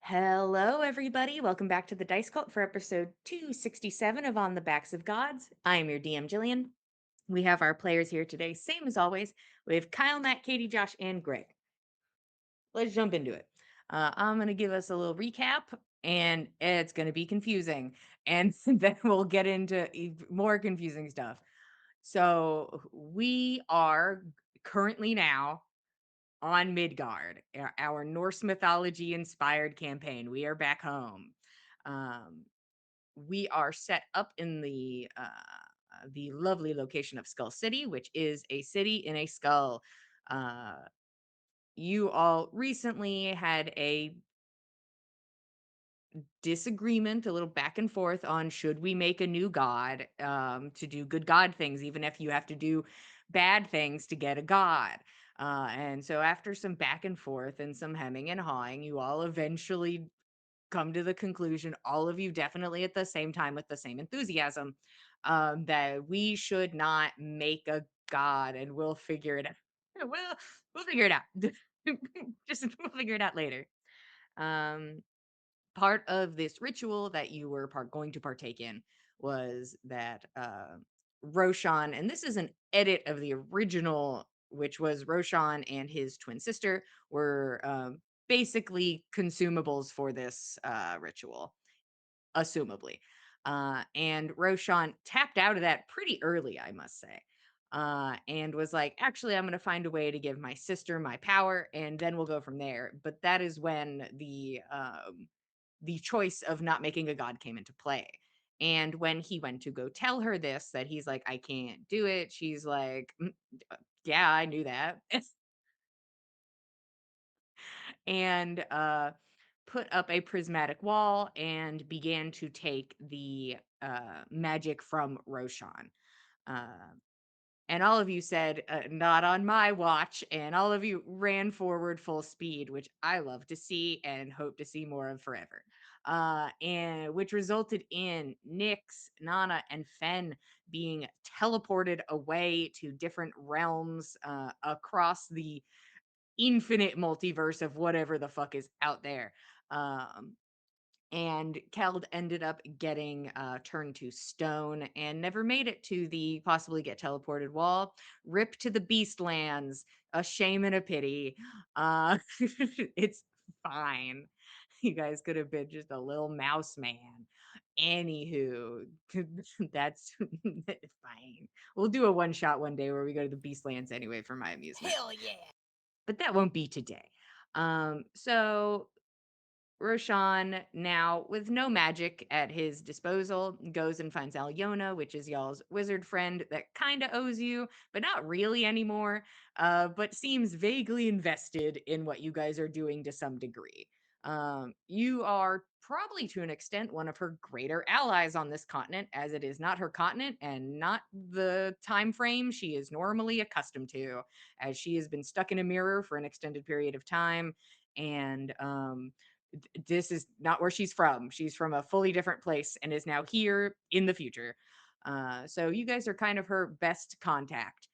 Hello, everybody. Welcome back to the Dice Cult for episode 267 of On the Backs of Gods. I am your DM, Jillian. We have our players here today, same as always. We have Kyle, Matt, Katie, Josh, and Greg. Let's jump into it. I'm going to give us a little recap, and it's going to be confusing. And then we'll get into more confusing stuff. So, we are currently now on Midgard, our Norse mythology inspired campaign. We are back home. Um, we are set up in the lovely location of Skull City, which is a city in a skull. Uh, you all recently had a disagreement, a little back and forth on should we make a new god to do good god things, even if you have to do bad things to get a god. And so, after some back and forth and some hemming and hawing, you all eventually come to the conclusion, all of you definitely at the same time with the same enthusiasm, that we should not make a god and we'll figure it out. We'll figure it out. Just we'll figure it out later. Um, Part of this ritual that you were going to partake in was that Roshan, and this is an edit of the original, which was Roshan and his twin sister were basically consumables for this ritual, assumably. And Roshan tapped out of that pretty early, I must say. And was like, actually, I'm going to find a way to give my sister my power, and then we'll go from there. But that is when the choice of not making a god came into play. And when he went to go tell her this, that he's like, I can't do it, she's like, yeah, I knew that. And put up a prismatic wall and began to take the magic from Roshan. Uh, and all of you said, not on my watch. And all of you ran forward full speed, which I love to see and hope to see more of forever. And which resulted in Nyx, Nana, and Fen being teleported away to different realms across the infinite multiverse of whatever the fuck is out there. Um, and Keld ended up getting turned to stone and never made it to the possibly get teleported wall. Rip to the Beastlands, a shame and a pity. It's fine. You guys could have been just a little mouse man. Anywho, that's fine. We'll do a one shot one day where we go to the Beastlands anyway for my amusement. Hell yeah. But that won't be today. So Roshan, now with no magic at his disposal, goes and finds Alyona, which is y'all's wizard friend that kind of owes you, but not really anymore, but seems vaguely invested in what you guys are doing to some degree. You are probably to an extent one of her greater allies on this continent, as it is not her continent and not the time frame she is normally accustomed to, as she has been stuck in a mirror for an extended period of time. And this is not where she's from. She's from a fully different place and is now here in the future. So you guys are kind of her best contact.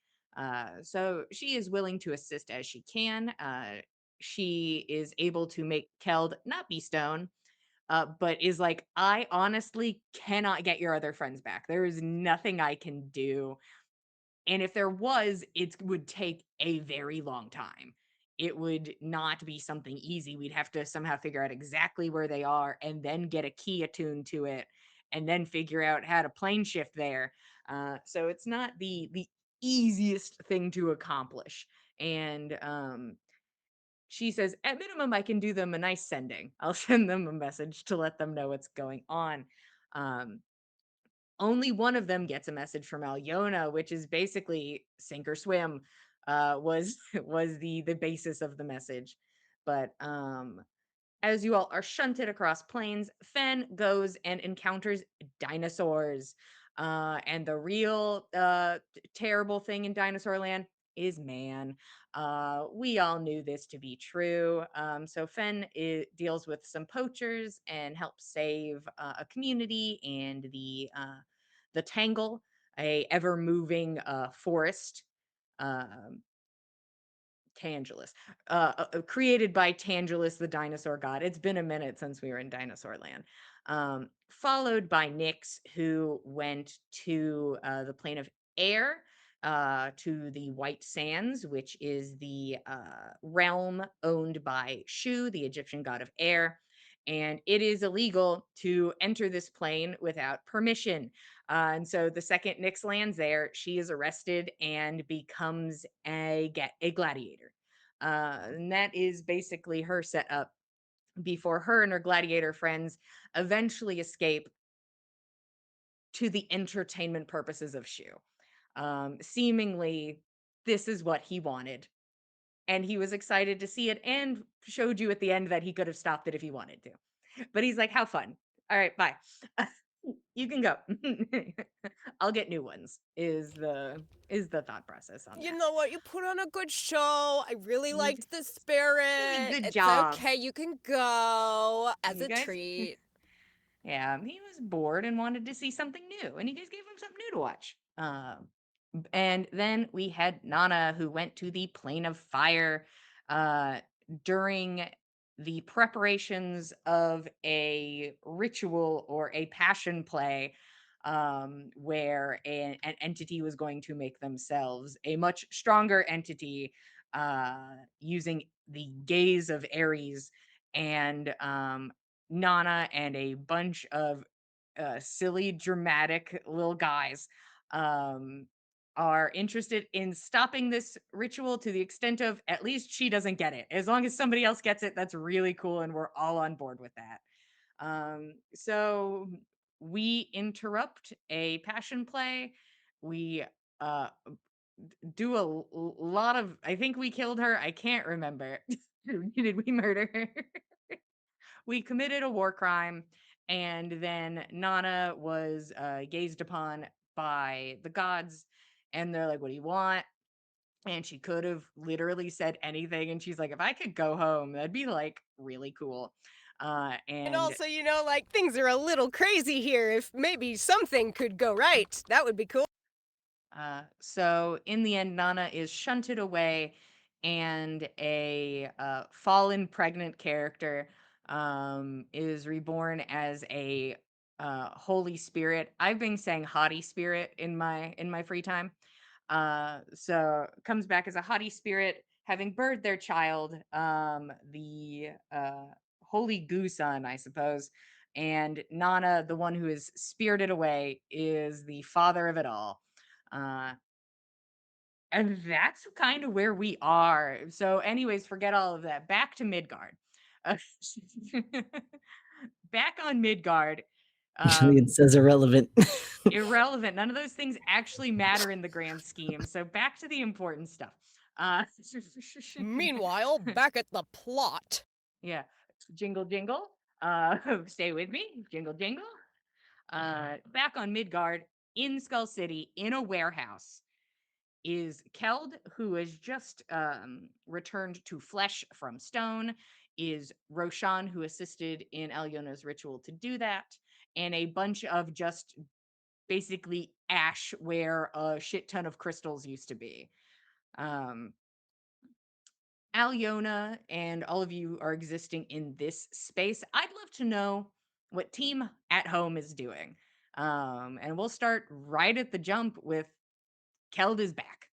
So she is willing to assist as she can. She is able to make Keld not be stone, but is like, I honestly cannot get your other friends back. There is nothing I can do, and if there was, it would take a very long time. It would not be something easy. We'd have to somehow figure out exactly where they are and then get a key attuned to it and then figure out how to plane shift there. So it's not the easiest thing to accomplish. And she says, at minimum, I can do them a nice sending. I'll send them a message to let them know what's going on. Um, Only one of them gets a message from Alyona, which is basically sink or swim, was was the basis of the message. But as you all are shunted across plains, Fen goes and encounters dinosaurs. And the real terrible thing in dinosaur land is man. We all knew this to be true. So Fen deals with some poachers and helps save a community and the Tangle, a ever moving forest. Um, Tangelus, created by Tangelus, the dinosaur god. It's been a minute since we were in Dinosaur Land. Followed by Nyx, who went to the plane of air, to the White Sands, which is the realm owned by Shu, the Egyptian god of air. And it is illegal to enter this plane without permission. And so the second Nyx lands there, she is arrested and becomes a gladiator. And that is basically her setup before her and her gladiator friends eventually escape to the entertainment purposes of Shu. Seemingly, this is what he wanted. And he was excited to see it and showed you at the end that he could have stopped it if he wanted to. But he's like, have fun. All right, bye. You can go. I'll get new ones, is the thought process on You that. know what? You put on a good show. I really You d- liked the Really spirit. good It's job. okay. You can go as You a guys, treat. yeah, he was bored and wanted to see something new, and you guys gave him something new to watch. And then we had Nana, who went to the Plane of Fire uh, during the preparations of a ritual or a passion play, where an entity was going to make themselves a much stronger entity, using the gaze of Ares. And Nana and a bunch of silly, dramatic little guys um, are interested in stopping this ritual to the extent of at least she doesn't get it. As long as somebody else gets it, that's really cool, and we're all on board with that. So we interrupt a passion play. We uh, do lot of. I think we killed her. I can't remember. Did we murder her? We committed a war crime, and then Nana was gazed upon by the gods, and they're like, "What do you want?" And she could have literally said anything, and she's like, "If I could go home, that'd be like really cool." And And also, like things are a little crazy here. If maybe something could go right, that would be cool. So in the end, Nana is shunted away, and a fallen pregnant character is reborn as a holy spirit. I've been saying haughty spirit in my free time. So comes back as a haughty spirit, having birthed their child, the holy Goosun, I suppose. And Nana, the one who is spirited away, is the father of it all. Uh, and that's kind of where we are. So, anyways, forget all of that. Back to Midgard. Uh, back on Midgard. It Um, says irrelevant. Irrelevant. None of those things actually matter in the grand scheme. So, back to the important stuff. Uh, Meanwhile, back at the plot. yeah. Jingle, jingle. Stay with me. Jingle, jingle. Back on Midgard in Skull City in a warehouse is Keld, who has just returned to flesh from stone, is Roshan, who assisted in Elyona's ritual to do that, and a bunch of just basically ash where a shit ton of crystals used to be. Um, Alyona and all of you are existing in this space. I'd love to know what Team at Home is doing. And we'll start right at the jump with Keld is back.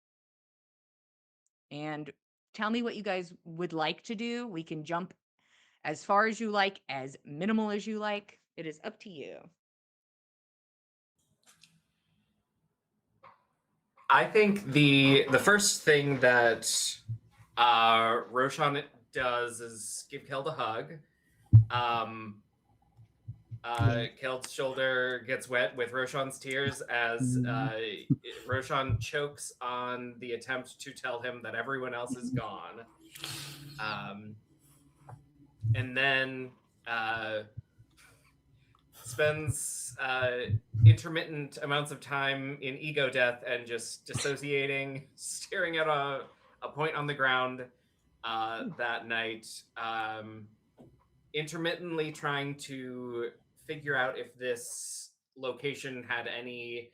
And tell me what you guys would like to do. We can jump as far as you like, as minimal as you like. It is up to you. I think the first thing that Roshan does is give Keld a hug. Keld's shoulder gets wet with Roshan's tears as Roshan chokes on the attempt to tell him that everyone else is gone. And then spends intermittent amounts of time in ego death and just dissociating, staring at a point on the ground that night, intermittently trying to figure out if this location had any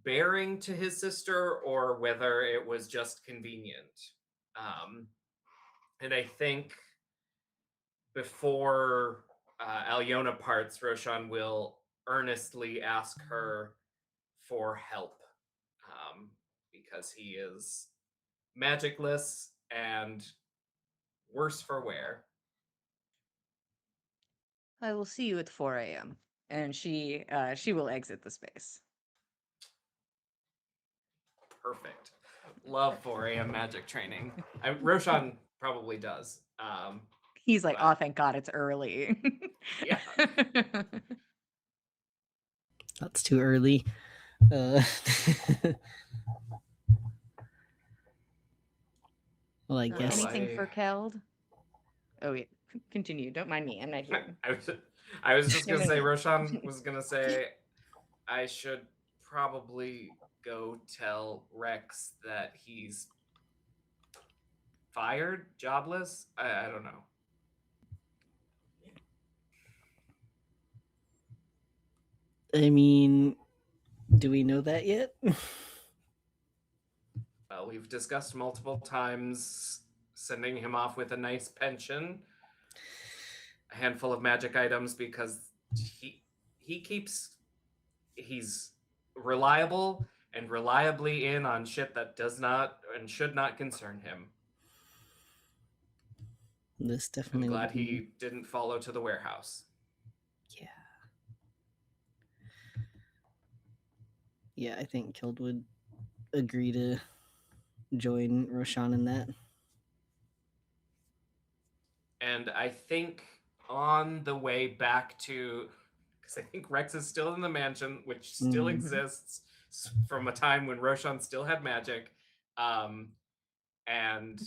bearing to his sister or whether it was just convenient. And I think before Alyona parts, Roshan will earnestly ask her for help, because he is magicless and worse for wear. I will see you at 4 a.m. And she will exit the space. Perfect. Love 4 a.m. magic training. Roshan probably does. He's like, oh, But thank God it's early. yeah. That's too early. Uh, well, I Well, guess Anything for Keld? Oh, yeah. Continue. Don't mind me. I'm not here. I was just No, gonna no, say no. Roshan was gonna say I should probably go tell Rex that he's fired, jobless. I don't know. I mean, do we know that yet? Well, we've discussed multiple times sending him off with a nice pension, a handful of magic items, because he keeps he's reliable and reliably in on shit that does not and should not concern him. This I'm definitely would glad be. he didn't follow to the warehouse. Yeah. Yeah, I think Keld would agree to join Roshan in that. And I think on the way back to, because I think Rex is still in the mansion, which still exists from a time when Roshan still had magic. And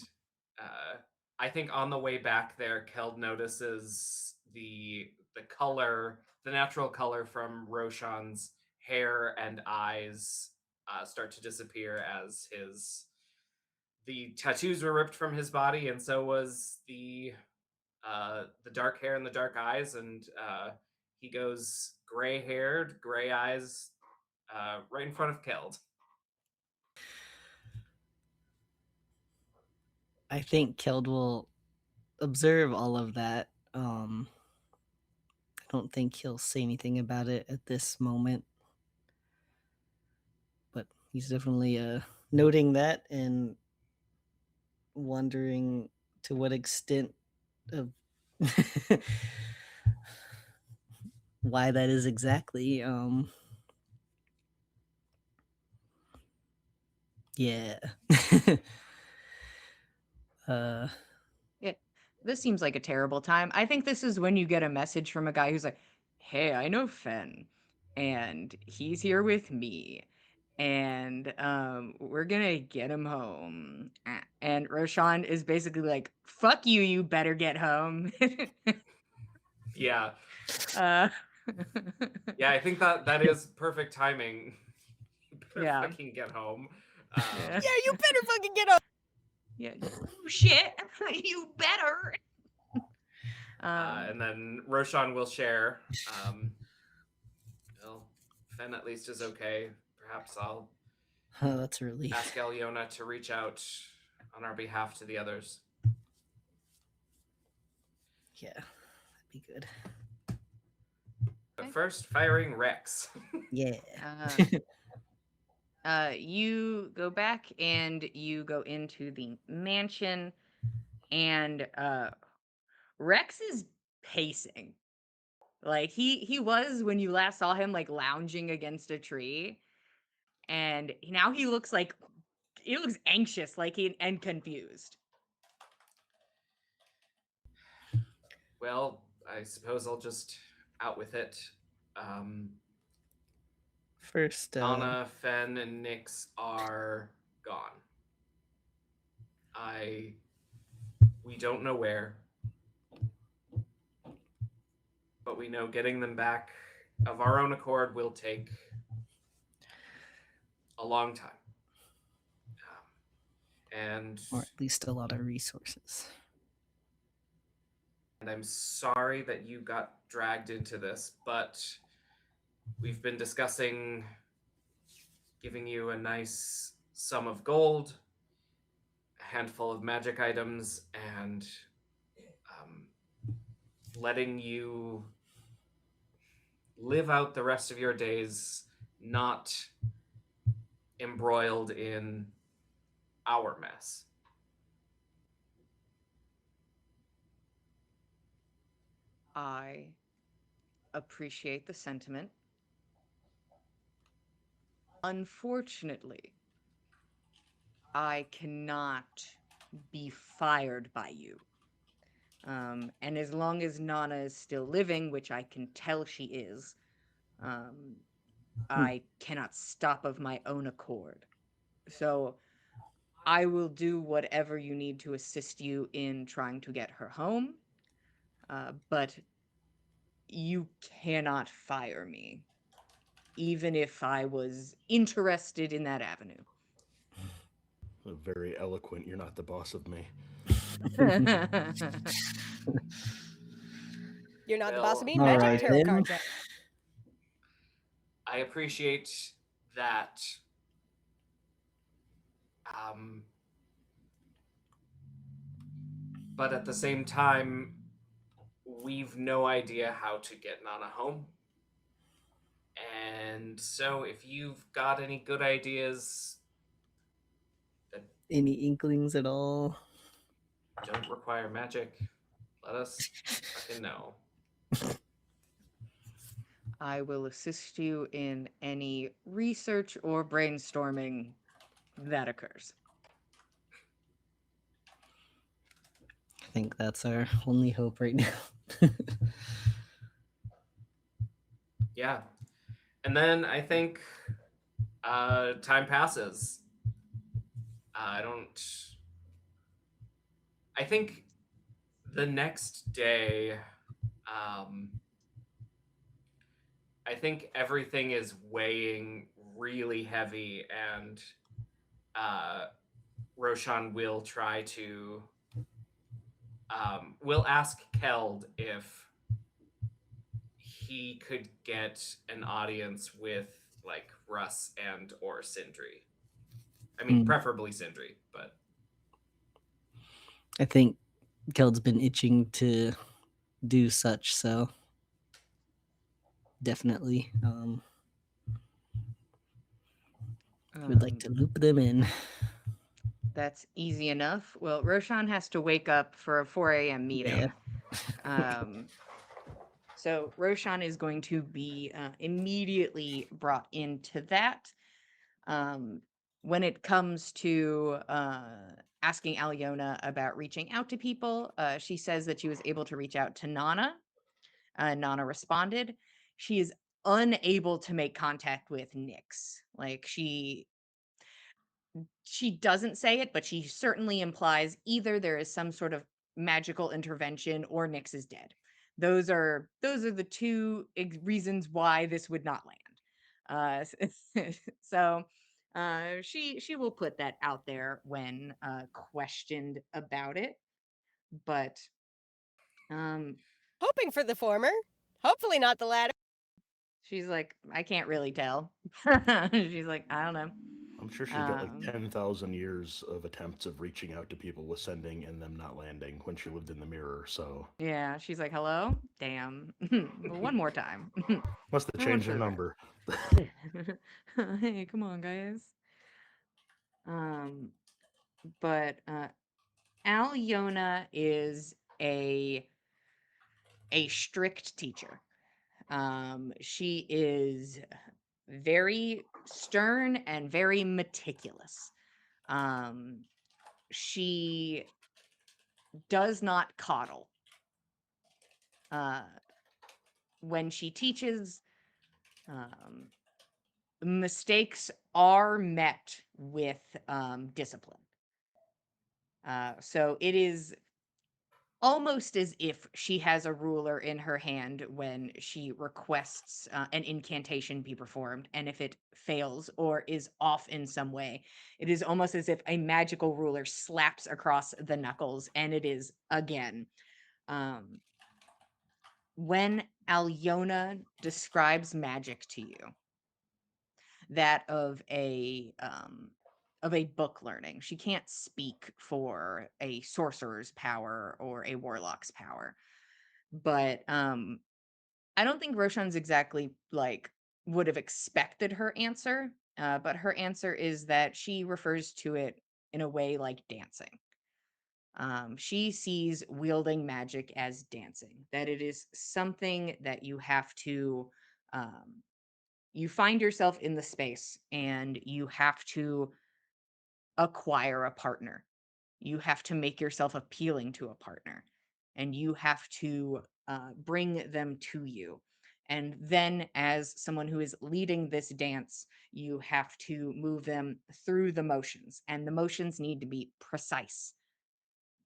I think on the way back there, Keld notices the color, the natural color from Roshan's hair and eyes start to disappear as the tattoos were ripped from his body, and so was the dark hair and the dark eyes, and he goes gray haired, gray eyes, right in front of Keld. I think Keld will observe all of that. I don't think he'll say anything about it at this moment, but he's definitely noting that and wondering to what extent of why that is exactly. Yeah. uh Yeah, this seems like a terrible time. I think this is when you get a message from a guy who's like, "Hey, I know Fen, and he's here with me, and we're gonna get him home." And Roshan is basically like, "Fuck you, you better get home." Yeah, uh, yeah, I think that is perfect timing. You better yeah, fucking get home. yeah, Yeah, you better fucking get up. yeah. Oh, shit, you better. And then Roshan will share. Well, Fen at least is okay. Perhaps I'll oh, that's a relief. ask Alyona to reach out on our behalf to the others. Yeah, that'd be good. But first, firing Rex. Yeah. You go back and you go into the mansion, and Rex is pacing. Like he was when you last saw him, like lounging against a tree, and now he looks anxious, like he and confused. Well, I suppose I'll just out with it. Um, First, Anna, Fen, and Nyx are gone. We don't know where, but we know getting them back of our own accord will take a long time. And or at least a lot of resources. I'm sorry that you got dragged into this, but we've been discussing giving you a nice sum of gold, handful of magic items and um, letting you live out the rest of your days not embroiled in our mess. I appreciate the sentiment. Unfortunately, I cannot be fired by you. And as long as Nana is still living, which I can tell she is, um, I cannot stop of my own accord. So I will do whatever you need to assist you in trying to get her home, but you cannot fire me, even if I was interested in that avenue. Very eloquent. You're not the boss of me. You're not the boss of Well, me. All Magic right I tarot then. cards out. I appreciate that. Um, but at the same time, we've no idea how to get Nana home. And so, if you've got any good ideas that Any inklings at all? don't require magic, let us fucking know. I will assist you in any research or brainstorming that occurs. I think that's our only hope right now. Yeah. And then I think time passes. I don't. I think the next day, I think everything is weighing really heavy, and Roshan will try to. Will ask Keld if he could get an audience with like Russ and or Sindri. I mean, preferably Sindri, but I think Keld's been itching to do such, so definitely would like to loop them in. That's easy enough. Well, Roshan has to wake up for a 4 a.m. meeting. So Roshan is going to be immediately brought into that. When it comes to asking Aliona about reaching out to people, she says that she was able to reach out to Nana. Nana responded. She is unable to make contact with Nyx. Like she doesn't say it, but she certainly implies either there is some sort of magical intervention or Nyx is dead. Those are the two reasons why this would not land. So she will put that out there when questioned about it, but um Hoping for the former. Hopefully not the latter. she's like, I can't really tell. She's like, I don't know. I'm sure she's got like Um 10,000 years of attempts of reaching out to people with sending and them not landing when she lived in the mirror, so. Yeah, she's like, "Hello? Damn. One more time. Must have One changed for her the number. rest." Hey, come on, guys. Um, but Alyona is a strict teacher. She is very stern and very meticulous. Um, she does not coddle. Uh, when she teaches, um, mistakes are met with discipline. So it is almost as if she has a ruler in her hand when she requests an incantation be performed. And if it fails or is off in some way, it is almost as if a magical ruler slaps across the knuckles and it is again. Um, when Alyona describes magic to you, that of a a book learning. She can't speak for a sorcerer's power or a warlock's power. But I don't think Roshan's exactly like would have expected her answer. But her answer is that she refers to it in a way like dancing. She sees wielding magic as dancing, that it is something that you have to, um, you find yourself in the space and you have to acquire a partner. You have to make yourself appealing to a partner and you have to bring them to you. And then, as someone who is leading this dance, you have to move them through the motions, and the motions need to be precise.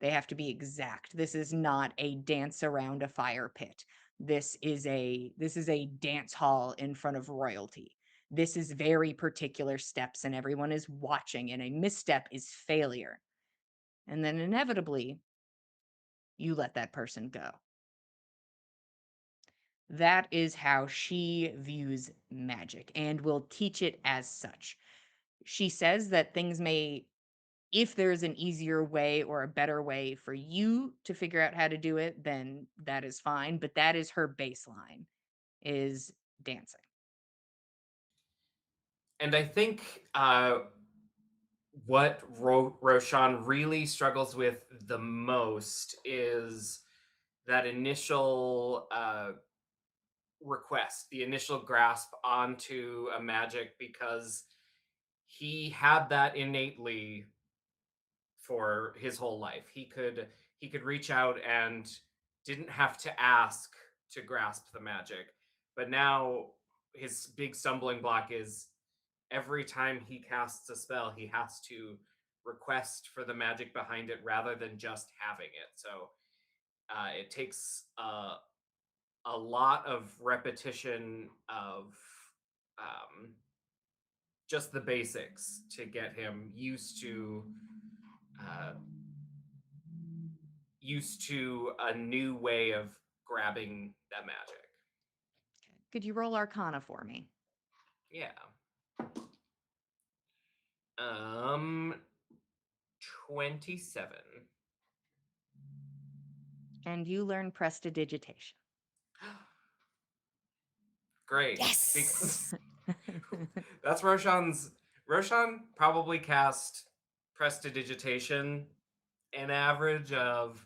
They have to be exact. This is not a dance around a fire pit. This is a dance hall in front of royalty. This is very particular steps and everyone is watching, and a misstep is failure. And then inevitably you let that person go. That is how she views magic and will teach it as such. She says that things may, if there's an easier way or a better way for you to figure out how to do it, then that is fine. But that is her baseline, is dancing. And I think what Roshan really struggles with the most is that initial request, the initial grasp onto a magic, because he had that innately for his whole life. He could reach out and didn't have to ask to grasp the magic. But now his big stumbling block is every time he casts a spell, he has to request for the magic behind it rather than just having it. So it takes a lot of repetition of um, just the basics to get him uh, used to a new way of grabbing that magic. Could you roll Arcana for me? Yeah. Um 27. And you learn prestidigitation. Great. Yes. Because that's Roshan probably cast prestidigitation an average of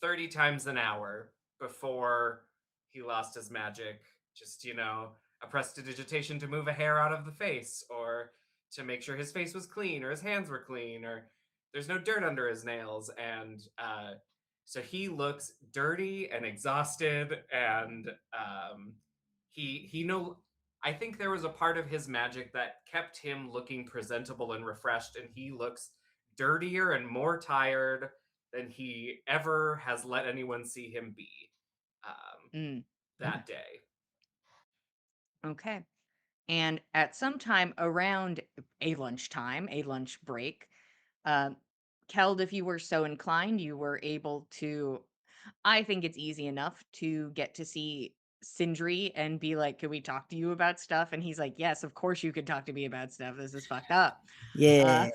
30 times an hour before he lost his magic. Just, a prestidigitation to move a hair out of the face, or to make sure his face was clean, or his hands were clean, or there's no dirt under his nails. And so he looks dirty and exhausted, and he no. I think there was a part of his magic that kept him looking presentable and refreshed, and he looks dirtier and more tired than he ever has let anyone see him be Mm, that day. okay. And at some time around a lunchtime, a lunch break, um, Keld, if you were so inclined, you were able to. I think it's easy enough to get to see Sindri and be like, "Could we talk to you about stuff?" And he's like, "Yes, of course you could talk to me about stuff. This is fucked up." Uh,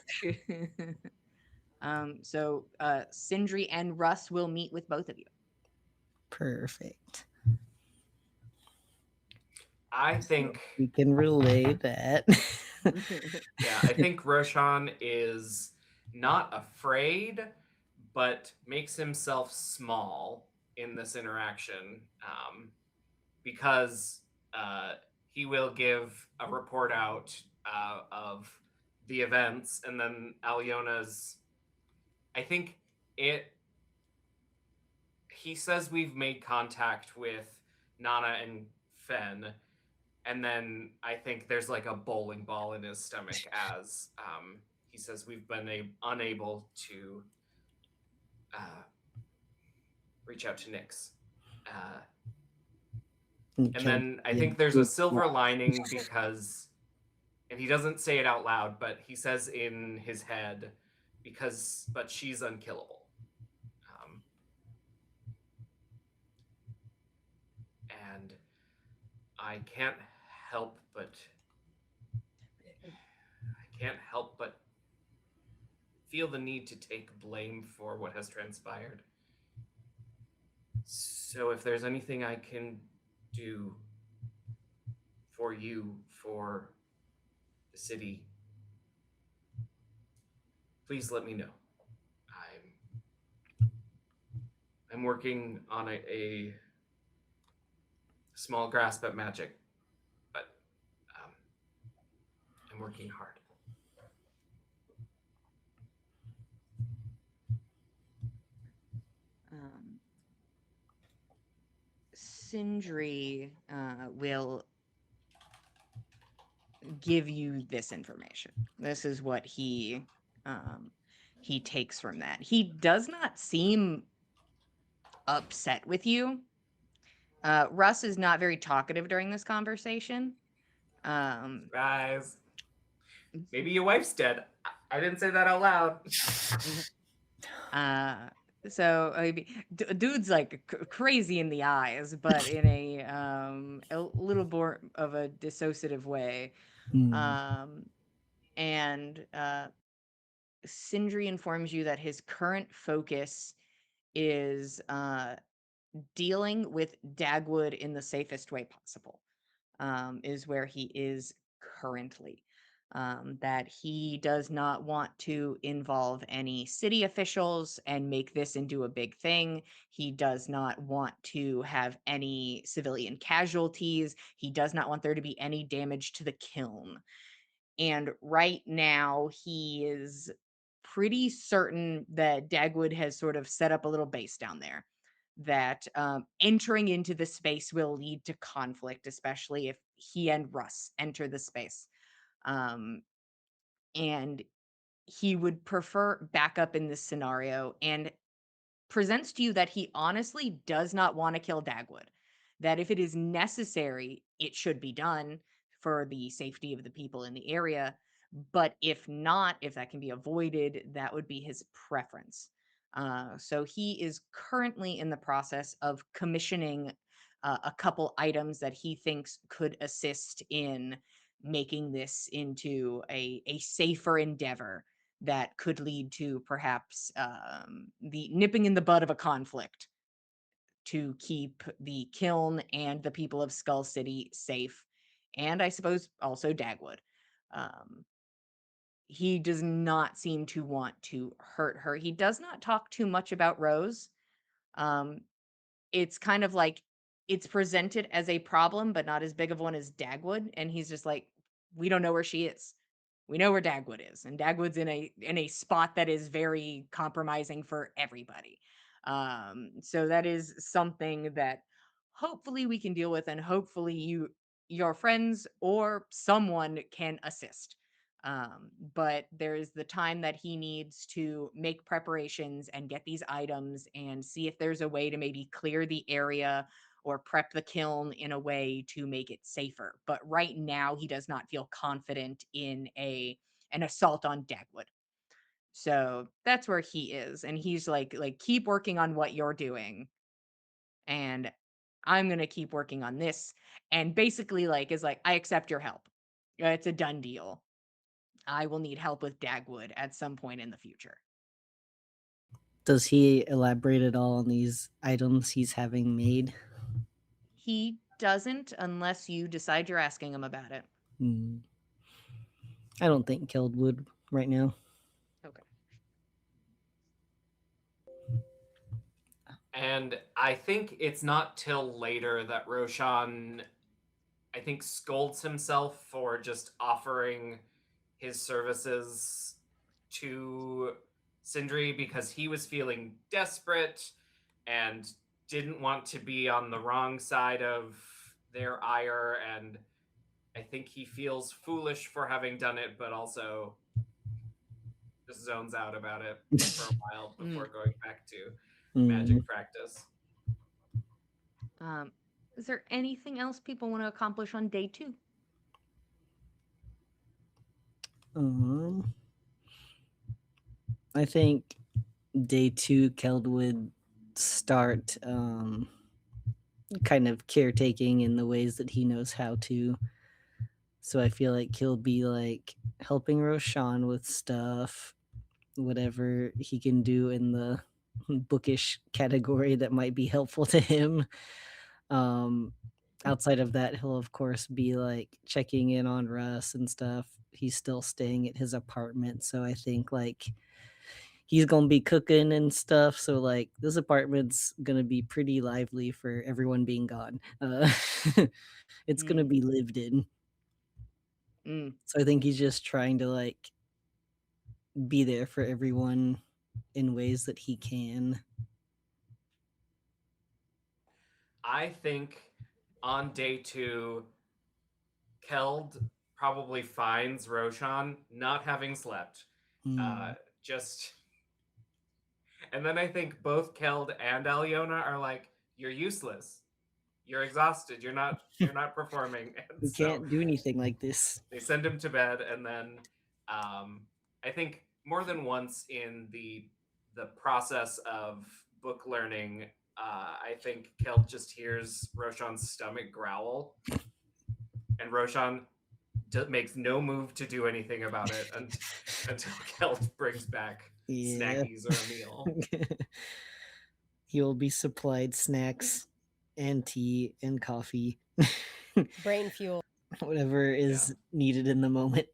Yeah, Sindri and Russ will meet with both of you. perfect. I think, We can relay that. yeah, I think Roshan is not afraid, but makes himself small in this interaction, because uh, he will give a report out of the events, and then Aliona's. I think it. He says we've made contact with Nana and Fen, and then I think there's like a bowling ball in his stomach as he says we've been unable to uh, reach out to Nyx. Uh, And and Kel- then I yeah, think there's a silver lining because, and he doesn't say it out loud, but he says in his head, but she's unkillable. Um, and I can't help but feel the need to take blame for what has transpired. So if there's anything I can do for you, for the city, please let me know. I'm working on a small grasp at magic, but um, I'm working hard. Um, Sindri will give you this information. This is what he takes from that. He does not seem upset with you. Russ is not very talkative during this conversation. Um, Guys, maybe your wife's dead. I didn't say that out loud. uh, so I mean, dude's like crazy in the eyes, but in a little more of a dissociative way. Um, and Sindri informs you that his current focus is dealing with Dagwood in the safest way possible, is where he is currently. That he does not want to involve any city officials and make this into a big thing. He does not want to have any civilian casualties. He does not want there to be any damage to the kiln. And right now, he is pretty certain that Dagwood has sort of set up a little base down there. That entering into the space will lead to conflict, especially if he and Russ enter the space. Um, and he would prefer backup in this scenario and presents to you that he honestly does not want to kill Dagwood. That if it is necessary, it should be done for the safety of the people in the area. But if not, if that can be avoided, that would be his preference. So he is currently in the process of commissioning a couple items that he thinks could assist in making this into a safer endeavor that could lead to perhaps the nipping in the bud of a conflict to keep the kiln and the people of Skull City safe, and I suppose also Dagwood. Um, he does not seem to want to hurt her. He does not talk too much about Rose. Um, it's kind of like it's presented as a problem, but not as big of one as Dagwood, and he's just like, we don't know where she is. We know where Dagwood is, and Dagwood's in a spot that is very compromising for everybody. So that is something that hopefully we can deal with, and hopefully your friends or someone can assist. But there's the time that he needs to make preparations and get these items and see if there's a way to maybe clear the area or prep the kiln in a way to make it safer. But right now he does not feel confident in an assault on Dagwood. So that's where he is. And he's like keep working on what you're doing. And I'm gonna keep working on this. And basically like is like, I accept your help. It's a done deal. I will need help with Dagwood at some point in the future. Does he elaborate at all on these items he's having made? He doesn't unless you decide you're asking him about it. I don't think Keld would right now. Okay. And I think it's not till later that Roshan, I think, scolds himself for just offering his services to Sindri because he was feeling desperate and didn't want to be on the wrong side of their ire. And I think he feels foolish for having done it, but also just zones out about it for a while before going back to magic practice. Is there anything else people want to accomplish on day 2? I think day 2, Keld would start kind of caretaking in the ways that he knows how to. So I feel like he'll be like helping Roshan with stuff, whatever he can do in the bookish category that might be helpful to him. Outside of that, he'll of course be like checking in on Russ and stuff. He's still staying at his apartment, so I think like he's gonna be cooking and stuff. So like this apartment's gonna be pretty lively for everyone being gone. It's gonna Mm, be lived in. mm. So I think he's just trying to like be there for everyone in ways that he can. I think on day 2, Keld probably finds Roshan not having slept. Hmm. Just and then I think both Keld and Aliona are like, "You're useless. You're exhausted. You're not performing." And We so can't do anything like this. they send him to bed, and then I think more than once in the process of book learning, I think Keld just hears Roshan's stomach growl, and Roshan makes no move to do anything about it until Keld brings back Yeah. snackies or a meal. He will be supplied snacks and tea and coffee, Brain fuel. whatever is needed in the moment.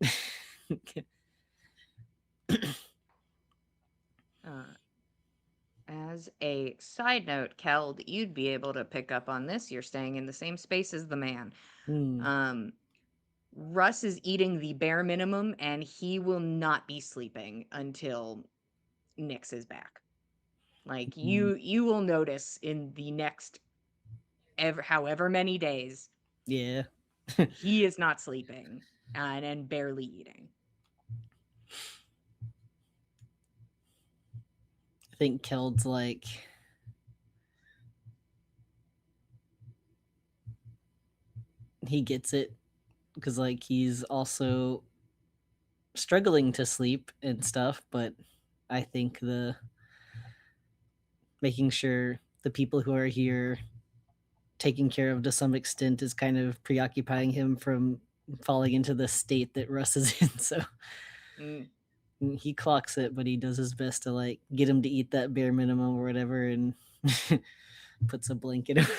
As a side note, Keld, you'd be able to pick up on this. You're staying in the same space as the man. Hmm. Russ is eating the bare minimum, and he will not be sleeping until Nyx is back. Like you will notice in the next however many days, Yeah. he is not sleeping and barely eating. I think Keld's like he gets it because like he's also struggling to sleep and stuff, but I think the making sure the people who are here taken care of to some extent is kind of preoccupying him from falling into the state that Russ is in. So Mm. he clocks it, but he does his best to like get him to eat that bare minimum or whatever, and puts a blanket over.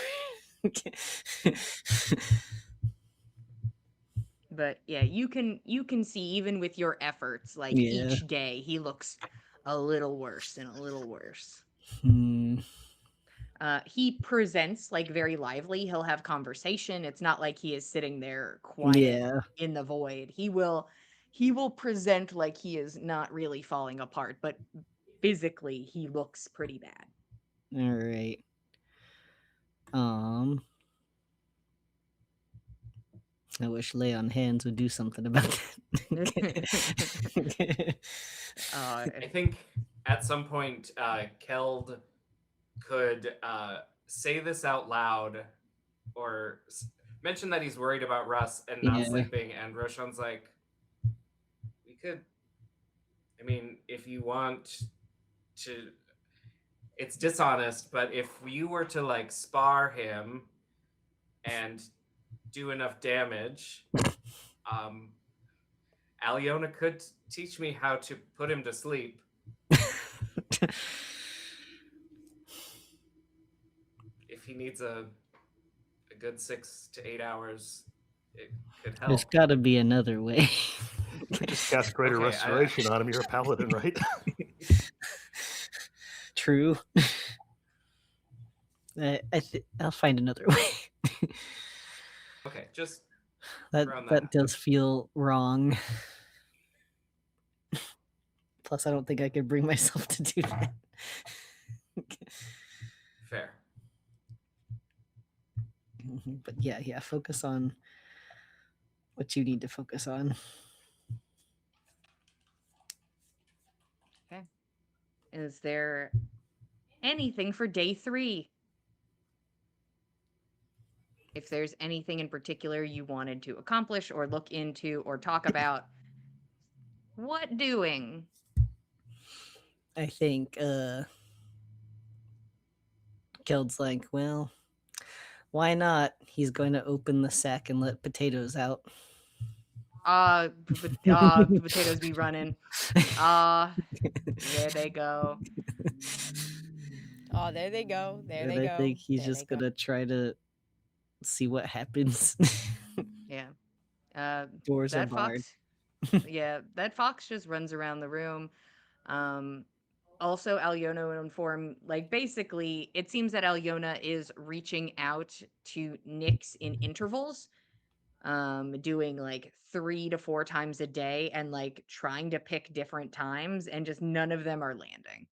But yeah, you can see even with your efforts, like Yeah. each day he looks a little worse and a little worse. Hmm. He presents like very lively. He'll have conversation. It's not like he is sitting there quiet Yeah. in the void. He will present like he is not really falling apart, but physically he looks pretty bad. All right. I wish Lay on Hands would do something about that. I think at some point, Keld could say this out loud or mention that he's worried about Russ and not Yeah. sleeping. And Roshan's like, we could, I mean, if you want to, it's dishonest, but if you were to like spar him and do enough damage, Aliona could teach me how to put him to sleep. If he needs a good 6 to 8 hours, it could There's help. got to be another way. Just cast greater Okay, restoration on him. You're a paladin, right? True. I'll find another way. Okay, just that throwing that that out. does feel wrong. Plus, I don't think I could bring myself to do that. Fair. But yeah, focus on what you need to focus on. Okay. Is there anything for day 3? If there's anything in particular you wanted to accomplish or look into or talk about, what doing? I think Keld's like, well, why not? He's going to open the sack and let potatoes out. The potatoes be running. Ah, there they go. Oh, there they go. There And they I go. think he's There they just go. gonna try to see what happens. Yeah. Uh, Doors are that barred. fox. Yeah, that fox just runs around the room. Um, Also, Alyona would inform, like, basically, it seems that Alyona is reaching out to Nyx in intervals, doing like 3 to 4 times a day and like trying to pick different times, and just none of them are landing.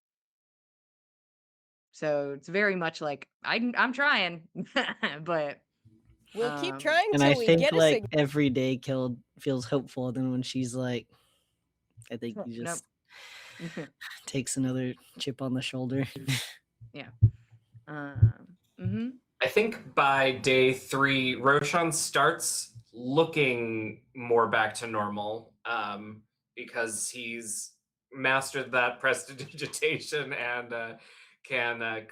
So it's very much like I'm trying, but We'll keep um, trying And I till we think get a like signal. every day Kill feels hopeful. Then when she's like, I think he nope. just takes another chip on the shoulder. Yeah. Mm-hmm. I think by day 3, Roshan starts looking more back to normal, because he's mastered that prestidigitation and can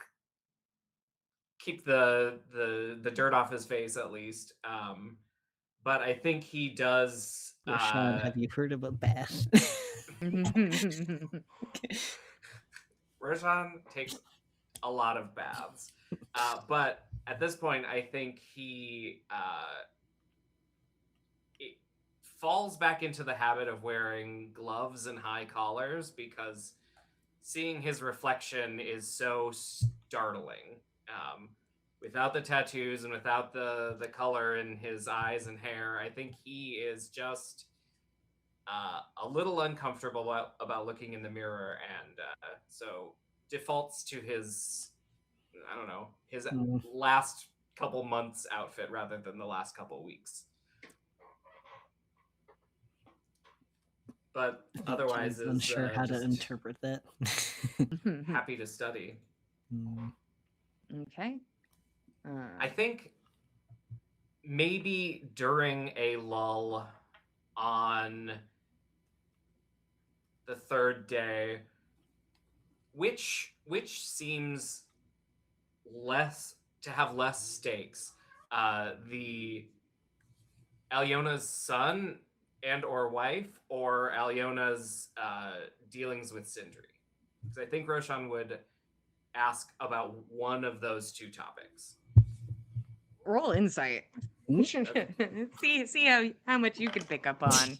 keep the dirt off his face at least. But I think he does. Rashawn, have you heard of a bath? Roshan takes a lot of baths, but at this point, I think he it falls back into the habit of wearing gloves and high collars because seeing his reflection is so startling. Without the tattoos and without the color in his eyes and hair, I think he is just a little uncomfortable about looking in the mirror, and so defaults to his, I don't know, his Mm, last couple months outfit rather than the last couple weeks. But I think otherwise he's is unsure how to just interpret that. happy to study. Mm, Okay. I think maybe during a lull on the third day, which seems less to have less stakes, the Alyona's son and or wife, or Alyona's dealings with Sindri, because I think Roshan would ask about one of those two topics. Roll insight. Okay. See how much you can pick up on.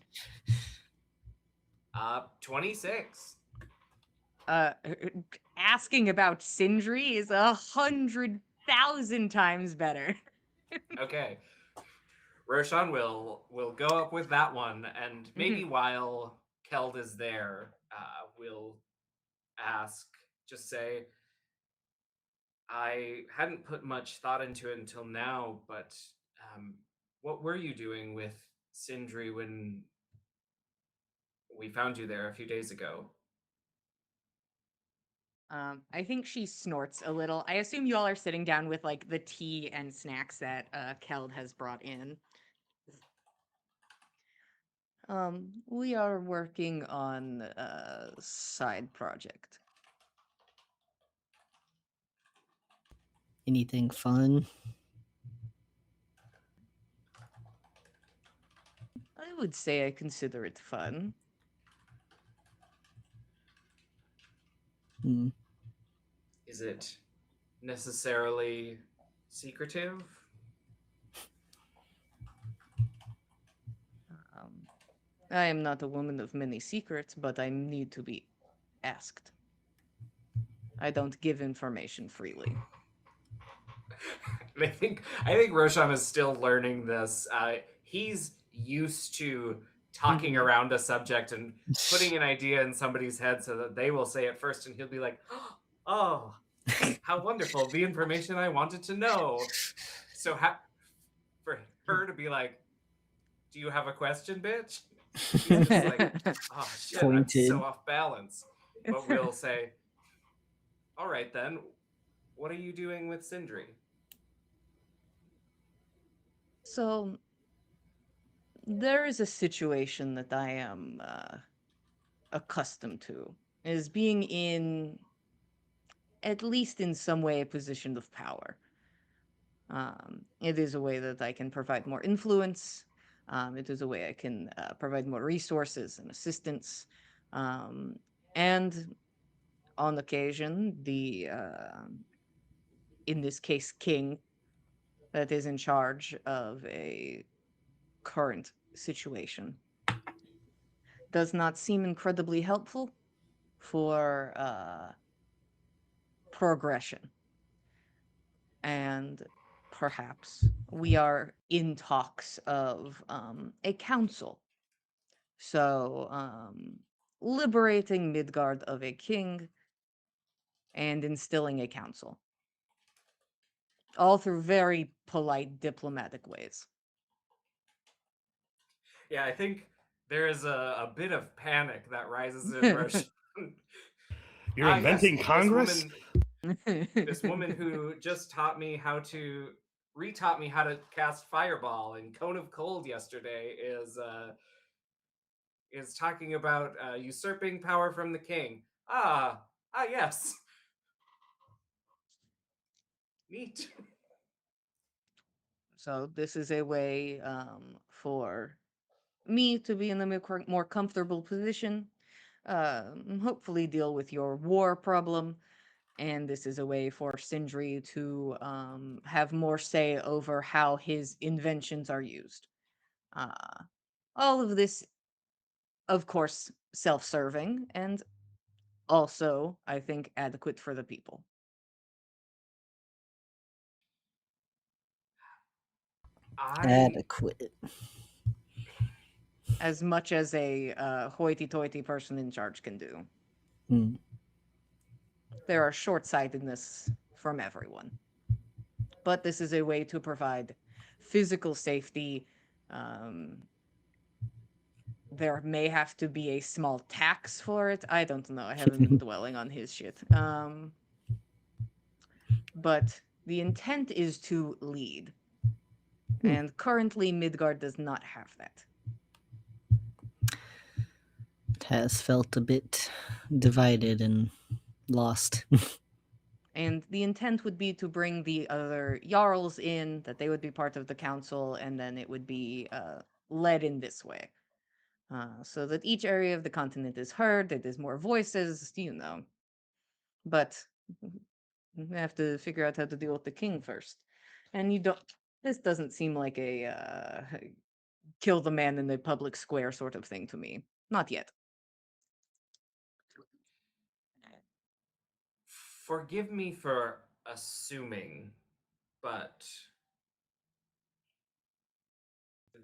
26. uh Asking about Sindri is 100,000 times better. Okay. Roshan will go up with that one, and maybe Mhm. while Keld is there, we'll ask, just say, I hadn't put much thought into it until now, but um, what were you doing with Sindri when we found you there a few days ago? I think she snorts a little. I assume you all are sitting down with like the tea and snacks that Keld has brought in. We are working on a side project. Anything fun? I would say I consider it fun. Mm, Is it necessarily secretive? Um, I am not a woman of many secrets, but I need to be asked. I don't give information freely. And I think Roshan is still learning this. He's used to talking Mhm. around a subject and putting an idea in somebody's head so that they will say it first, and he'll be like, "Oh, how wonderful! The information I wanted to know." So for her to be like, "Do you have a question, bitch?" He's just like, "Oh shit, I'm so Pointed. off balance." But we'll say, "All right then, what are you doing with Sindri?" So there is a situation that I am accustomed to, is being in, at least in some way, a position of power. It is a way that I can provide more influence, It is a way I can provide more resources and assistance. And on occasion, in this case, king that is in charge of a current situation does not seem incredibly helpful for progression. And perhaps we are in talks of a council. So, liberating Midgard of a king and instilling a council, all through very polite diplomatic ways. Yeah, I think there is a bit of panic that rises in Roshan. You're Yes, inventing Congress? this woman who just taught me how to retaught me how to cast Fireball and Cone of Cold yesterday is talking about usurping power from the king. Yes, neat. So this is a way for me to be in a more comfortable position, hopefully deal with your war problem, and this is a way for Sindri to have more say over how his inventions are used. Uh, all of this, of course, self-serving and also, I think, adequate for the people. I Adequate. As much as a hoity-toity person in charge can do. Hmm. There are short-sightedness from everyone. But this is a way to provide physical safety. Um, there may have to be a small tax for it. I don't know. I haven't been dwelling on his shit. But the intent is to lead. And currently, Midgard does not have that. It has felt a bit divided and lost. And the intent would be to bring the other Jarls in, that they would be part of the council, and then it would be led in this way. So that each area of the continent is heard, that there's more voices, you know. But we have to figure out how to deal with the king first. And you don't, this doesn't seem like a kill the man in the public square sort of thing to me. Not yet. forgive me for assuming, but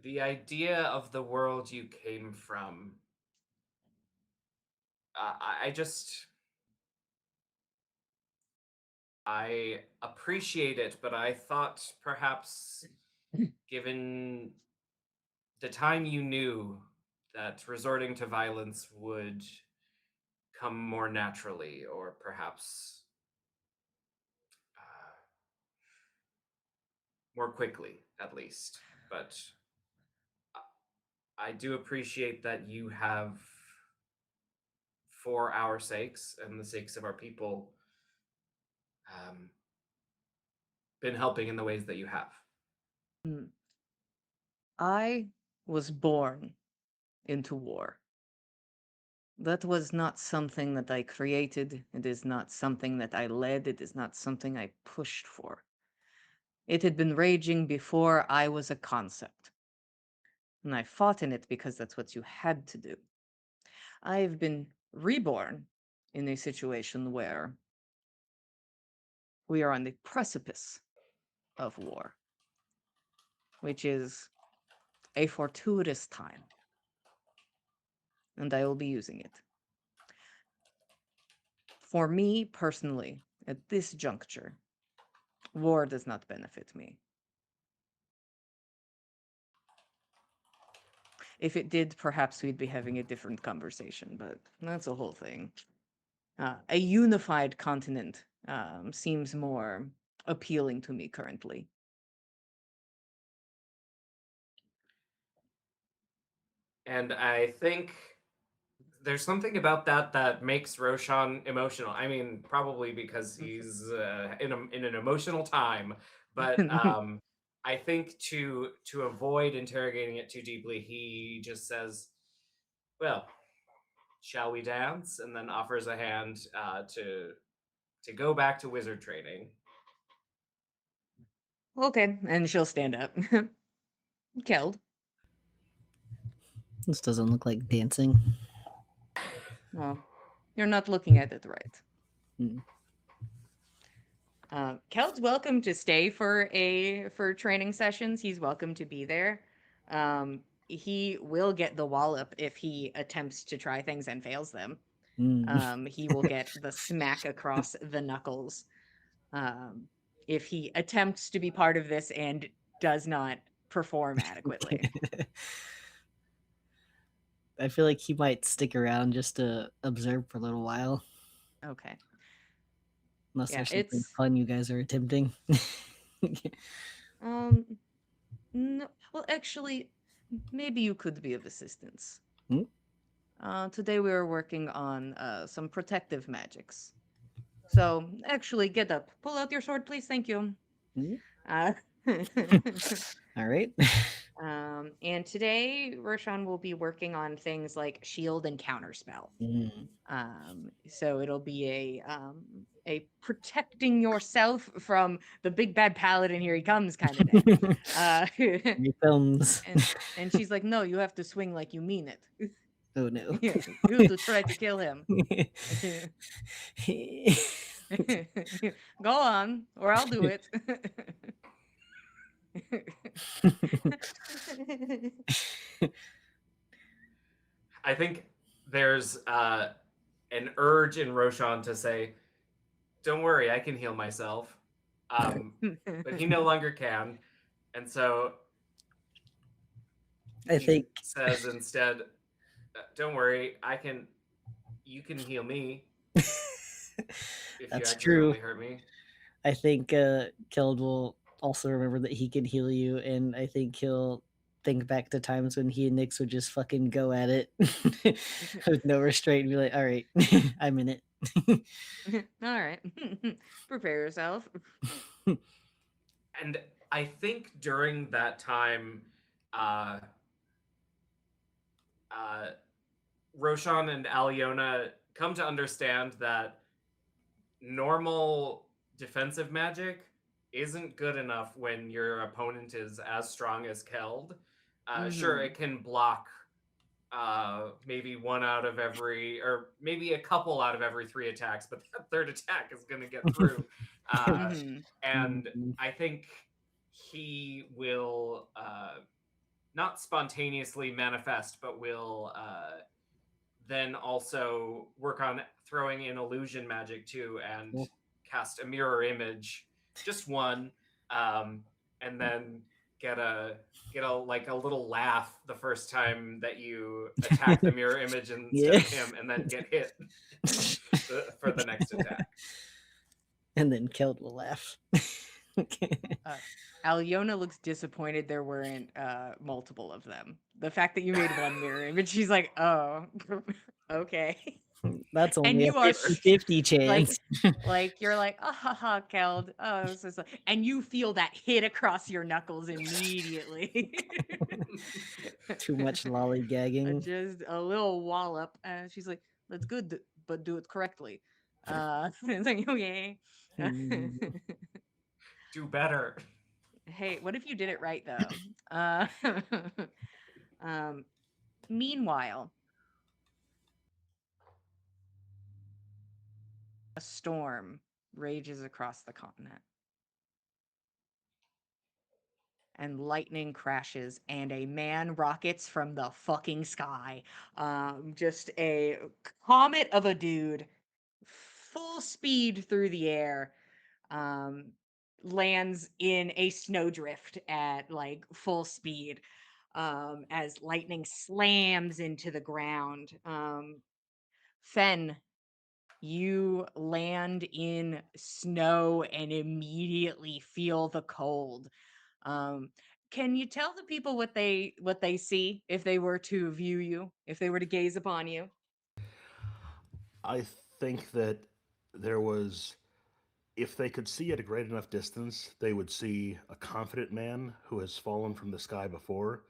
the idea of the world you came from, I just I appreciate it, but I thought perhaps, given the time you knew, that resorting to violence would come more naturally, or perhaps uh, more quickly, at least. But I do appreciate that you have, for our sakes and the sakes of our people, um, been helping in the ways that you have. Mm. I was born into war. That was not something that I created. It is not something that I led. It is not something I pushed for. It had been raging before I was a concept. And I fought in it because that's what you had to do. I've been reborn in a situation where we are on the precipice of war, which is a fortuitous time. And I will be using it. For me personally, at this juncture, war does not benefit me. If it did, perhaps we'd be having a different conversation, but that's a whole thing. A unified continent seems more appealing to me currently. And I think there's something about that that makes Roshan emotional. I mean, probably because he's in an emotional time, but I think to avoid interrogating it too deeply, he just says, "Well, shall we dance?" and then offers a hand to go back to wizard training. Okay, and she'll stand up. Killed. This doesn't look like dancing. Oh, you're not looking at it right. Hmm. Keld's welcome to stay for training sessions. He's welcome to be there. He will get the wallop if he attempts to try things and fails them. He will get the smack across the knuckles. If he attempts to be part of this and does not perform adequately. I feel like he might stick around just to observe for a little while, Okay. unless Yeah, there's something it's fun you guys are attempting. no, well, actually, maybe you could be of assistance. Hmm? Today we were working on some protective magics. So, actually, get up. Pull out your sword, please. Thank you. Hmm? Uh, All right. and today, Roshan will be working on things like shield and counterspell. Mm. So it'll be a protecting yourself from the big bad paladin, here he comes kind of day. Here he comes. And she's like, no, you have to swing like you mean it. Oh no. You have to try to kill him. Go on, or I'll do it. I think there's an urge in Roshan to say, "Don't worry, I can heal myself," but he no longer can, and so I he think says instead, "Don't worry, I can. You can heal me if you that's true. accidentally hurt me." I think Keld will also remember that he can heal you, and I think he'll think back to times when he and Nix would just fucking go at it with no restraint and be like, all right, I'm in it. All right. Prepare yourself. And I think during that time, uh, uh, Roshan and Aliona come to understand that normal defensive magic isn't good enough when your opponent is as strong as Keld. Sure, Mhm. it can block maybe one out of every, or maybe a couple out of every three attacks, but that third attack is going to get through. Mhm. And Mhm. I think he will not spontaneously manifest, but will then also work on throwing in illusion magic too and Cool. cast a mirror image, just one, and then get a like a little laugh the first time that you attack the mirror image instead Yeah. of him, and then get hit for the next attack. And then Keld will laugh. Aliona looks disappointed there weren't multiple of them. The fact that you made one mirror image, she's like, oh, okay. That's And only a you are 50-50 like, chance. you're like, ah ha ha, Keld. Oh, this is and you feel that hit across your knuckles immediately. Too much lollygagging. Just a little wallop. She's like, that's good, but do it correctly. It's like, okay. Hmm. Do better. Hey, what if you did it right though? Uh, meanwhile, a storm rages across the continent, and lightning crashes, and a man rockets from the fucking sky. Just a comet of a dude, full speed through the air, um, lands in a snowdrift at like full speed, as lightning slams into the ground. Fen, you land in snow and immediately feel the cold. Um, can you tell the people what they see if they were to view you, if they were to gaze upon you? I think that there was If they could see at a great enough distance, they would see a confident man who has fallen from the sky before,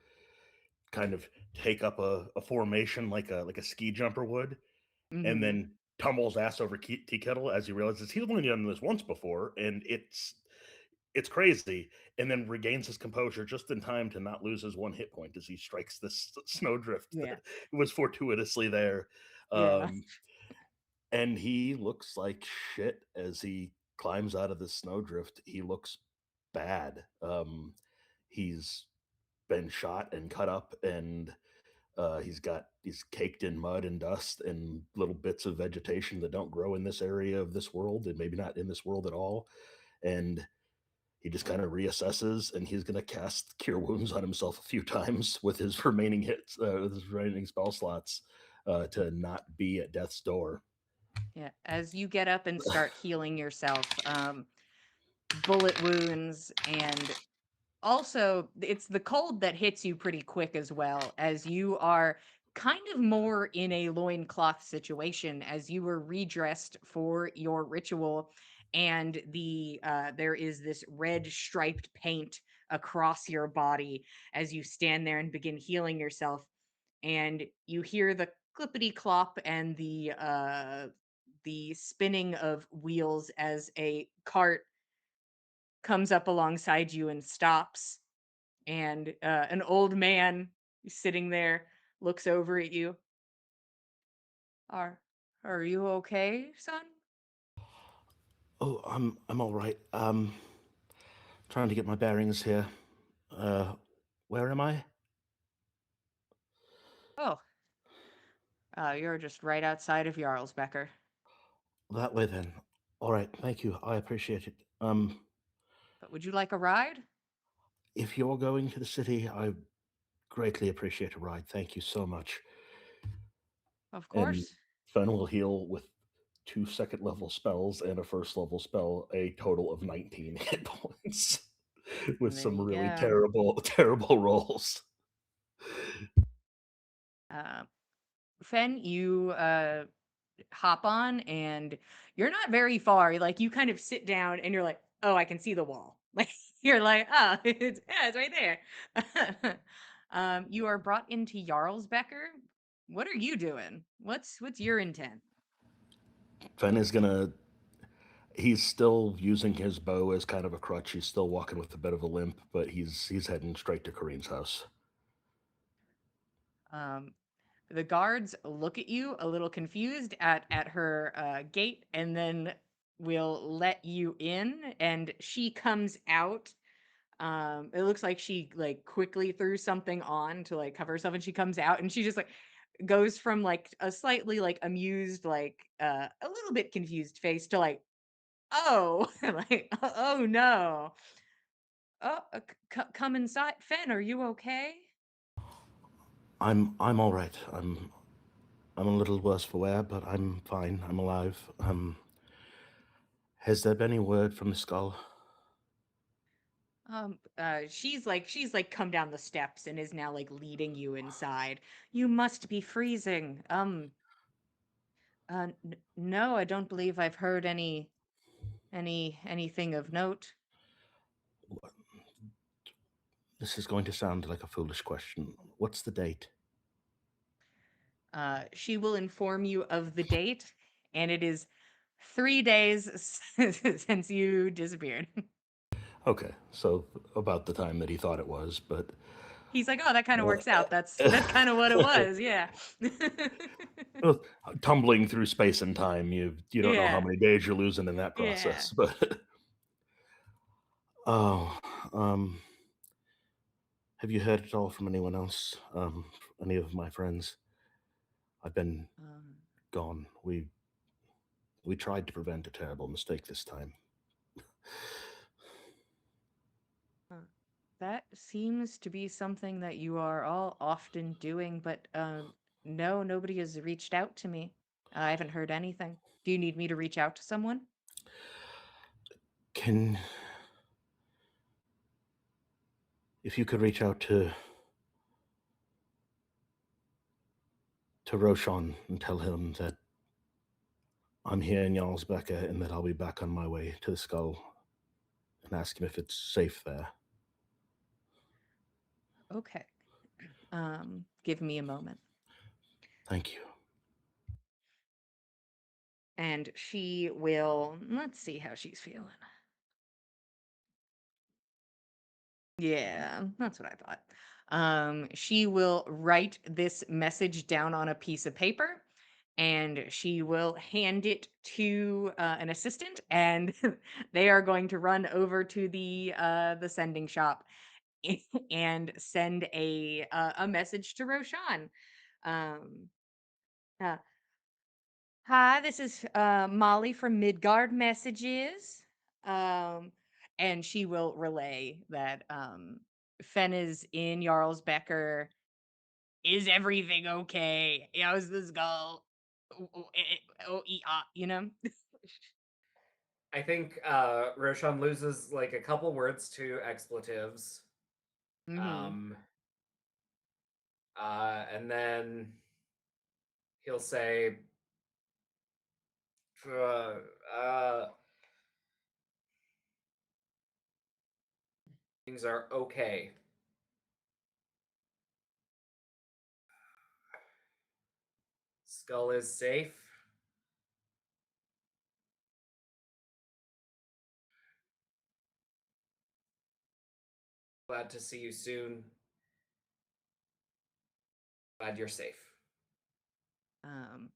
kind of take up a formation like a ski jumper would, and Mhm. then tumbles ass over tea kettle as he realizes he's only done this once before, and it's crazy, and then regains his composure just in time to not lose his one hit point as he strikes this snowdrift Yeah. that was fortuitously there. Yeah. Um, and he looks like shit as he climbs out of the snowdrift. He looks bad. He's been shot and cut up, and he's caked in mud and dust and little bits of vegetation that don't grow in this area of this world, and maybe not in this world at all. And he just kind of reassesses, and he's going to cast Cure Wounds on himself a few times with his remaining hits, with his remaining spell slots, to not be at death's door. Yeah. As you get up and start healing yourself, bullet wounds and also it's the cold that hits you pretty quick as well, as you are kind of more in a loincloth situation as you were redressed for your ritual, and there is this red striped paint across your body as you stand there and begin healing yourself, and you hear the clippity clop and the spinning of wheels as a cart comes up alongside you and stops, and an old man sitting there looks over at you. Are you okay, son? Oh, I'm all right. Trying to get my bearings here. Uh, where am I? Oh, you're just right outside of Jarlsbecker. That way then. All right, thank you. I appreciate it. But would you like a ride? If you're going to the city, I greatly appreciate a ride. Thank you so much. Of And course. Fen will heal with two second level spells and a first level spell, a total of 19 hit points with And there some you really go. terrible rolls. Uh, Fen, you hop on, and you're not very far. Like you kind of sit down, and you're like, "Oh, I can see the wall." Like you're like, "Oh, it's right there." You are brought into Jarlsbecker. What are you doing? What's your intent? Fen is gonna. He's still using his bow as kind of a crutch. He's still walking with a bit of a limp, but he's heading straight to Kareen's house. Um, the guards look at you a little confused at her gate, and then will let you in. And she comes out. It looks like she like quickly threw something on to like cover herself, and she comes out, and she just like goes from like a slightly like amused, like a little bit confused face to like, oh, like, oh no. Oh, come inside. Fen, are you okay? I'm all right. I'm a little worse for wear, but I'm fine. I'm alive. Has there been any word from the skull? She's like come down the steps and is now like leading you inside. You must be freezing. No, I don't believe I've heard anything of note. This is going to sound like a foolish question. What's the date? She will inform you of the date, and it is 3 days since you disappeared. Okay, so about the time that he thought it was, but He's like, oh, that kind of works out. That's uh, kind of what it was. Yeah. well, tumbling through space and time, you don't know how Yeah. many days you're losing in that Yeah. process. But oh, um, have you heard at all from anyone else? Any of my friends? I've been Um, gone. We tried to prevent a terrible mistake this time. uh, that seems to be something that you are all often doing, but no, nobody has reached out to me. I haven't heard anything. Do you need me to reach out to someone? Can if you could reach out to Roshan and tell him that I'm here in Jarlsberger and that I'll be back on my way to the skull and ask him if it's safe there. Okay. Give me a moment. Thank you. And she will, let's see how she's feeling. Yeah, that's what I thought. She will write this message down on a piece of paper and she will hand it to an assistant, and they are going to run over to the sending shop and send a message to Roshan. Um, uh, Hi, this is Molly from Midgard Messages. Um, and she will relay that Fen is in Jarlsbecker. Is everything okay? How's the skull? You know? I think Roshan loses like a couple words to expletives. Mm-hmm. And then he'll say, uh, things are okay. Skull is safe. Glad to see you soon. Glad you're safe. Um,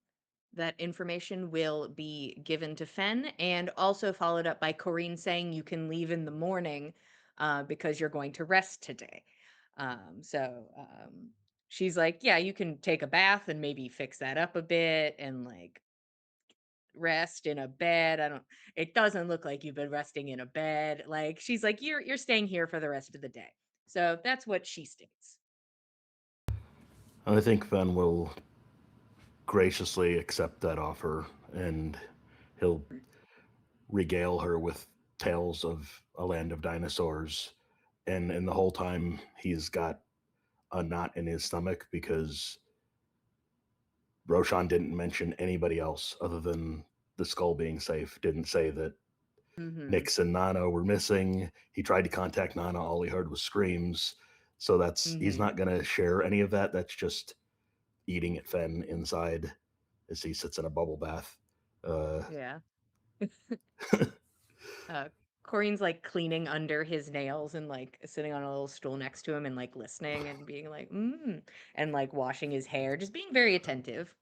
that information will be given to Fen and also followed up by Corrine saying you can leave in the morning because you're going to rest today. So she's like, yeah, you can take a bath and maybe fix that up a bit and like rest in a bed. It doesn't look like you've been resting in a bed. Like she's like, you're staying here for the rest of the day. So that's what she states. I think Fen will graciously accept that offer and he'll regale her with tales of a land of dinosaurs. And the whole time he's got a knot in his stomach because Roshan didn't mention anybody else other than the skull being safe. Didn't say that Mm-hmm. Nyx and Nana were missing. He tried to contact Nana. All he heard was screams. So he's Mm-hmm. not going to share any of that. That's just eating at Fen inside as he sits in a bubble bath. Uh, Yeah. Uh, Corrine's like cleaning under his nails and like sitting on a little stool next to him and like listening and being like, and like washing his hair, just being very attentive.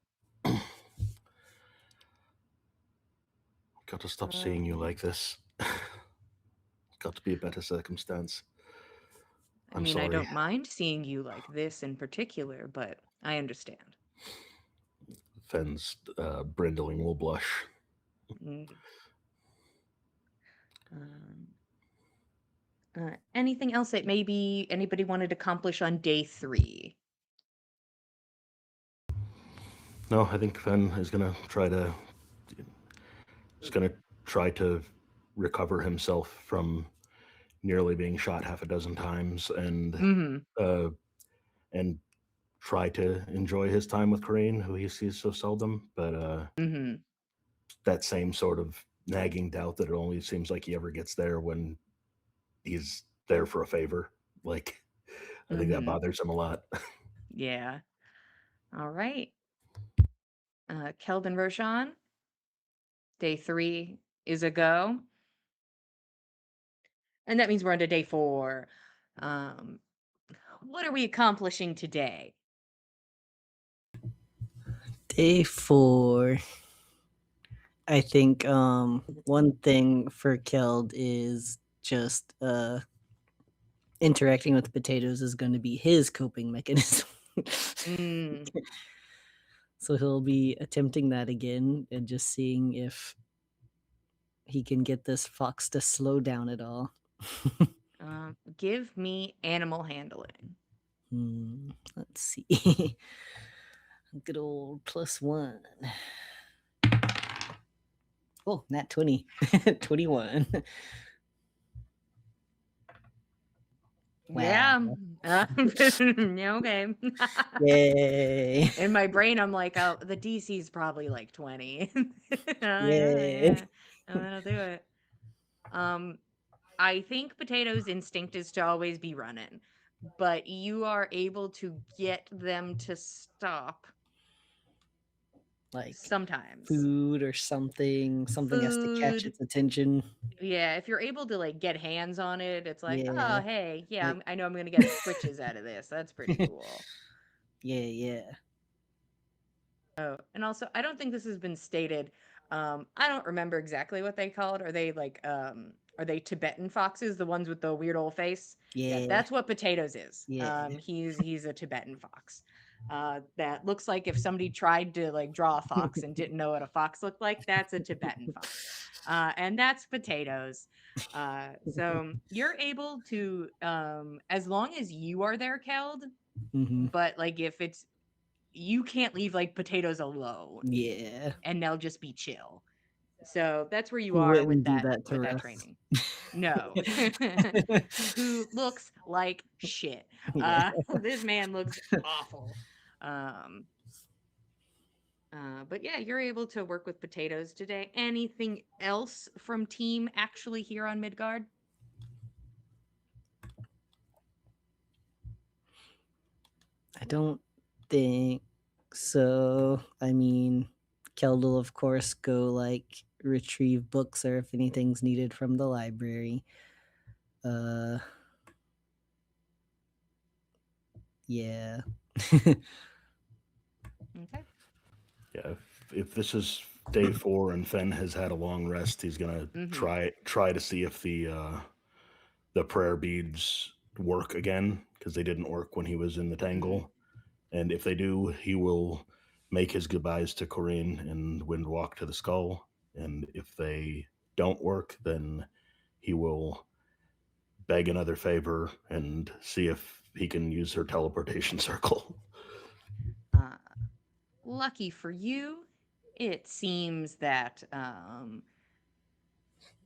Got to stop Uh, seeing you like this. Got to be a better circumstance. I I'm mean, I sorry. don't mind seeing you like this in particular, but I understand. Fen's brindling will blush. Mm. Um, Anything else that maybe anybody wanted to accomplish on day 3? No, I think Fen is gonna try to recover himself from nearly being shot half a dozen times Mm-hmm. uh, and try to enjoy his time with Corinne, who he sees so seldom. But Mm-hmm. that same sort of nagging doubt that it only seems like he ever gets there when he's there for a favor. Like, I think that Mm-hmm. bothers him a lot. Yeah. All right. Kelvin Roshan, day 3 is a go. And that means we're on to day 4. Um, what are we accomplishing today? Day 4. I think one thing for Keld is just interacting with potatoes is going to be his coping mechanism. Mm, So he'll be attempting that again and just seeing if he can get this fox to slow down at all. give me animal handling. Let's see. Good old +1. Oh, nat 20. 21. Yeah. Wow. Okay. Yay. In my brain, I'm like, oh, the DC is probably like 20. Oh, yeah, Yay. yeah. Oh, that'll do it. Um, I think Potato's instinct is to always be running, but you are able to get them to stop Like sometimes. food or something. Something has to catch Food. its attention. Yeah, if you're able to like get hands on it, it's like, oh, Yeah. hey, yeah, Like I know I'm gonna get switches out of this. That's pretty cool. yeah, yeah. Oh, and also, I don't think this has been stated. I don't remember exactly what they called. Are they Tibetan foxes, the ones with the weird old face? Yeah, Yeah. that's what Potatoes is. Yeah. He's a Tibetan fox. That looks like if somebody tried to like draw a fox and didn't know what a fox looked like, that's a Tibetan fox. And that's Potatoes. So you're able to, as long as you are there, Keld, Mhm. but like if it's you can't leave like Potatoes alone Yeah. and they'll just be chill. So that's where you Who are wouldn't do that to with that Russ? training. No. Who looks like shit. Yeah. This man looks awful. Um but yeah, you're able to work with Potatoes today. Anything else from team actually here on Midgard? I don't think so. I mean, Kel will of course go like retrieve books or if anything's needed from the library. Yeah. Okay. Yeah, if this is day 4 and Fen has had a long rest, he's gonna Mhm. try to see if the prayer beads work again because they didn't work when he was in the Mhm. tangle. And if they do, he will make his goodbyes to Corinne and Windwalk to the skull. And if they don't work, then he will beg another favor and see if he can use her teleportation circle. Uh lucky for you, it seems that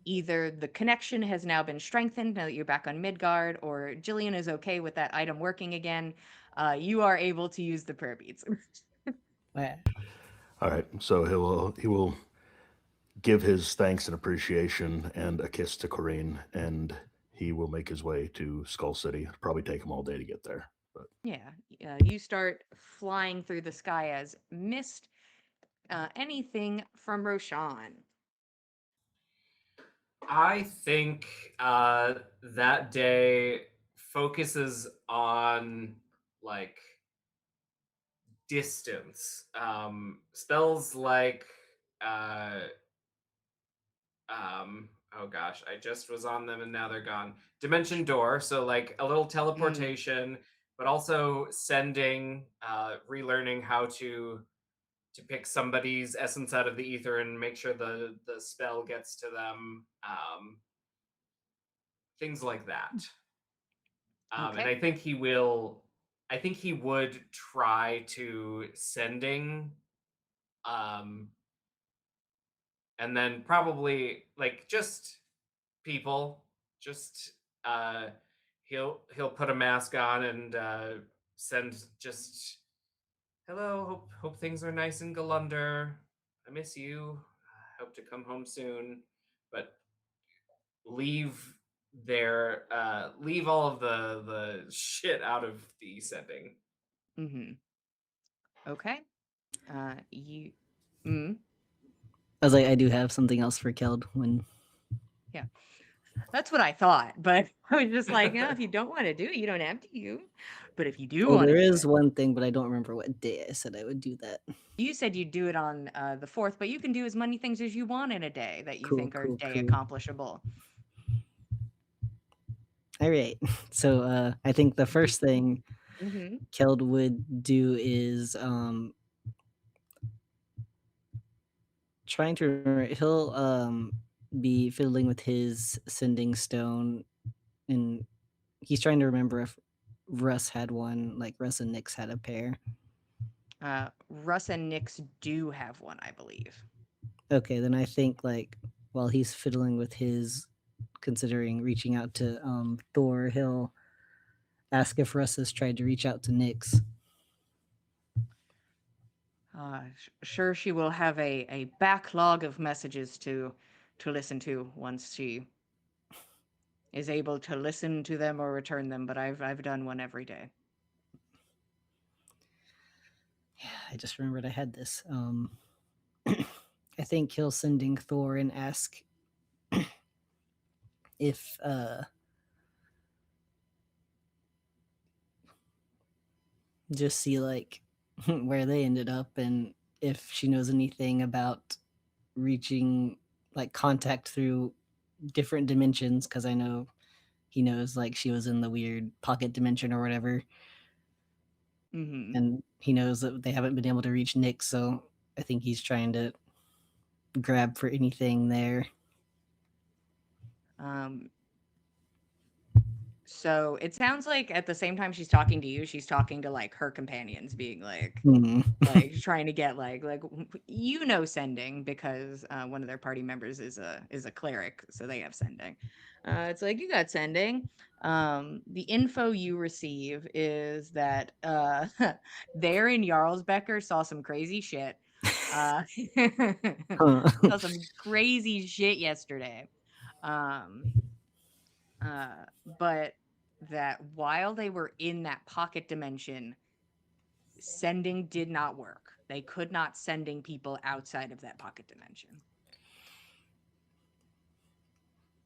either the connection has now been strengthened now that you're back on Midgard, or Jillian is okay with that item working again. You are able to use the prayer beads. Wow. All right, so he will give his thanks and appreciation and a kiss to Corinne, and he will make his way to Skull City. It'll probably take him all day to get there. But Yeah, you start flying through the sky as mist. Anything from Roshan? I think that day focuses on like distance. Spells like uh, oh gosh, I just was on them and now they're gone. Dimension door, so like a little Mm, teleportation, but also sending, relearning how to pick somebody's essence out of the ether and make sure the spell gets to them. Things like that. And okay. I think he will. I think he would try to sending, um, and then probably like just people. Just he'll put a mask on and send just hello. Hope things are nice in Galunder. I miss you. Hope to come home soon. But leave leave all of the shit out of the sending. Mm-hmm. Okay. You. Mm, I was like, I do have something else for Keld when yeah, that's what I thought, but I was just like, no, if you don't want to do it, you don't have to. But if you do oh want to there do is it, one thing, but I don't remember what day I said I would do that. you said you'd do it on the 4th, but you can do as many things as you want in a day that you Cool, think are cool, day cool. accomplishable. All right. So I think the first thing Mm-hmm. Keld would do is trying to remember he'll be fiddling with his sending stone and he's trying to remember if Russ had one, like Russ and Nix had a pair. Russ and Nix do have one, I believe. Okay, then I think like while he's fiddling with his considering reaching out to Thor, he'll ask if Russ has tried to reach out to Nyx. Sure, she will have a backlog of messages to listen to once she is able to listen to them or return them, but I've done one every day. Yeah, I just remembered I had this. I think he'll sending Thor and ask if just see like where they ended up and if she knows anything about reaching like contact through different dimensions, because I know he knows like she was in the weird pocket dimension or whatever, Mm-hmm. and he knows that they haven't been able to reach Nick, so I think he's trying to grab for anything there. So it sounds like at the same time she's talking to you, she's talking to like her companions, being like, like trying to get like sending, because one of their party members is a cleric, so they have sending. It's like, you got sending. The info you receive is that there in Jarlsbecker saw some crazy shit. Saw some crazy shit yesterday. But that while they were in that pocket dimension, sending did not work. They could not sending people outside of that pocket dimension.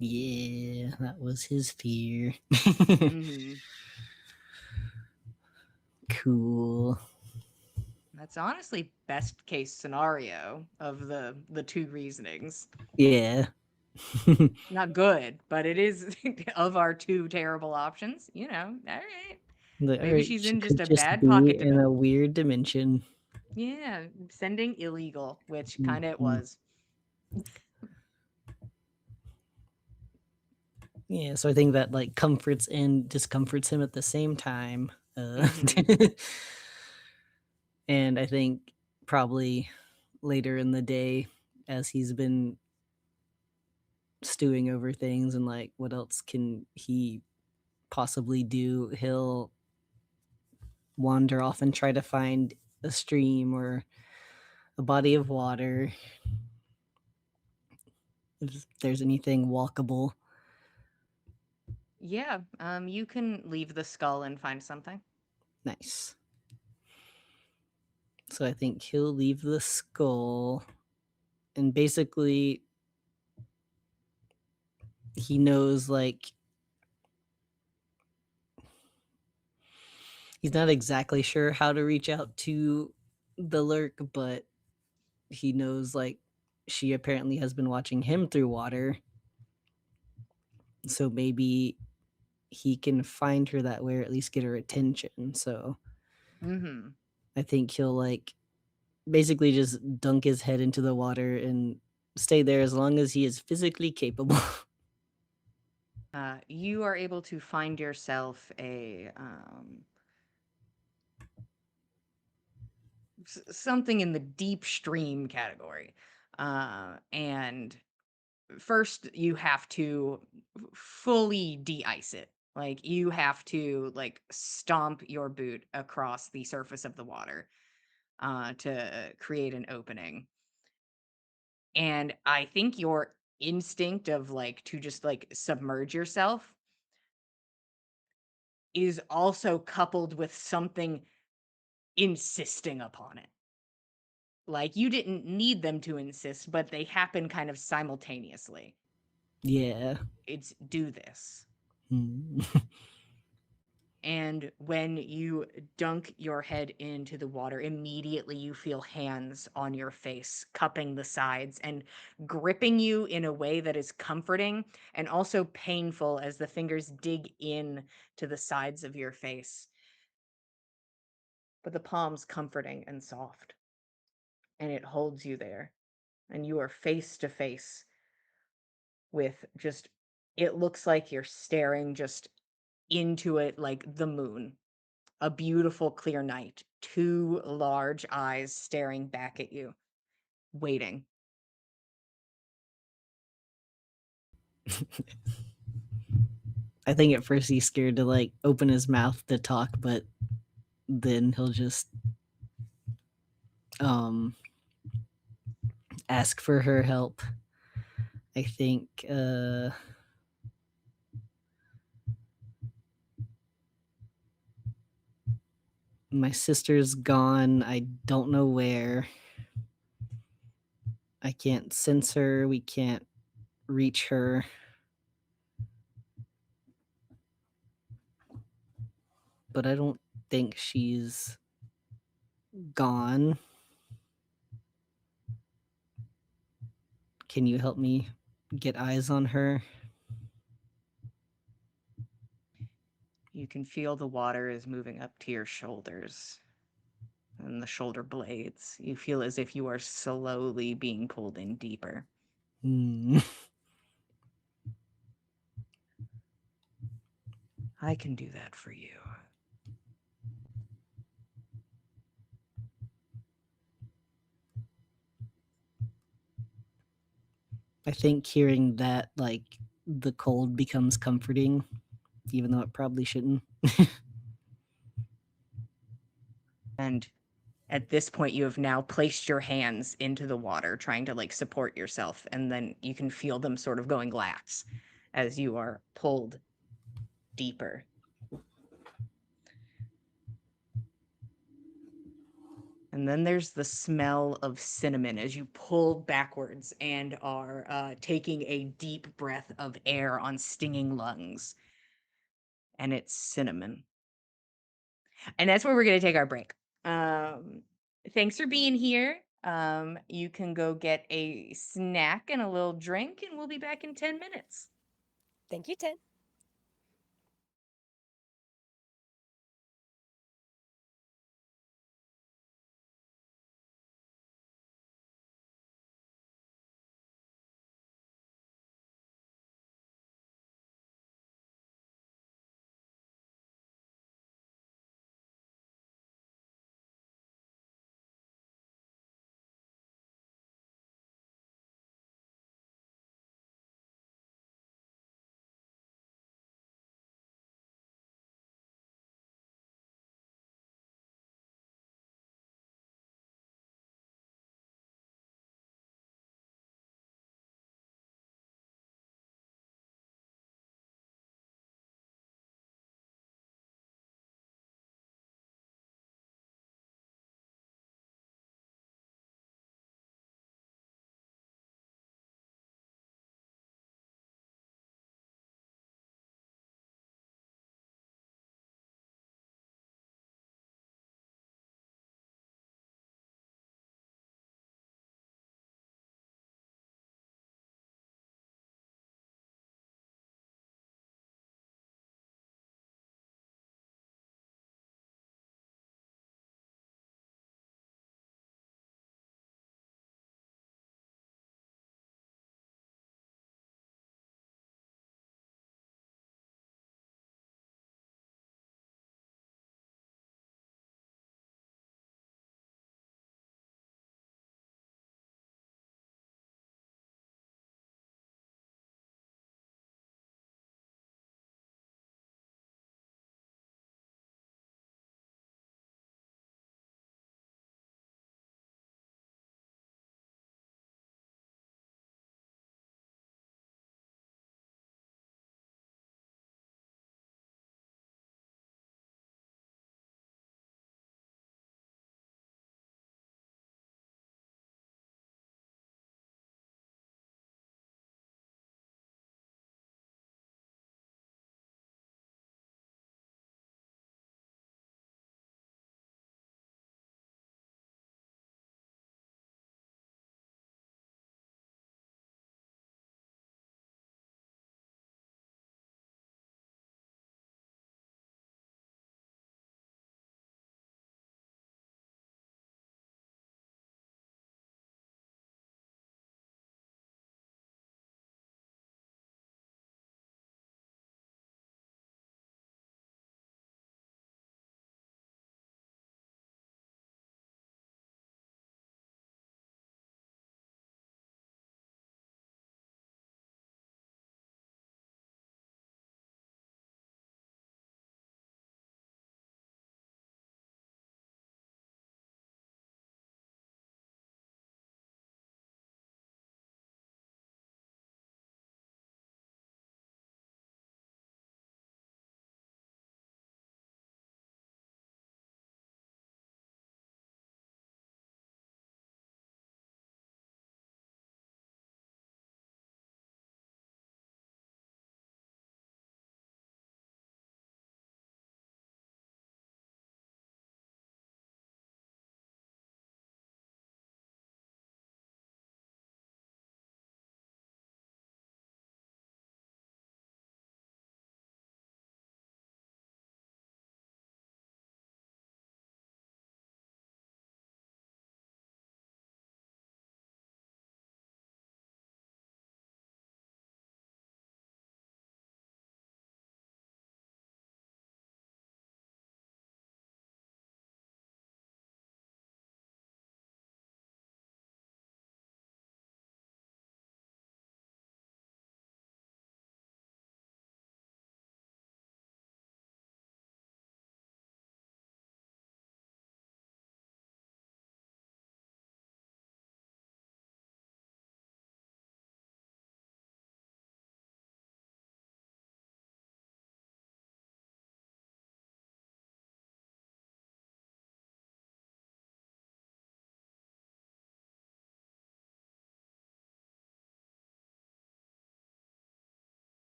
Yeah, that was his fear. Mm-hmm. Cool. That's honestly best case scenario of the two reasonings. Yeah. Not good, but it is of our two terrible options. All right. Like, Maybe alright, she's she in just could a just bad be pocket in dimension. a weird dimension. Yeah, sending illegal, which kind of it Mhm. was. Yeah, so I think that like comforts and discomforts him at the same time. Mhm. And I think probably later in the day, as he's been stewing over things and like what else can he possibly do, he'll wander off and try to find a stream or a body of water, if there's anything walkable. Yeah, you can leave the skull and find something. Nice. So I think he'll leave the skull, and basically he knows like he's not exactly sure how to reach out to the lurk, but he knows like she apparently has been watching him through water. So maybe he can find her that way or at least get her attention. So Mm-hmm. I think he'll like basically just dunk his head into the water and stay there as long as he is physically capable. You are able to find yourself a something in the deep stream category, and first you have to fully de-ice it. Like, you have to like stomp your boot across the surface of the water to create an opening. And I think your instinct of like to just like submerge yourself is also coupled with something insisting upon it. Like, you didn't need them to insist, but they happen kind of simultaneously. Yeah. It's do this. Hmm. And when you dunk your head into the water, immediately you feel hands on your face, cupping the sides and gripping you in a way that is comforting and also painful as the fingers dig in to the sides of your face. But the palms comforting and soft. And it holds you there. And you are face to face with just, it looks like you're staring just into it like the moon. A beautiful clear night, two large eyes staring back at you, waiting. I think at first he's scared to like open his mouth to talk, but then he'll just um ask for her help. I think my sister's gone. I don't know where. I can't sense her. We can't reach her. But I don't think she's gone. Can you help me get eyes on her? You can feel the water is moving up to your shoulders and the shoulder blades. You feel as if you are slowly being pulled in deeper. Hmm. I can do that for you. I think hearing that, like, the cold becomes comforting, even though it probably shouldn't. And at this point, you have now placed your hands into the water, trying to like support yourself. And then you can feel them sort of going lax as you are pulled deeper. And then there's the smell of cinnamon as you pull backwards and are taking a deep breath of air on stinging lungs. And it's cinnamon. And that's where we're going to take our break. Thanks for being here. You can go get a snack and a little drink, and we'll be back in 10 minutes. Thank you, Ted.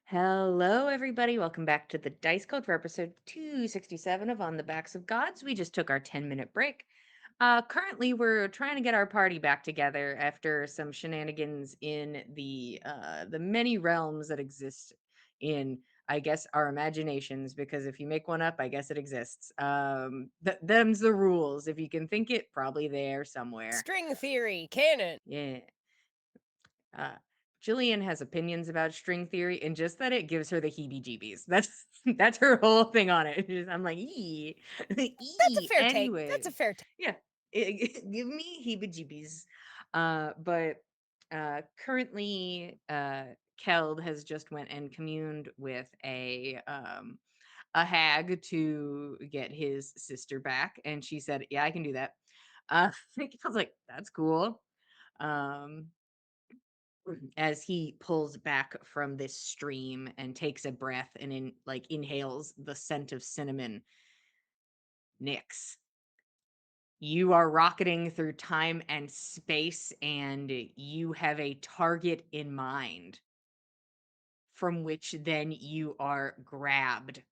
Hello, everybody. Welcome back to the Dice Code for episode 267 of On the Backs of Gods. We just took our 10-minute break. Currently, we're trying to get our party back together after some shenanigans in the many realms that exist in, I guess, our imaginations. Because if you make one up, I guess it exists. Them's the rules. If you can think it, probably there somewhere. String theory, canon. Yeah. Uh, Jillian has opinions about string theory, and just that it gives her the heebie-jeebies. That's her whole thing on it. I'm like, ee, That's a ee. fair take. Anyway, That's a fair take. yeah, give me heebie-jeebies. But currently, Keld has just went and communed with a hag to get his sister back, and she said, "Yeah, I can do that." I was like, "That's cool." Um, as he pulls back from this stream and takes a breath and inhales the scent of cinnamon. Nyx, you are rocketing through time and space, and you have a target in mind from which then you are grabbed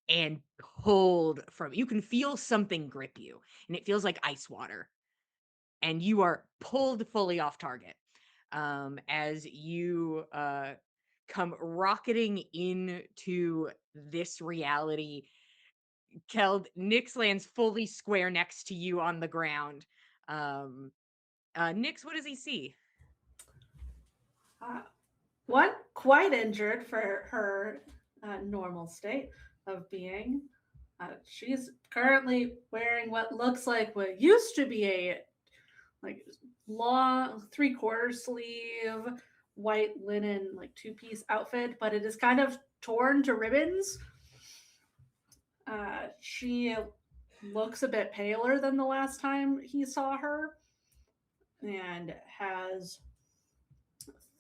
and pulled from. You can feel something grip you, and it feels like ice water, and you are pulled fully off target as you come rocketing into this reality. Keld, Nyx lands fully square next to you on the ground. Nyx, what does he see? One quite injured for her normal state of being. She's currently wearing what looks like what used to be a like long 3/4 sleeve white linen like two-piece outfit, but it is kind of torn to ribbons. She looks a bit paler than the last time he saw her and has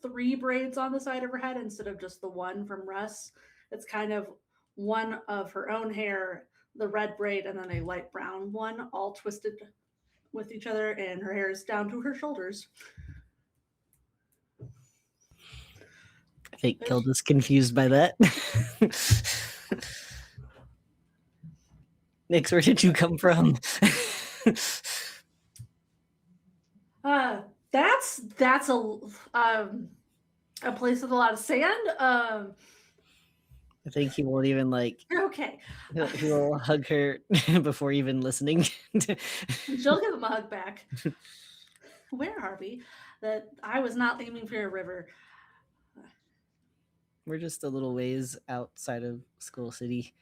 3 braids on the side of her head instead of just the one from Russ. It's kind of one of her own hair, the red braid, and then a light brown one, all twisted with each other, and her hair is down to her shoulders. I think Kilda's confused by that. Nyx, where did you come from? That's a place with a lot of sand. I think he won't even Okay. he'll hug her before even listening. She'll give him a hug back. Where are we? That I was not aiming for a river. We're just a little ways outside of Skull City.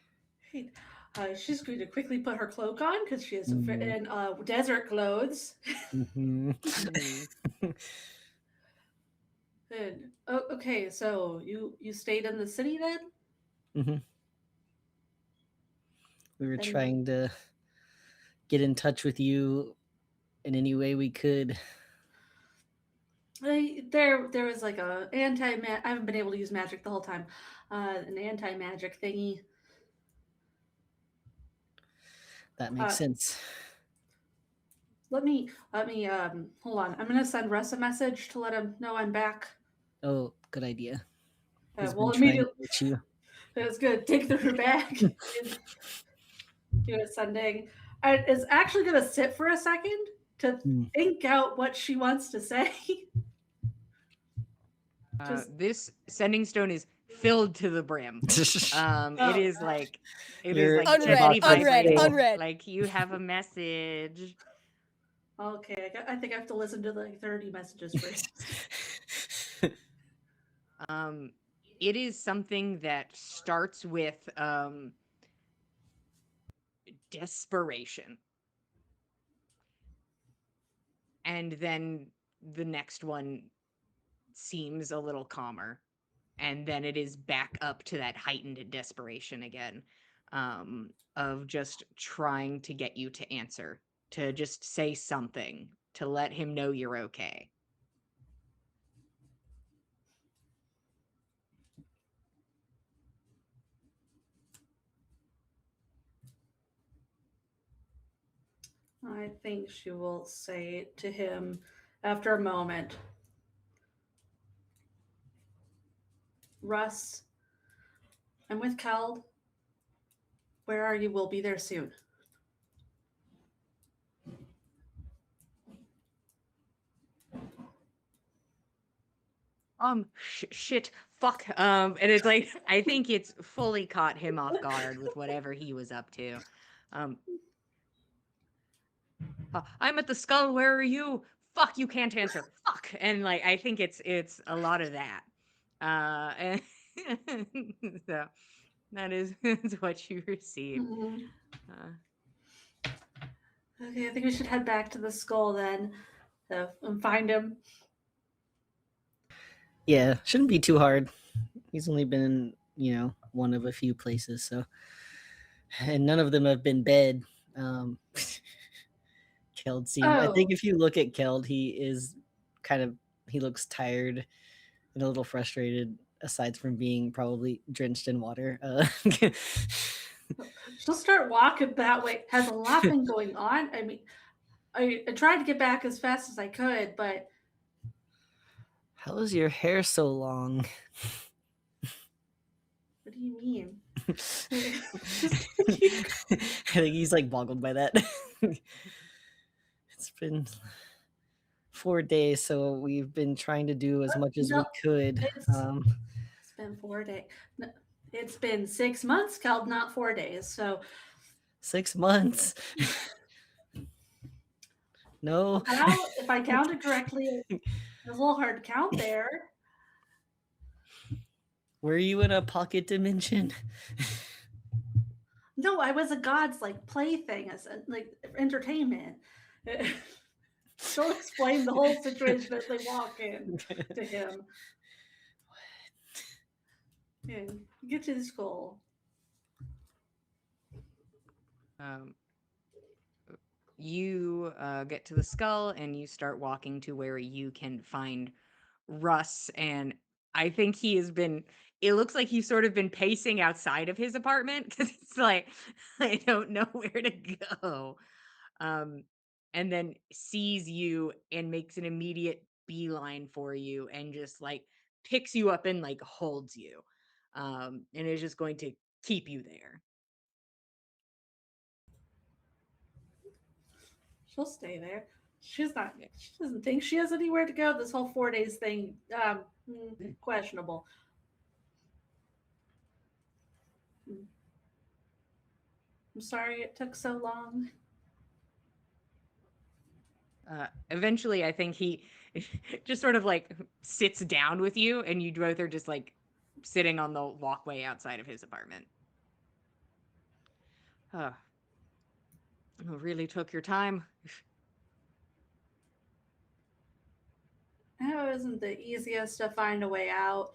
Right. She's going to quickly put her cloak on because she is Mhm. in desert clothes. Mhm. And, okay, so you stayed in the city then? Mhm. We were And- trying to get in touch with you in any way we could. There was like a I haven't been able to use magic the whole time. An anti-magic thingy. That makes Uh, sense. Let me hold on. I'm gonna send Russ a message to let him know I'm back. Oh, good idea. He's Well, been trying to immediately reach you. it's good. Take her back. Do a sending. It's actually gonna sit for a second to Hmm. think out what she wants to say. This sending stone is filled to the brim. It is like You're Unread, box is unread, full. unread. Like you have a message. Okay, I think I have to listen to like 30 messages first. It is something that starts with desperation. And then the next one seems a little calmer. And then it is back up to that heightened desperation again, of just trying to get you to answer, to just say something, to let him know you're okay. I think she will say to him after a moment, Russ, I'm with Keld. Where are you? We'll be there soon. Shit, fuck. And it's like, I think it's fully caught him off guard with whatever he was up to. Um, I'm at the skull. Where are you? Fuck, you can't answer. Fuck. And like, I think it's a lot of that. And so that is what you receive. Mhm. Uh, Okay, I think we should head back to the skull then and find him. Yeah, shouldn't be too hard. He's only been one of a few places, so, and none of them have been bed. Keld seems. I think Oh, if you look at Keld, he looks tired and a little frustrated. Aside from being probably drenched in water. she'll start walking that way. Has a lot been going on. I mean, I tried to get back as fast as I could, but How is your hair so long? what do you mean? I think he's like boggled by that. It's been 4 days, so we've been trying to do as much as we No, could. it's been 4 days. No, it's been 6 months, Keld, not 4 days. So 6 months. No. well, if I counted correctly, it was a little hard to count there. Were you in a pocket dimension? No, I was a god's like plaything, as like entertainment. She'll explain the whole situation as they walk in to him. And get to the skull. um, you get to the skull and you start walking to where you can find Russ. And I think he has been, it looks like he's sort of been pacing outside of his apartment because it's like, I don't know where to go. Um, and then sees you and makes an immediate beeline for you and just like picks you up and like holds you. And is just going to keep you there. She'll stay there. She doesn't think she has anywhere to go. This whole 4 days thing, questionable. I'm sorry it took so long. Eventually, I think he just sort of like sits down with you, and you both are just like sitting on the walkway outside of his apartment. Oh, really took your time. It wasn't the easiest to find a way out.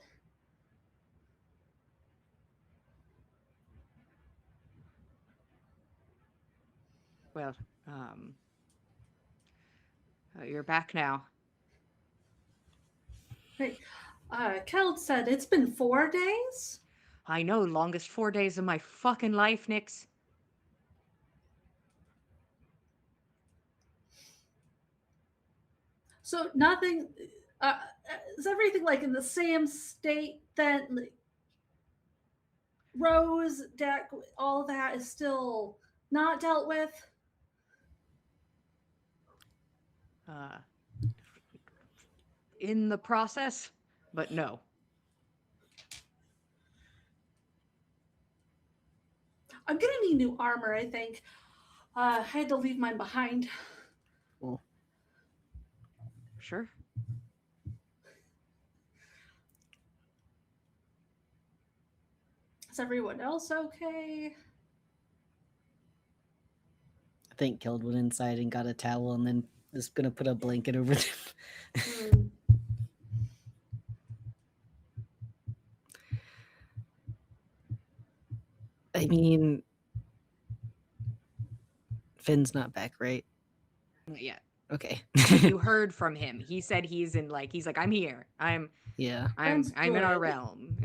Well, you're back now. Hey, Keld said it's been 4 days. I know, longest 4 days of my fucking life, Nix. So nothing. Uh, is everything like in the same state that like, Rose deck? All that is still not dealt with. Uh, in the process, but no. I'm gonna need new armor, I think. I had to leave mine behind. Well, Sure. Is everyone else okay? I think Keld went inside and got a towel and then is gonna put a blanket over them. Hmm. I mean, Finn's not back, right? Yeah. Okay. You heard from him. He said he's like, I'm here. Yeah. I'm Sounds in our good. realm.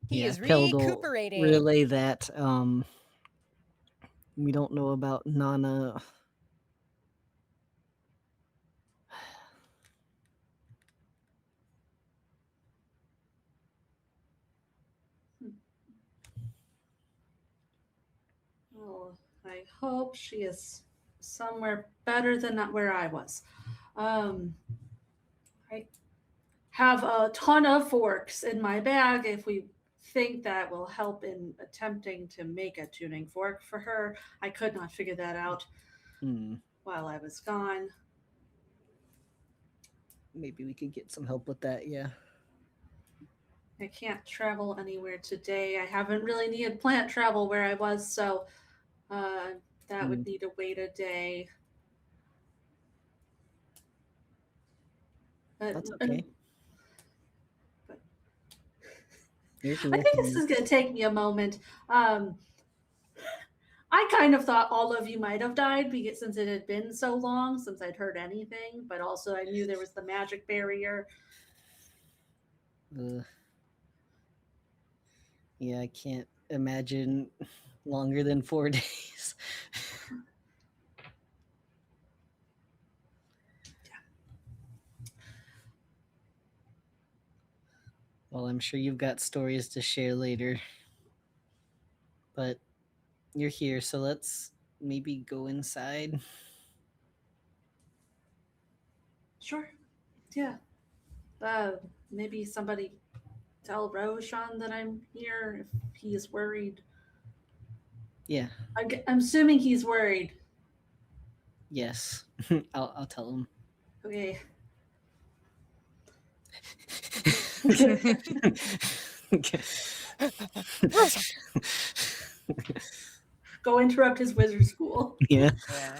He Yeah, is Keld will recuperating. relay that. We don't know about Nana. hope she is somewhere better than where I was. I have a ton of forks in my bag if we think that will help in attempting to make a tuning fork for her. I could not figure that out Hmm. while I was gone. Maybe we could get some help with that. Yeah. I can't travel anywhere today. I haven't really needed plant travel where I was, so that would need to wait a day. That's And okay. You're I here. think this is going to take me a moment. I kind of thought all of you might have died because since it had been so long since I'd heard anything, but also I knew there was the magic barrier. Yeah, I can't imagine longer than 4 days. Well, I'm sure you've got stories to share later. But you're here, so let's maybe go inside. Sure. Yeah. Maybe somebody tell Roshan that I'm here if he's worried. Yeah. I'm assuming he's worried. Yes. I'll tell him. Okay. Roshan! Go interrupt his wizard school. Yeah. Yeah.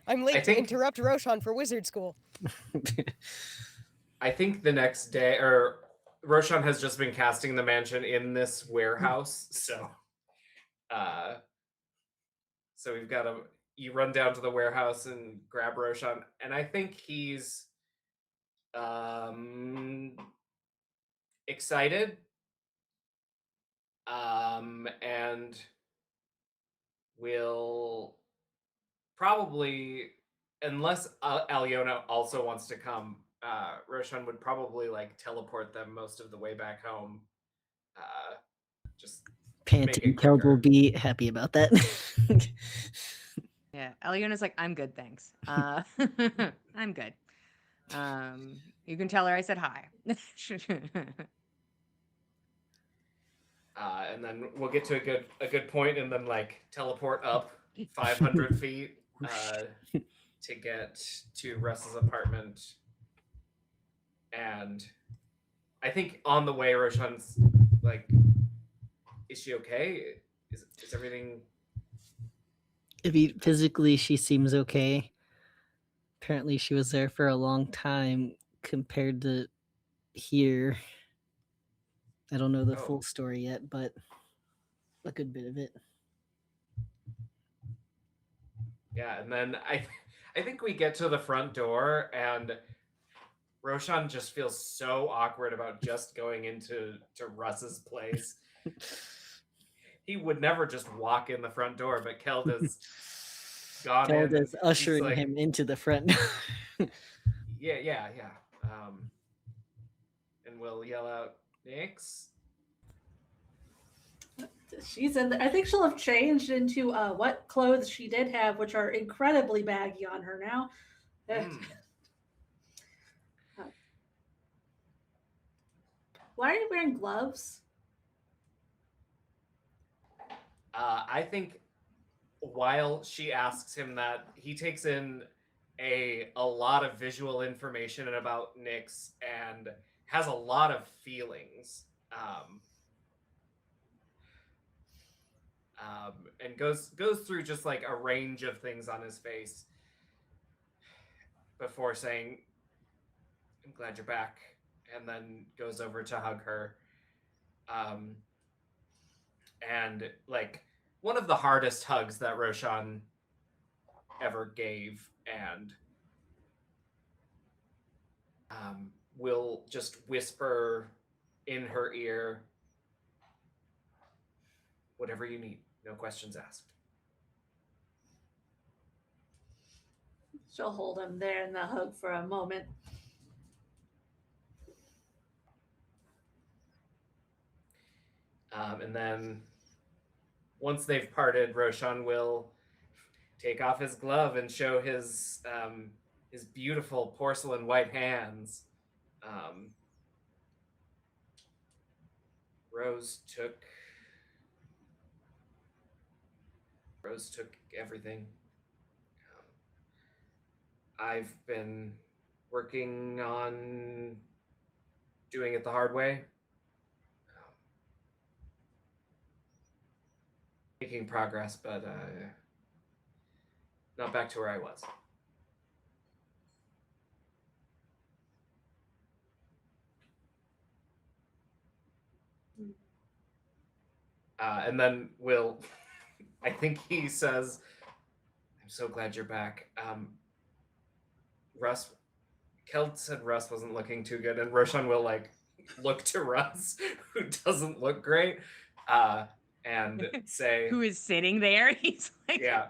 I'm I late to think- interrupt Roshan for wizard school. I think the next day, or Roshan has just been casting the mansion in this warehouse, so so we've got you run down to the warehouse and grab Roshan, and I think he's excited, and will probably, unless Aliona also wants to come, Roshan would probably like teleport them most of the way back home. Just Panting Kelp will be happy about that. Yeah. Eliona's like, I'm good, thanks. I'm good. You can tell her I said hi. And then we'll get to a good point, and then like teleport up 500 feet to get to Russ's apartment. And I think on the way, Roshan's like, "Is she okay? Is everything?" If he, physically, she seems okay. Apparently, she was there for a long time compared to here. I don't know the full story yet, but a good bit of it. Yeah, and then I think we get to the front door, and Roshan just feels so awkward about just going into Russ's place. He would never just walk in the front door, but Kelda's gone in. Kelda's ushering like, him into the front door. Yeah. And we'll yell out, "Nix!" She's in. I think she'll have changed into what clothes she did have, which are incredibly baggy on her now. Why are you wearing gloves? I think while she asks him that, he takes in a lot of visual information about Nyx and has a lot of feelings. And goes through just like a range of things on his face before saying, "I'm glad you're back," and then goes over to hug her. And like one of the hardest hugs that Roshan ever gave, and will just whisper in her ear, "Whatever you need, no questions asked." She'll hold him there in the hug for a moment. And then once they've parted, Roshan will take off his glove and show his beautiful porcelain white hands. Um, Rose took everything. I've been working on doing it the hard way. Making progress, but not back to where I was. And then Will, I think he says, "I'm so glad you're back." Russ, Keld said Russ wasn't looking too good, and Roshan will like look to Russ, who doesn't look great, and say, Who is sitting there? He's like, "Yeah,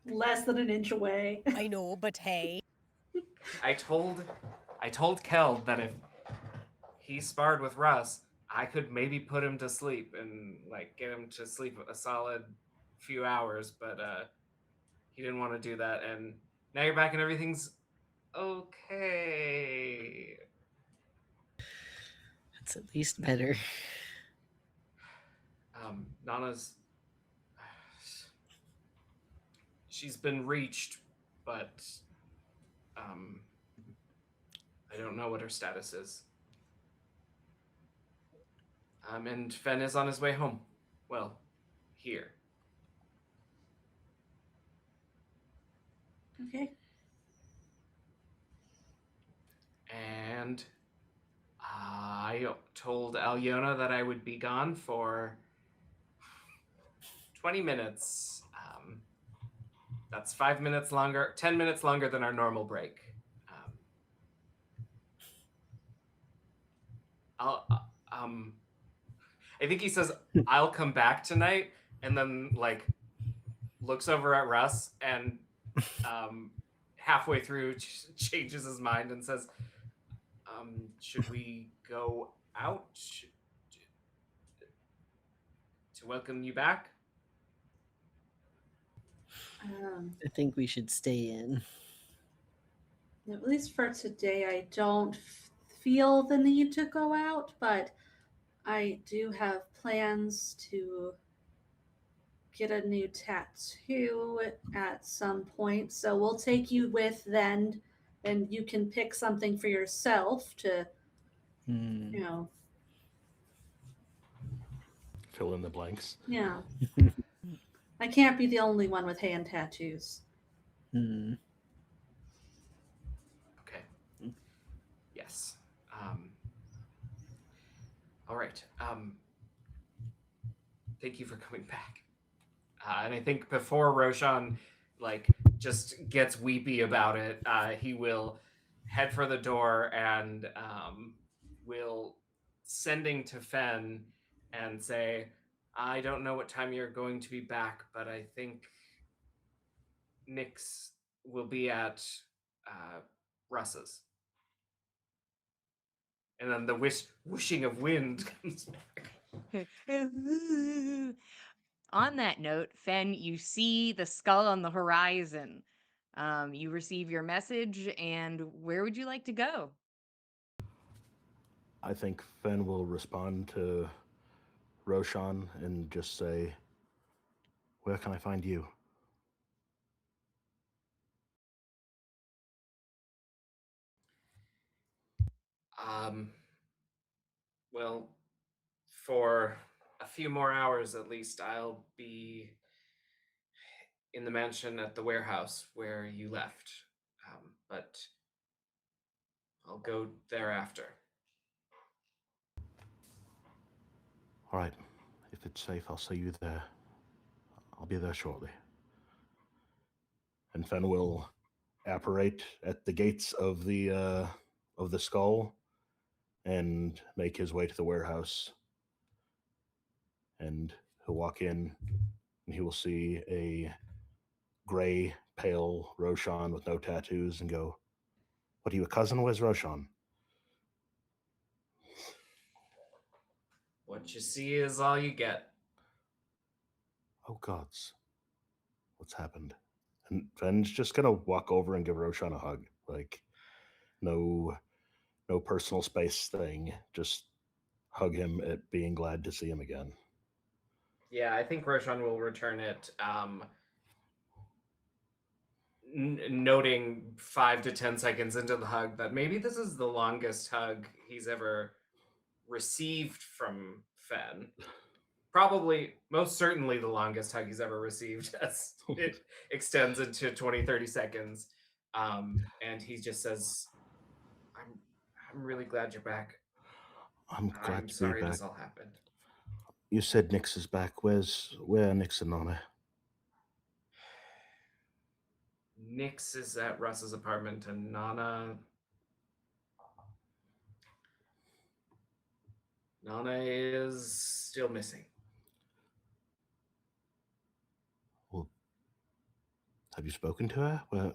Less than an inch away. I know, but hey. I told Keld that if he sparred with Russ, I could maybe put him to sleep and like get him to sleep a solid few hours, but he didn't want to do that, and now you're back and everything's okay." It's at least better. Nana's she's been reached, but I don't know what her status is. And Fen is on his way home. Well, here. Okay. And I told Alyona that I would be gone for 20 minutes. That's 5 minutes longer, 10 minutes longer than our normal break. I think he says, "I'll come back tonight," and then like looks over at Russ and halfway through changes his mind and says, "Should we go out to welcome you back?" I think we should stay in. At least for today, I don't feel the need to go out, but I do have plans to get a new tattoo at some point. So we'll take you with then, and you can pick something for yourself to, Hmm. you know, Fill in the blanks. yeah. I can't be the only one with hand tattoos. Hmm. Okay. Yes. All right. Thank you for coming back. And I think before Roshan like just gets weepy about it, he will head for the door and will sending to Fen and say, "I don't know what time you're going to be back, but I think Nyx will be at Russ's." And then the whooshing of wind comes back. On that note, Fen, you see the skull on the horizon. You receive your message, and where would you like to go? I think Fen will respond to Roshan and just say, "Where can I find you?" Well, for a few more hours at least, I'll be in the mansion at the warehouse where you left. But I'll go thereafter. All right. If it's safe, I'll see you there. I'll be there shortly. And Fen will apparate at the gates of the skull and make his way to the warehouse. And he'll walk in and he will see a gray, pale Roshan with no tattoos and go, "What are you, a cousin? Where's Roshan?" What you see is all you get. Oh gods, what's happened? And Ben's just gonna walk over and give Roshan a hug. Like, no, no personal space thing. Just hug him at being glad to see him again. Yeah, I think Roshan will return it, noting 5 to 10 seconds into the hug that maybe this is the longest hug he's ever received from Fen. Probably, most certainly, the longest hug he's ever received, as it extends into 20, 30 seconds. And he just says, I'm, I'm really glad you're back. I'm glad I'm to be sorry back. this all happened. You said Nix is back. Where Nix and Nana? Nix is at Russ's apartment, and Nana is still missing. Well, have you spoken to her? Where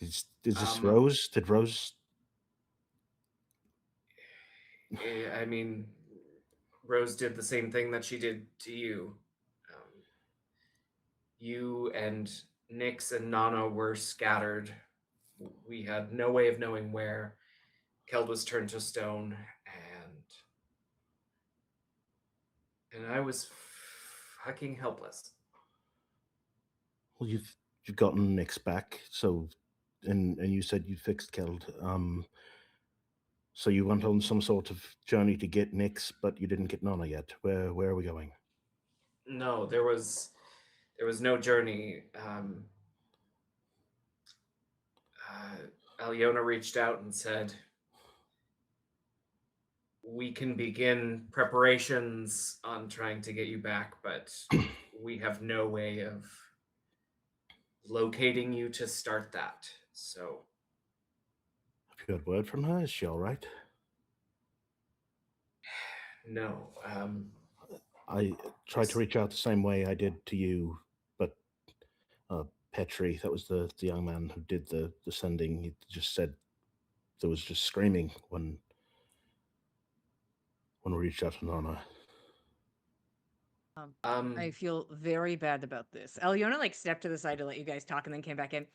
is this Um, Rose? Did Rose? I mean, Rose did the same thing that she did to you. Um, you and Nix and Nana were scattered. We had no way of knowing where. Keld was turned to stone, and I was fucking helpless. Well, you've gotten Nix back. So, and you said you fixed Keld. So you went on some sort of journey to get Nix, but you didn't get Nana yet. Where are we going? No, there was no journey. Alyona reached out and said, we can begin preparations on trying to get you back, but we have no way of locating you to start that. So, Have you got word from her? Is she all right? no. I tried to reach out the same way I did to you, but Petri, that was the young man who did the sending. He just said there was just screaming when we reached out to Nana. I feel very bad about this. Alyona like stepped to the side to let you guys talk and then came back in.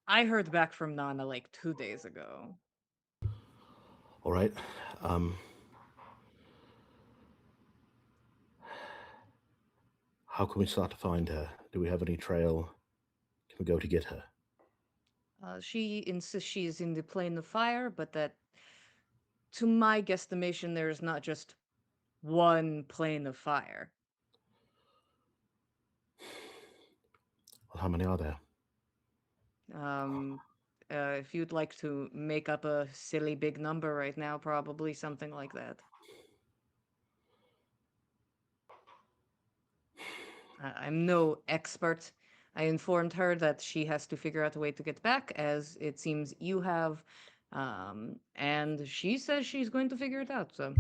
I heard back from Nana like 2 days ago. All right. How can we start to find her? Do we have any trail? Can we go to get her? She insists she is in the plane of fire, but that, to my guesstimation, there is not just one plane of fire. Well, how many are there? Um, if you'd like to make up a silly big number right now, probably something like that. I'm no expert. I informed her that she has to figure out a way to get back, as it seems you have. And she says she's going to figure it out, so.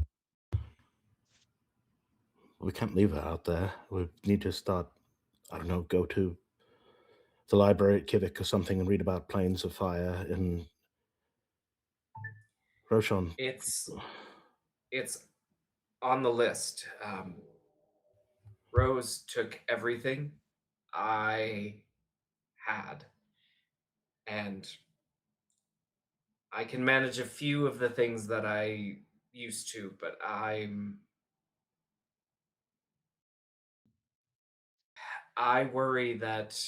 We can't leave her out there. We need to start, I don't know, go to the library at Kivik or something and read about planes of fire in Roshan. It's on the list. Rose took everything I had, and I can manage a few of the things that I used to, but I worry that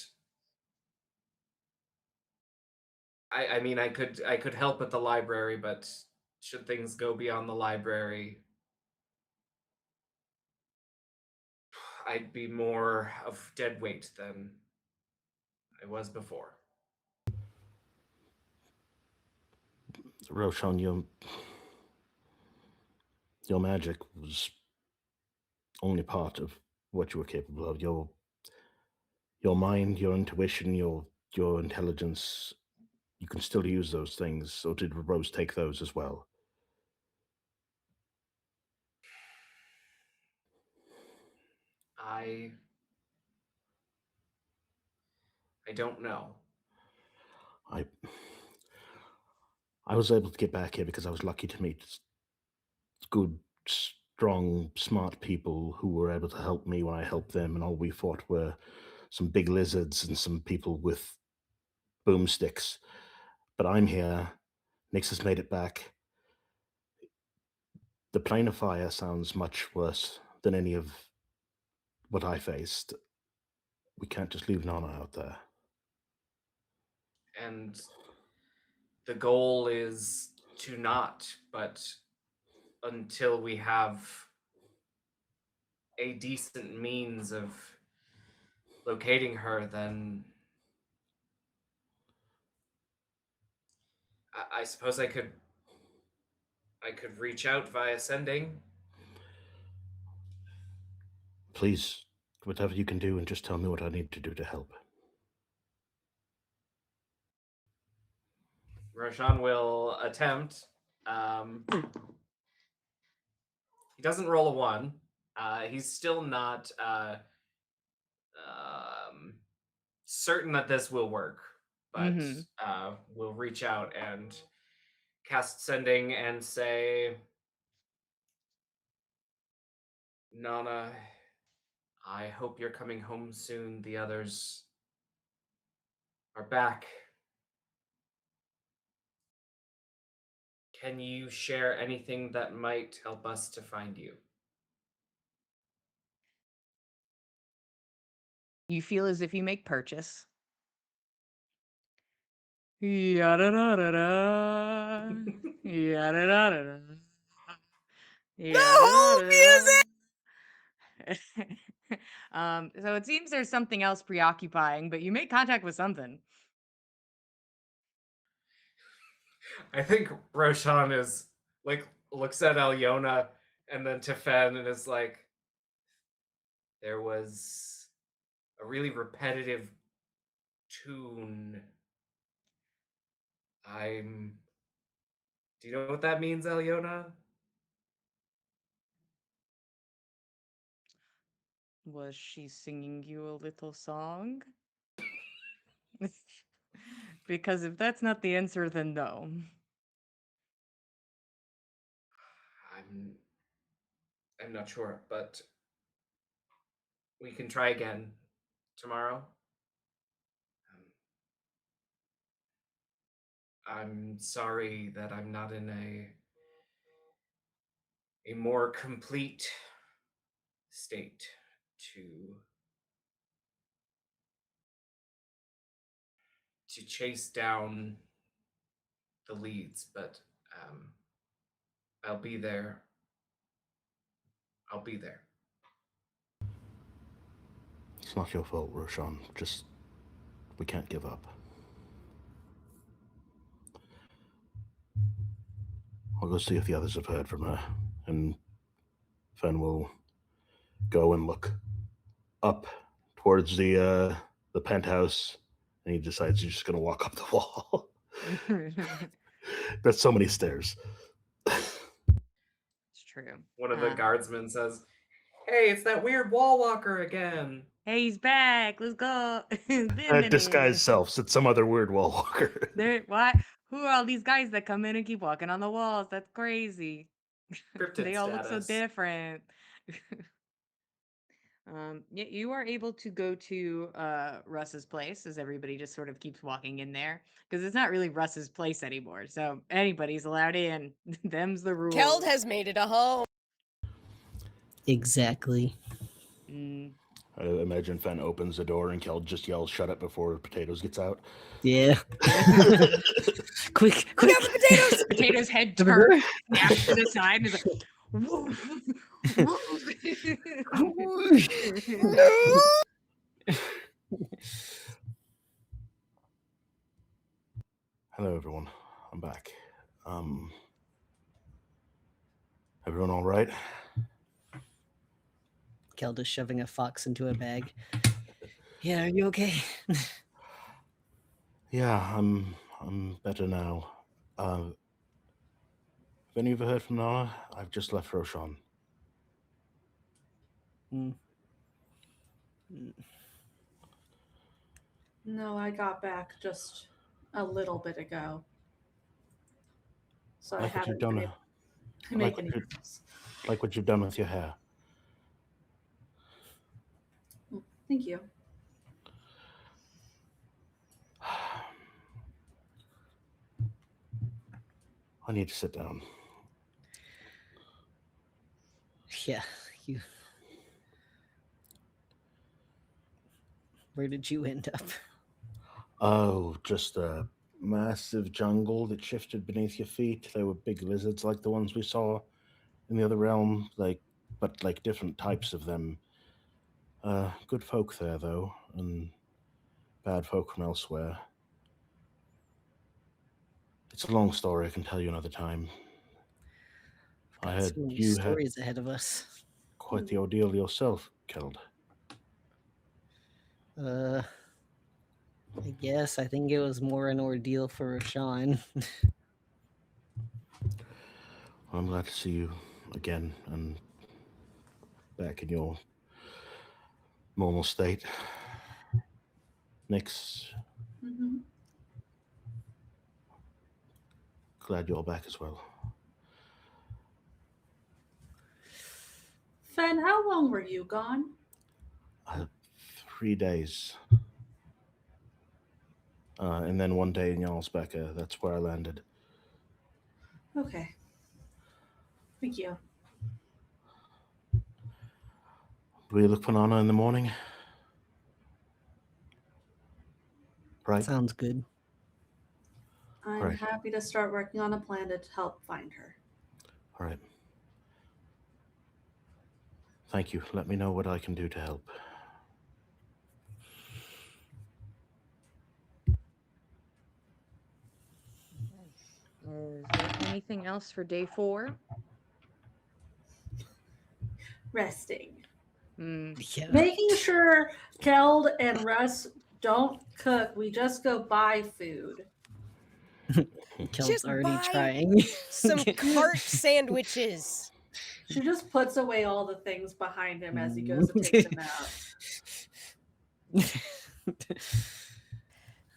I mean I could help at the library, but should things go beyond the library, I'd be more of dead weight than I was before. Roshan, your magic was only part of what you were capable of. Your mind, your intuition, your intelligence, you can still use those things. Or did Rose take those as well? I I don't know. I I was able to get back here because I was lucky to meet good strong, smart people who were able to help me when I helped them, and all we fought were some big lizards and some people with boomsticks. But I'm here. Nix has made it back. The plane of fire sounds much worse than any of what I faced. We can't just leave Nana out there. And the goal is to not, but until we have a decent means of locating her, then I suppose I could reach out via sending. Please, whatever you can do, and just tell me what I need to do to help. Roshan will attempt. He doesn't roll a 1. He's still not certain that this will work, but we'll reach out and cast sending and say, Nana, I hope you're coming home soon. The others are back. Can you share anything that might help us to find you? You feel as if you make purchase. Yada-da-da-da. Yada-da-da-da. The whole music! So it seems there's something else preoccupying, but you make contact with something. I think Roshan is like looks at Alyona and then to Fen and is like, there was a really repetitive tune. Do you know what that means, Alyona? Was she singing you a little song? Because if that's not the answer, then no. I'm not sure, but we can try again tomorrow. I'm sorry that I'm not in a more complete state to chase down the leads, but I'll be there. I'll be there. It's not your fault, Roshan. Just, we can't give up. I'll go see if the others have heard from her, and Fen will go and look up towards the penthouse, and he decides he's just going to walk up the wall. That's so many stairs. It's true. One of the guardsmen says, "Hey, it's that weird wall walker again." Hey, he's back. Let's go. Disguised selves. It's some other weird wall walker. What? Who are all these guys that come in and keep walking on the walls? That's crazy. Cryptid They all look so status. different. You are able to go to Russ's place as everybody just sort of keeps walking in there because it's not really Russ's place anymore. So anybody's allowed in. Them's the rules. Keld has made it a home. Exactly. I imagine Fen opens the door and Keld just yells, "Shut it," before Potatoes gets out. Yeah. Quick, Look quick. out for potatoes! Potato's head turns snaps to the side and is like, woof, Hello, everyone. I'm back. Everyone all right? Keld is shoving a fox into a bag. Yeah, are you okay? Yeah, I'm better now. Have any of you heard from Nana? I've just left Roshan. No, I got back just a little bit ago. So I I thought you'd haven't done been a I I make like any what, you, difference. like what you've done with your hair. Thank you. I need to sit down. Yeah, you. Where did you end up? Oh, just a massive jungle that shifted beneath your feet. There were big lizards like the ones we saw in the other realm, but like different types of them. Good folk there though, and bad folk from elsewhere. It's a long story. I can tell you another time. I Got heard so many you had stories ahead of us. quite the ordeal yourself, Killed. I guess I think it was more an ordeal for Rashawn. I'm glad to see you again and back in your normal state. Nyx, Mm-hmm. glad you're back as well. Fen, how long were you gone? 3 days. And then one day in Jarlsberg, that's where I landed. Okay. Thank you. We look for Nana in the morning. Right? Sounds good. I'm Right. happy to start working on a plan to help find her. All right. Thank you. Let me know what I can do to help. Is there anything else for day 4? Resting. Yeah. Making sure Keld and Russ don't cook. We just go buy food. Kel's Just already buy trying. some cart sandwiches. She just puts away all the things behind him as he goes and takes a nap.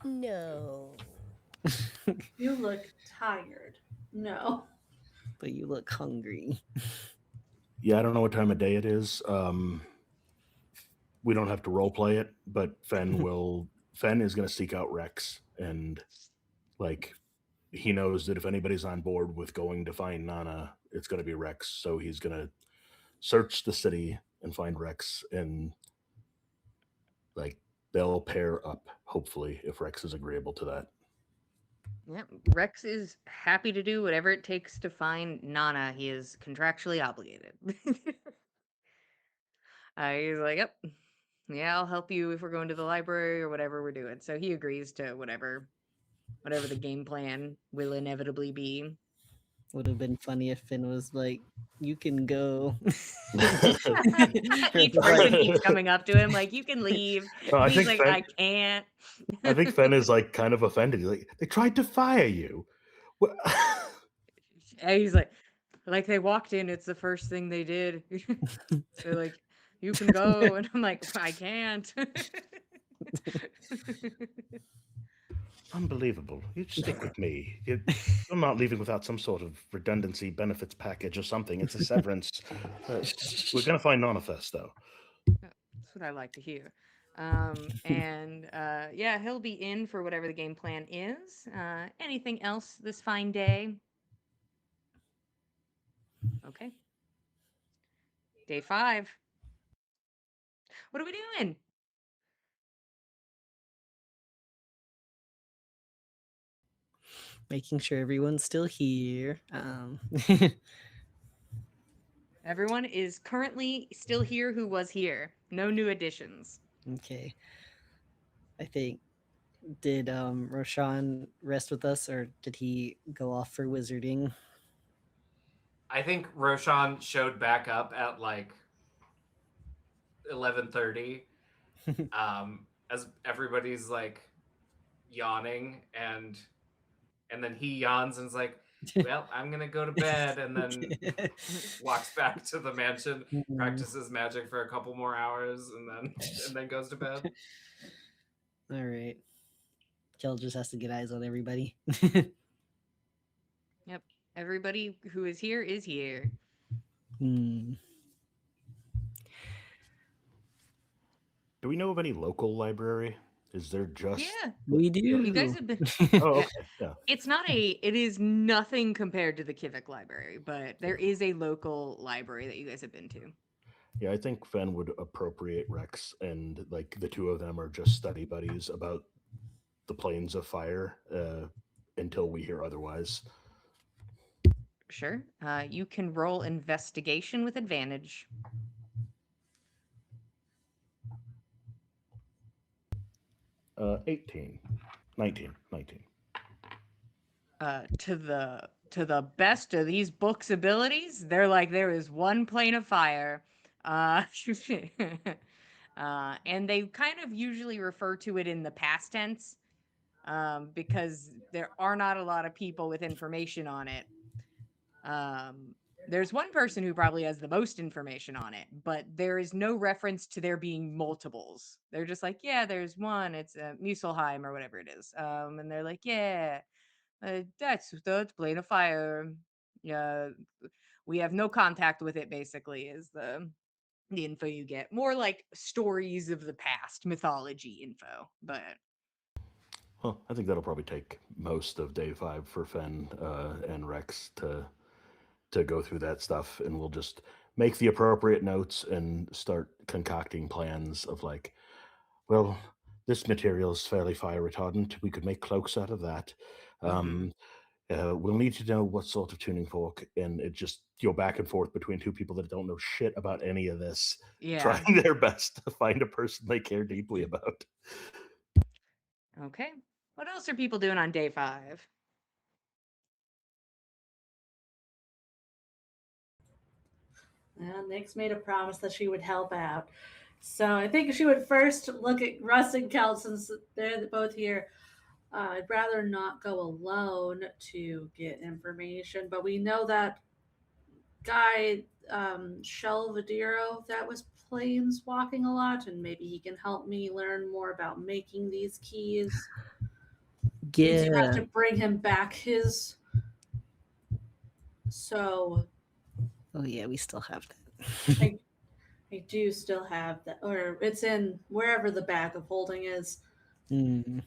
No. You look tired. No. But you look hungry. Yeah, I don't know what time of day it is. We don't have to role play it, but Fen will. Fen is going to seek out Rex, and like he knows that if anybody's on board with going to find Nana, it's going to be Rex. So he's going to search the city and find Rex, and like they'll pair up. Hopefully, if Rex is agreeable to that. Yep. Rex is happy to do whatever it takes to find Nana. He is contractually obligated. He's like, yep, yeah, I'll help you if we're going to the library or whatever we're doing. So he agrees to whatever the game plan will inevitably be. Would have been funny if Finn was like, "You can go." Each person keeps coming up to him like, you can leave. No, I And he's think like, Fen. I can't. I think Fen is like kind of offended. He's like, they tried to fire you. What? And he's like they walked in, it's the first thing they did. So like, you can go. And I'm like, I can't. Unbelievable. You stick with me. You're not leaving without some sort of redundancy benefits package or something. It's a severance. We're going to find Nana first, though. That's what I like to hear. And yeah, he'll be in for whatever the game plan is. Anything else this fine day? Okay. Day 5. What are we doing? Making sure everyone's still here. Everyone is currently still here who was here. No new additions. Okay. I think did Roshan rest with us, or did he go off for wizarding? I think Roshan showed back up at like 11:30, as everybody's like yawning, and then he yawns and is like, "Well, I'm gonna go to bed," and then walks back to the mansion, practices magic for a couple more hours, and then goes to bed. All right. Kel just has to get eyes on everybody. Yep. Everybody who is here is here. Hmm. Do we know of any local library? Is there just Yeah, We you guys do. have been. Oh, Yeah, okay. Yeah. it is nothing compared to the Kivik Library, but there is a local library that you guys have been to. Yeah, I think Fen would appropriate Rex, and like the two of them are just study buddies about the planes of fire until we hear otherwise. Sure. You can roll investigation with advantage. 18. 19. To the best of these books' abilities, they're like there is one plane of fire. Uh, and they kind of usually refer to it in the past tense, because there are not a lot of people with information on it. Um, there's one person who probably has the most information on it, but there is no reference to there being multiples. They're just like, yeah, there's one. It's Muselheim or whatever it is. And they're like, yeah, that's Plane of Fire. Yeah, we have no contact with it. Basically, is the info you get. More like stories of the past, mythology info. But Well, I think that'll probably take most of day 5 for Fen and Rex to go through that stuff, and we'll just make the appropriate notes and start concocting plans of like, well, this material is fairly fire retardant. We could make cloaks out of that. mhm. We'll need to know what sort of tuning fork, and it just go back and forth between two people that don't know shit about any of this, Yeah. trying their best to find a person they care deeply about. Okay. What else are people doing on day 5? And Nyx made a promise that she would help out. So I think she would first look at Russ and Kel since they're both here. I'd rather not go alone to get information, but we know that guy, Shelvadiro, that was planes walking a lot, and maybe he can help me learn more about making these keys. We do have Yeah. to bring him back his. So Oh yeah, we still have that. I do still have that, or it's in wherever the bag of holding is. Hmm.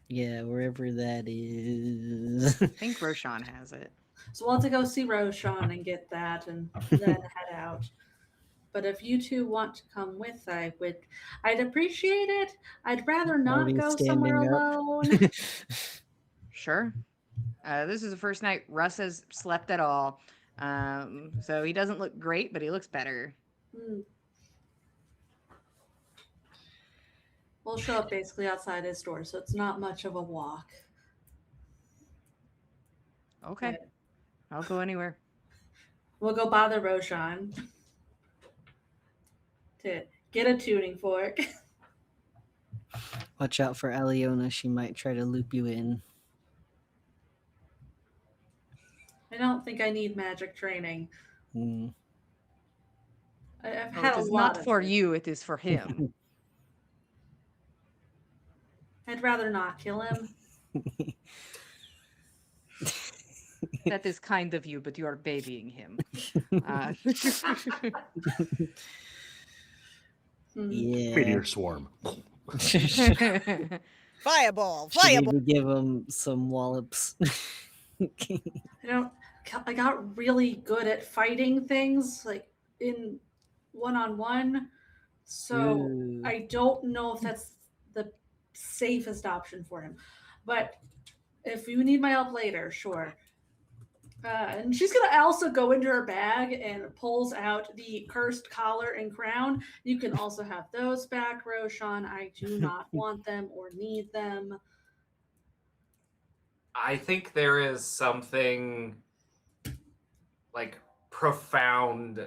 Yeah, wherever that is. I think Roshan has it. So we'll have to go see Roshan and get that, and then head out. But if you two want to come with, I'd appreciate it. I'd rather not Already go somewhere standing up. alone. Sure. This is the first night Russ has slept at all. So he doesn't look great, but he looks better. Hmm. We'll show up basically outside his door, so it's not much of a walk. Okay. But I'll go anywhere. we'll go bother Roshan to get a tuning fork. Watch out for Aliona. She might try to loop you in. I don't think I need magic training. Hmm. I've Oh, had it a is lot not of for it. you, it is for him. I'd rather not kill him. That is kind of you, but you are babying him. Uh, Yeah. Meteor swarm. Fireball, Should fireball. maybe give him some wallops. I got really good at fighting things like in one-on-one. So Ooh. I don't know if that's the safest option for him. But if you need my help later, sure. And she's gonna also go into her bag and pulls out the cursed collar and crown. You can also have those back, Roshan. I do not want them or need them. I think there is something like profound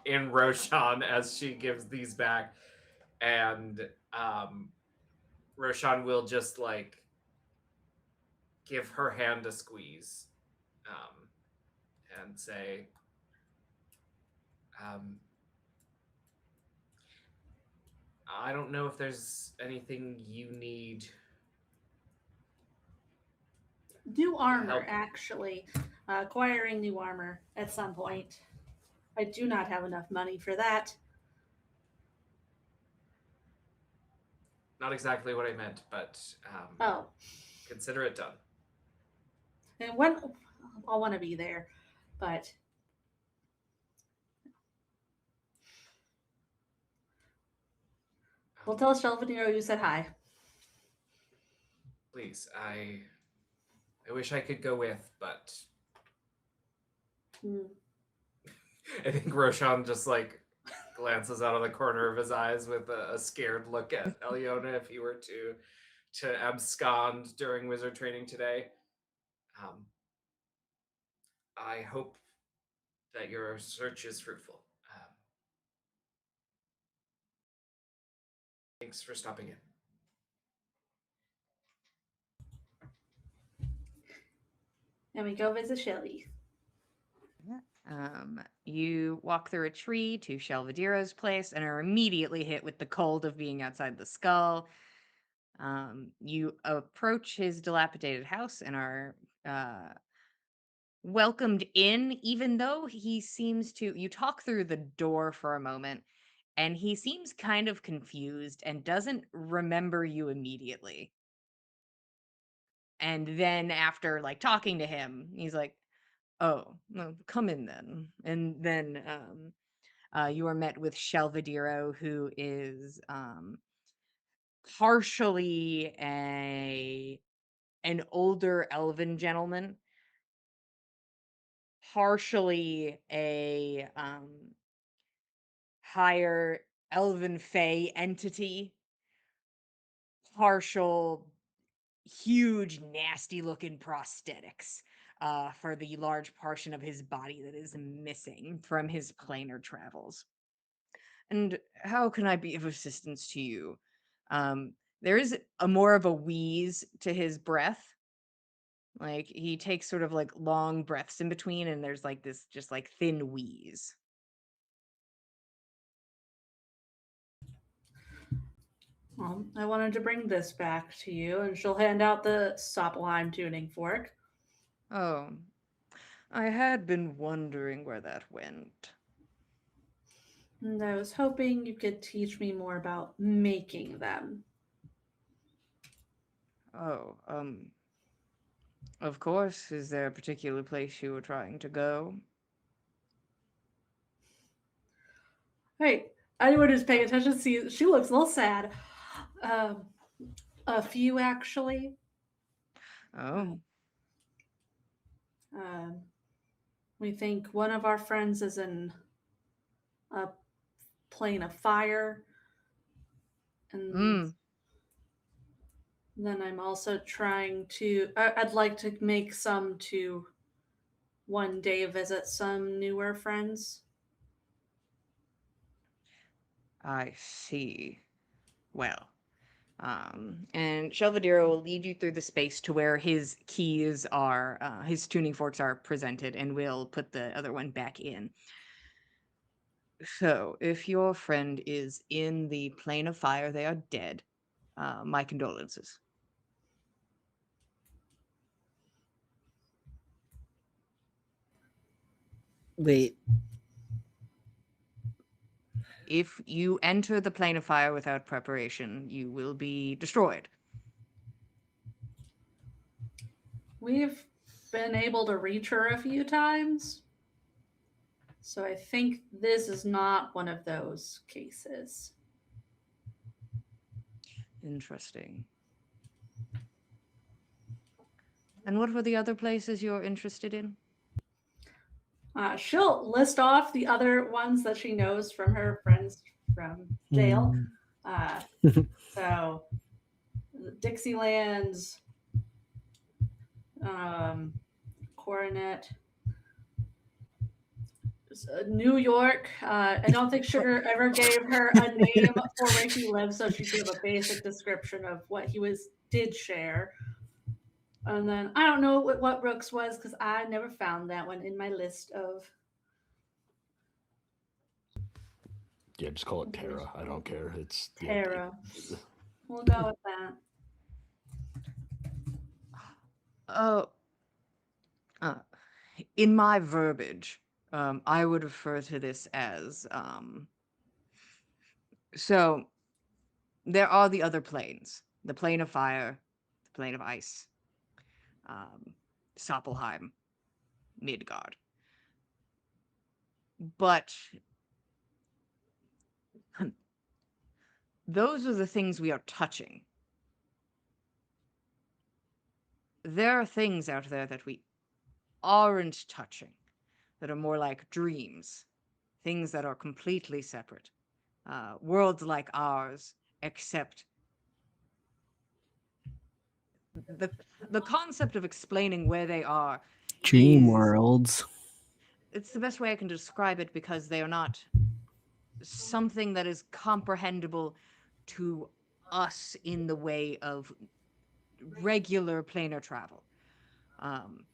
in Roshan as she gives these back, and Roshan will just like give her hand a squeeze, um, and say, um, "I don't know if there's anything you need New armor, help." actually. acquiring new armor at some point. I do not have enough money for that. Not exactly what I meant, but Oh, consider it done. and when I'll want to be there, but we'll tell Shelvanero you said hi. Please, I wish I could go with, but Hmm. I think Roshan just like glances out of the corner of his eyes with a scared look at Eliona if he were to abscond during wizard training today. Um, I hope that your search is fruitful. Thanks for stopping in. And we go visit Shelly. You walk through a tree to Shelvadiro's place and are immediately hit with the cold of being outside the skull. You approach his dilapidated house and are welcomed in, even though he seems to. You talk through the door for a moment, and he seems kind of confused and doesn't remember you immediately. And then, after like talking to him, he's like, "Oh, well, come in then." And then you are met with Shelvadiro, who is partially an older elven gentleman, partially a higher elven fey entity, partial huge nasty looking prosthetics for the large portion of his body that is missing from his planar travels. And how can I be of assistance to you? There is a more of a wheeze to his breath. Like he takes sort of like long breaths in between, and there's like this just like thin wheeze. Well, I wanted to bring this back to you, and she'll hand out the Soppelheim tuning fork. Oh, I had been wondering where that went. And I was hoping you could teach me more about making them. Oh, of course. Is there a particular place you were trying to go? Hey, anyone who's paying attention see she looks a little sad. Um, a few actually. Oh, Um, we think one of our friends is in a plane of fire, and mm. then I'm also trying to. I'd like to make some to one day visit some newer friends. I see. Well, and Shelvadiro will lead you through the space to where his keys are, his tuning forks are presented, and will put the other one back in. So, if your friend is in the plane of fire, they are dead. My condolences. Wait, If you enter the plane of fire without preparation, you will be destroyed. We've been able to reach her a few times, so I think this is not one of those cases. Interesting. And what were the other places you're interested in? She'll list off the other ones that she knows from her friends from jail. hmm. So, Dixieland's, Coronet, New York. I don't think Sugar ever gave her a name for where he lived, so she gave a basic description of what he did share. And then I don't know what Brooks was because I never found that one in my list of. Yeah, just call it Terra. I don't care. It's Terra. We'll go with that. Oh, in my verbiage, I would refer to this as so there are the other planes, the plane of fire, the plane of ice, um, Soppelheim, Midgard. But those are the things we are touching. There are things out there that we aren't touching, that are more like dreams, things that are completely separate. Worlds like ours, except the the concept of explaining where they are Dream is worlds. it's the best way I can describe it because they are not something that is comprehensible to us in the way of regular planar travel. Um,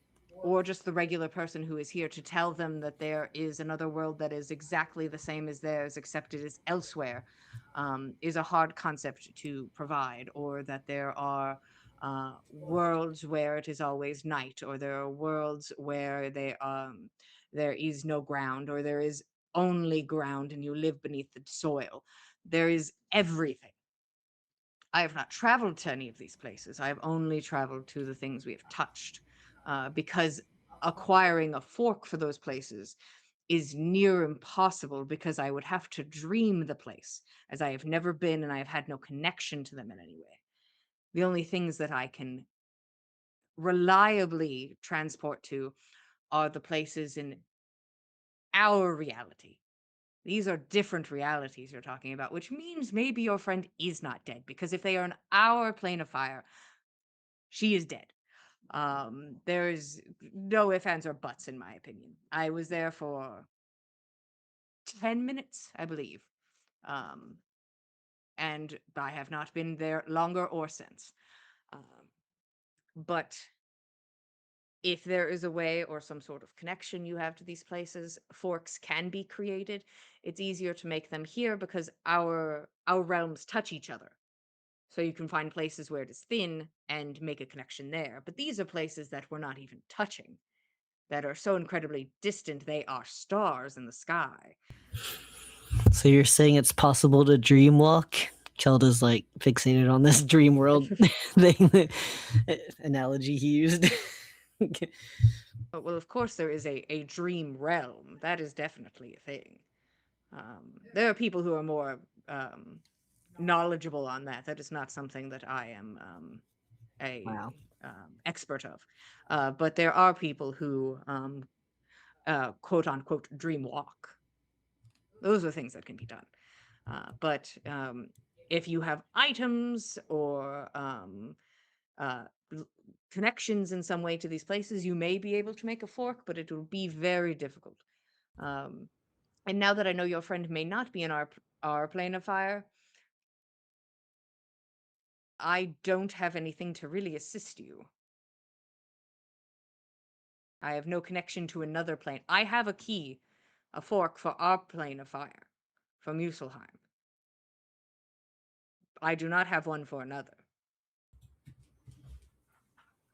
or just the regular person who is here to tell them that there is another world that is exactly the same as theirs, except it is elsewhere, is a hard concept to provide, or that there are worlds where it is always night, or there are worlds where there is no ground, or there is only ground and you live beneath the soil. There is everything. I have not traveled to any of these places. I have only traveled to the things we have touched, because acquiring a fork for those places is near impossible because I would have to dream the place, as I have never been and I have had no connection to them in any way. The only things that I can reliably transport to are the places in our reality. These are different realities you're talking about, which means maybe your friend is not dead, because if they are in our plane of fire, she is dead. There's no ifs, ands, or buts, in my opinion. I was there for 10 minutes, I believe. Um, and I have not been there longer or since. Um, but if there is a way or some sort of connection you have to these places, forks can be created. It's easier to make them here because our realms touch each other. So you can find places where it is thin and make a connection there. But these are places that we're not even touching, that are so incredibly distant they are stars in the sky. So you're saying it's possible to dream walk? Kelda's like fixated on this dream world thing analogy he used. Well, of course, there is a dream realm. That is definitely a thing. There are people who are more knowledgeable on that. That is not something that I am a Wow. expert of. But there are people who quote unquote dream walk. Those are things that can be done. But if you have items or uh, connections in some way to these places, you may be able to make a fork, but it will be very difficult. Um, and now that I know your friend may not be in our plane of fire, I don't have anything to really assist you. I have no connection to another plane. I have a key, a fork for our plane of fire, for Muselheim. I do not have one for another.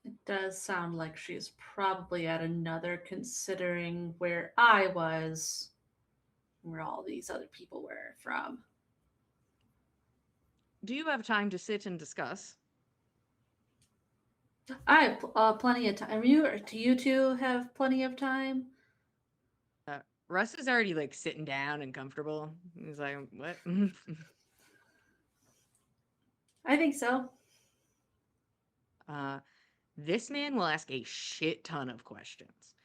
It does sound like she's probably at another, considering where I was, where all these other people were from. Do you have time to sit and discuss? I have plenty of time. Do you two have plenty of time? Russ is already like sitting down and comfortable. He's like, what? I think so. This man will ask a shit ton of questions.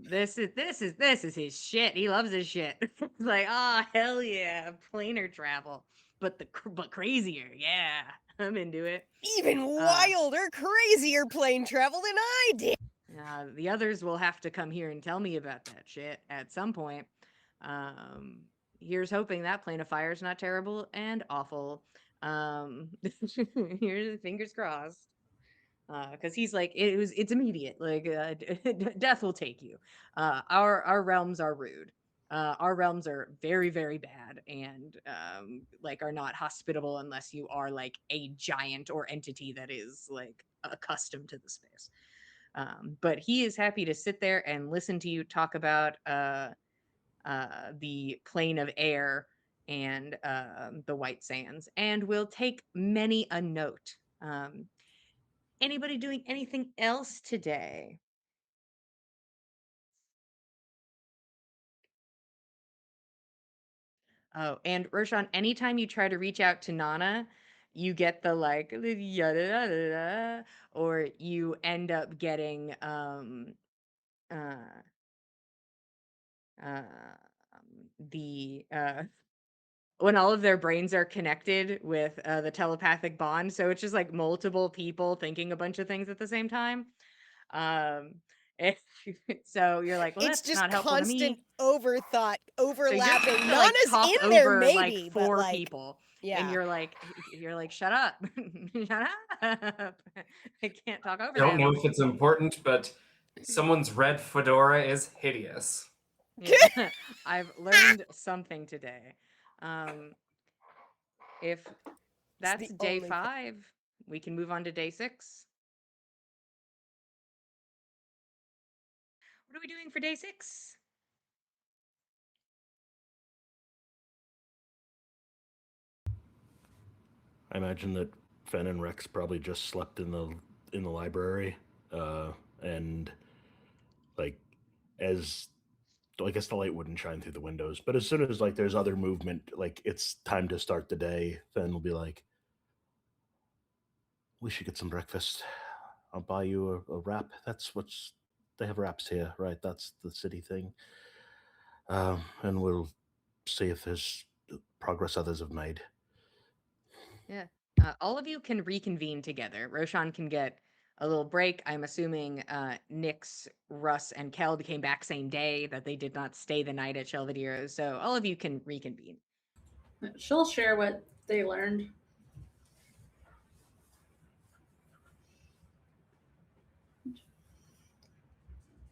This is his shit. He loves his shit. It's like, oh hell yeah, planar travel, but crazier. Yeah, I'm into it. Even wilder, crazier plane travel than I did. The others will have to come here and tell me about that shit at some point. Here's hoping that plane of fire is not terrible and awful. Here's fingers crossed. Because he's like, it's immediate. Like, death will take you. Our realms are rude. Our realms are very, very bad, and like are not hospitable unless you are like a giant or entity that is like accustomed to the space. But he is happy to sit there and listen to you talk about the plane of air and the white sands, and will take many a note. Anybody doing anything else today? Oh, and Roshan, anytime you try to reach out to Nana, you get the like yada yada yada, or you end up getting uh uh the when all of their brains are connected with the telepathic bond, so it's just like multiple people thinking a bunch of things at the same time. Um if, so you're like, well, It's that's just not helpful to constant me. overthought, So you're overlapping. trying to like Nana's talk in there over like maybe, but four like, people, and yeah. you're like, shut up, shut up. I can't talk over Don't know them. if it's important, but someone's red fedora is hideous. Yeah, I've learned something today. Um, if It's that's the day only thing. 5, we can move on to day 6. What are we doing for day 6? I imagine that Fen and Rex probably just slept in the library, and like as I guess the light wouldn't shine through the windows, but as soon as like there's other movement, like it's time to start the day, Fen will be like, "We should get some breakfast. I'll buy you a wrap. That's what's they have wraps here, right? That's the city thing. And we'll see if there's progress others have made." Yeah. All of you can reconvene together. Roshan can get a little break. I'm assuming Nyx, Russ, and Keld came back same day, that they did not stay the night at Shelvadiro's. So all of you can reconvene. She'll share what they learned.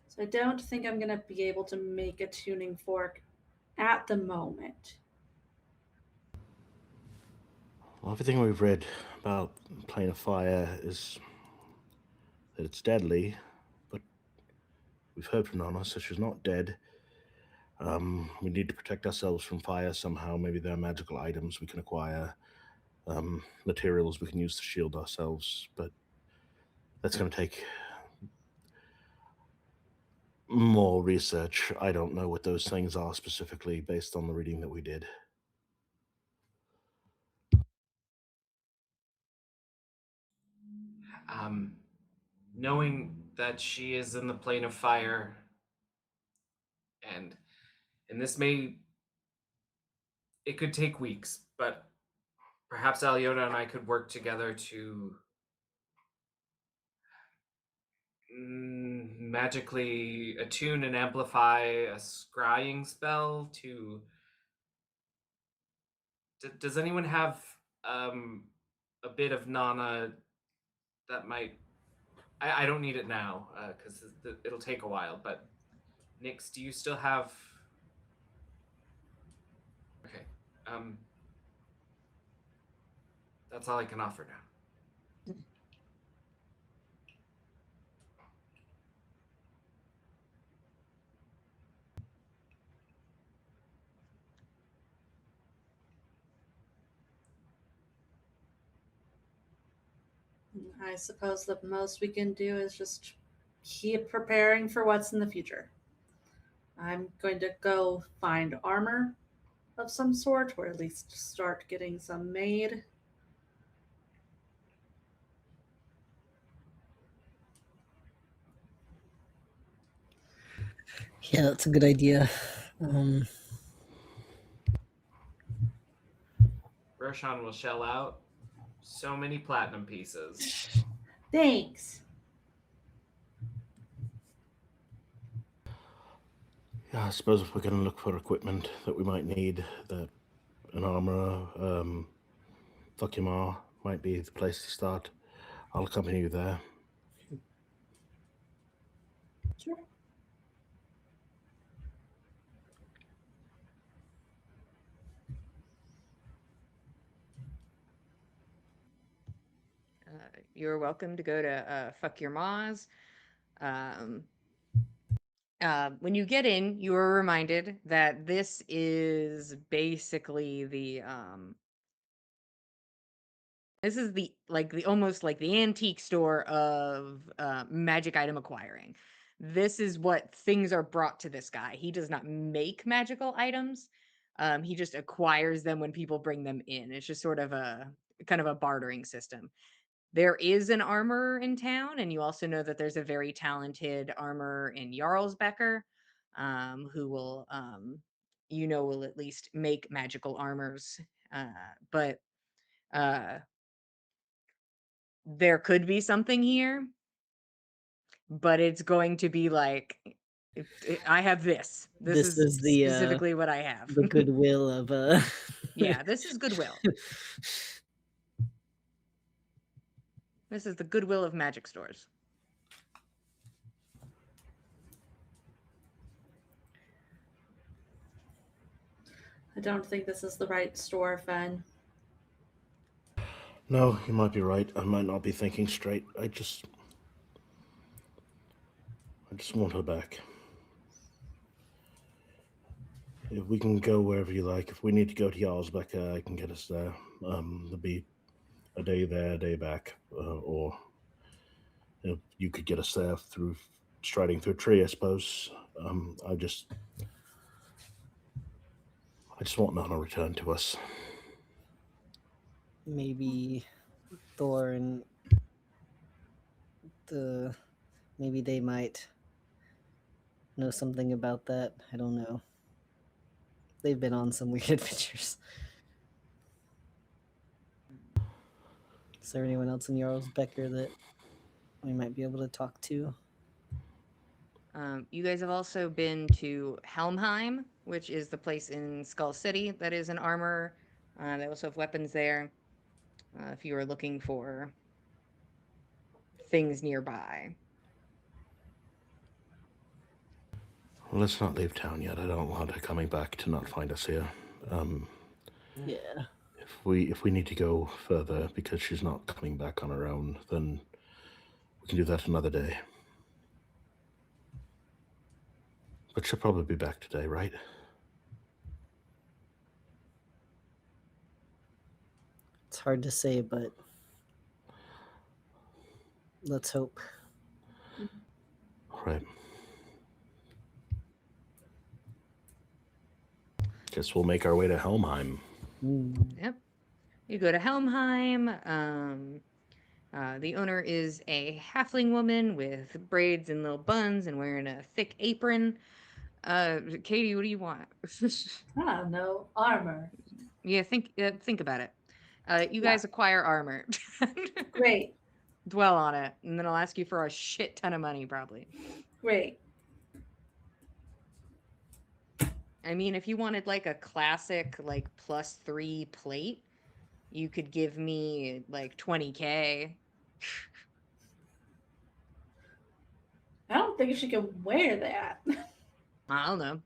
So I don't think I'm going to be able to make a tuning fork at the moment. Well, everything we've read about Plane of Fire is that it's deadly, but we've heard from Nana, so she's not dead. We need to protect ourselves from fire somehow. Maybe there are magical items we can acquire, materials we can use to shield ourselves, but that's going to take more research. I don't know what those things are specifically based on the reading that we did. Um, Knowing that she is in the plane of fire, and this may it could take weeks, but perhaps Alyona and I could work together to magically attune and amplify a scrying spell to. Does anyone have um, a bit of Nana that might? I don't need it now because it'll take a while. But Nyx, do you still have? Okay, um, that's all I can offer now. I suppose the most we can do is just keep preparing for what's in the future. I'm going to go find armor of some sort, or at least start getting some made. Yeah, that's a good idea. Um, Roshan will shell out so many platinum pieces. Thanks. Yeah, I suppose if we're going to look for equipment that we might need, that an armorer, Thokimar might be the place to start. I'll accompany you there. Sure. You're welcome to go to Fuck Your Ma's. When you get in, you are reminded that this is basically this is the almost like the antique store of magic item acquiring. This is what things are brought to this guy. He does not make magical items. He just acquires them when people bring them in. It's just sort of a kind of a bartering system. There is an armorer in town, and you also know that there's a very talented armorer in Jarlsbecker, who will, will at least make magical armors. But there could be something here, but it's going to be like, I have this. This This is is specifically what I have. the goodwill of Yeah, this is goodwill. This is the goodwill of magic stores. I don't think this is the right store, Fen. No, you might be right. I might not be thinking straight. I just want her back. If we can go wherever you like. If we need to go to Jarlsbeck, I can get us there. There'll be a day there, a day back, or you could get us there through striding through a tree, I suppose. I just want Nana returned to us. Maybe Thor and maybe they might know something about that. I don't know. They've been on some weird adventures. Is there anyone else in Jarlsbecker that we might be able to talk to? You guys have also been to Helmheim, which is the place in Skull City that is an armor. They also have weapons there. If you are looking for things nearby. Well, let's not leave town yet. I don't want her coming back to not find us here. Yeah. If we need to go further because she's not coming back on her own, then we can do that another day. But she'll probably be back today, right? It's hard to say, but let's hope. All right. Guess we'll make our way to Helmheim. Yep. You go to Helmheim. The owner is a halfling woman with braids and little buns and wearing a thick apron. Katie, what do you want? I don't know. Armor. Yeah, think about it. You Yeah. guys acquire armor. Great. Dwell on it, and then I'll ask you for a shit ton of money, probably. Great. I mean, if you wanted like a classic, like +3 plate, you could give me like 20K. I don't think she can wear that. I don't know.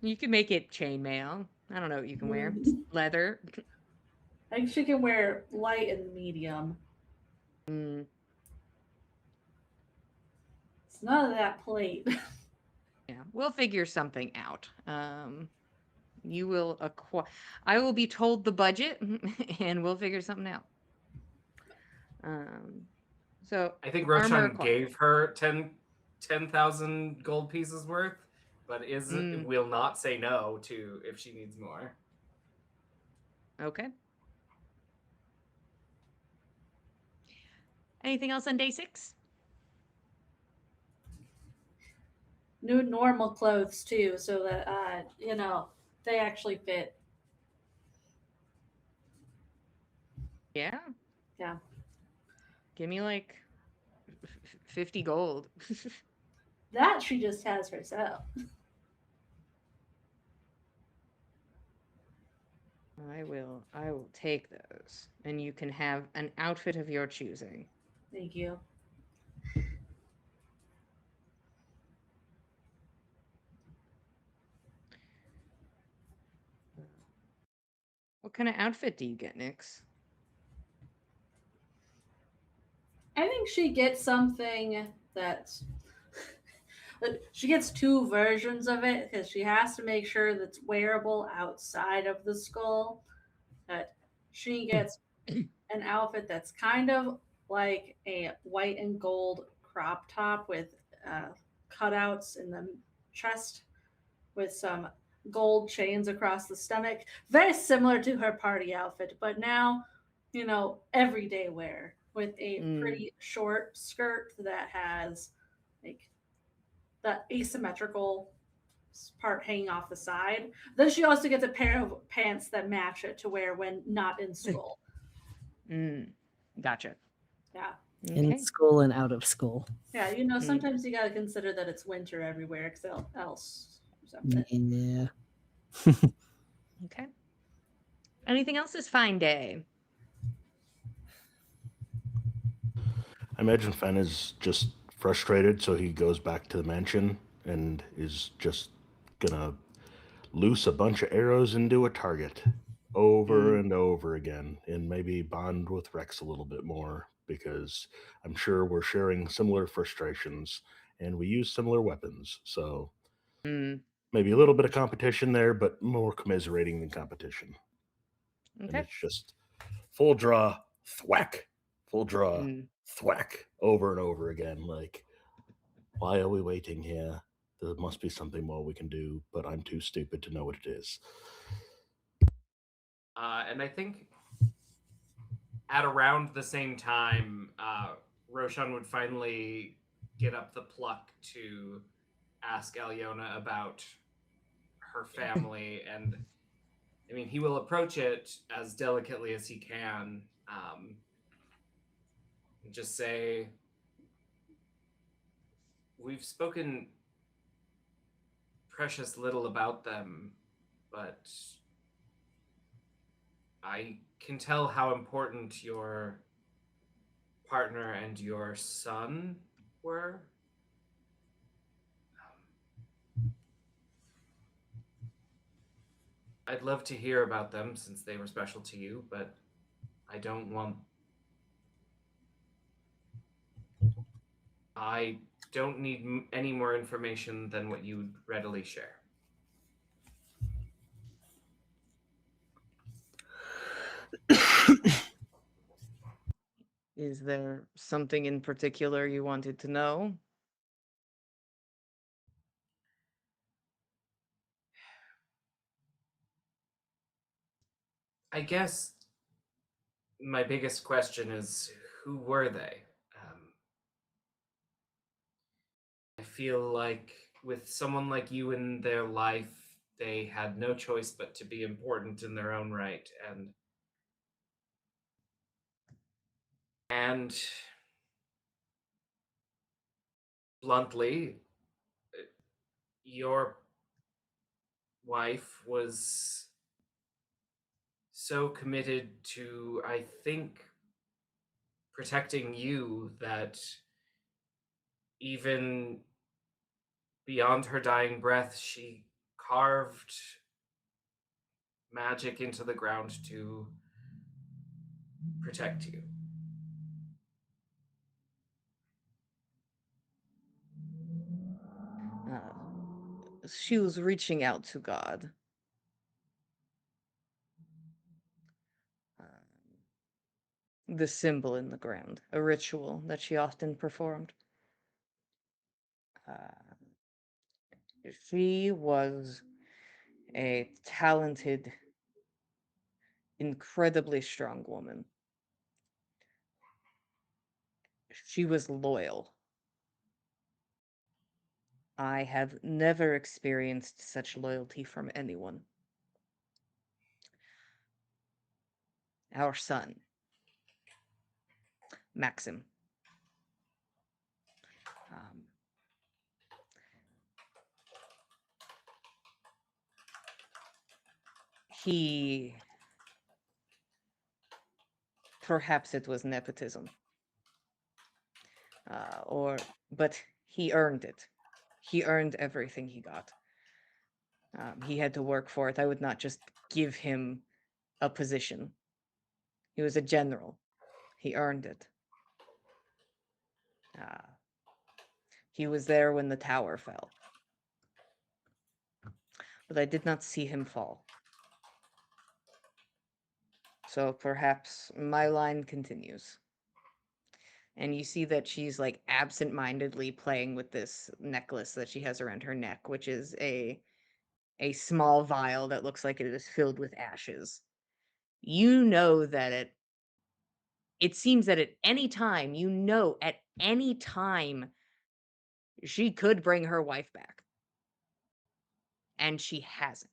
You can make it chainmail. I don't know what you can wear. Leather. I think she can wear light and medium. Mm, It's none of that plate. yeah, we'll figure something out. You will acquire. I will be told the budget, and we'll figure something out. So I think armor Roshan acquired. gave her 10,000 gold pieces worth, but will not say no to if she needs more. Okay. Anything else on day 6? New normal clothes too, so that they actually fit. Yeah. Yeah. Give me like 50 gold. That she just has herself. I will take those, and you can have an outfit of your choosing. Thank you. What kind of outfit do you get, Nix? I think she gets something that's she gets two versions of it because she has to make sure that's wearable outside of the skull. That she gets an outfit that's kind of like a white and gold crop top with uh, cutouts in the chest with some gold chains across the stomach. Very similar to her party outfit, but now, everyday wear with a Mm, pretty short skirt that has like the asymmetrical part hanging off the side. Then she also gets a pair of pants that match it to wear when not in school. mm, gotcha. Yeah. In Okay. school and out of school. Yeah, Mm, sometimes you got to consider that it's winter everywhere else or something. Yeah. okay. Anything else is fine day. I imagine Fen is just frustrated, so he goes back to the mansion and is just gonna loose a bunch of arrows into a target over Mm, and over again, and maybe bond with Rex a little bit more because I'm sure we're sharing similar frustrations and we use similar weapons. So mm, maybe a little bit of competition there, but more commiserating than competition. And okay. it's just full draw, thwack, full draw, Mm, thwack over and over again. Like, why are we waiting here? There must be something more we can do, but I'm too stupid to know what it is. And I think at around the same time, Roshan would finally get up the pluck to ask Alyona about her family. And I mean, he will approach it as delicately as he can, and just say, we've spoken precious little about them, but I can tell how important your partner and your son were. I'd love to hear about them since they were special to you, but I don't want. I don't need any more information than what you would readily share. is there something in particular you wanted to know? I guess my biggest question is, who were they? I feel like with someone like you in their life, they had no choice but to be important in their own right. And bluntly, your wife was so committed to, I think, protecting you that even beyond her dying breath, she carved magic into the ground to protect you. Uh, she was reaching out to God. Uh, the symbol in the ground, a ritual that she often performed. Uh, she was a talented, incredibly strong woman. She was loyal. I have never experienced such loyalty from anyone. Our son, Maxim, um, he, perhaps it was nepotism, but he earned it. He earned everything he got. He had to work for it. I would not just give him a position. He was a general. He earned it. Ah, he was there when the tower fell, but I did not see him fall. So perhaps my line continues. And you see that she's like absent-mindedly playing with this necklace that she has around her neck, which is a small vial that looks like it is filled with ashes. You know that it seems that at any time, at any time, she could bring her wife back. And she hasn't.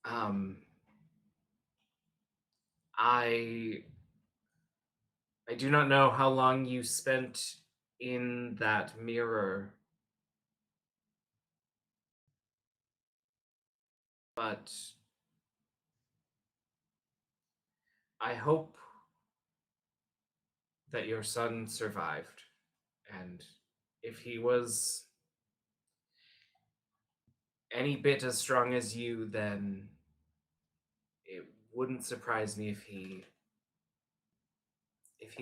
Um, I I do not know how long you spent in that mirror, but I hope that your son survived. And if he was any bit as strong as you, then it wouldn't surprise me if he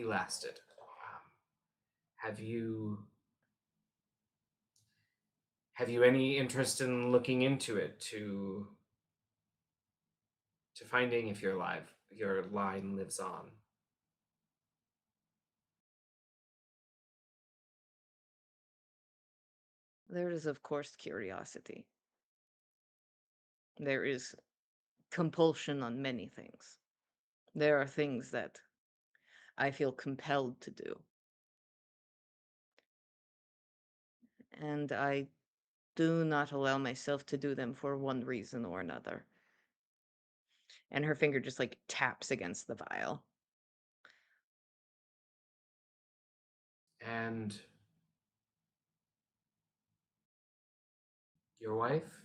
lasted. Have you any interest in looking into it to finding if your line lives on? There is, of course, curiosity. There is compulsion on many things. There are things that I feel compelled to do. And I do not allow myself to do them for one reason or another. And her finger just like taps against the vial. And your wife?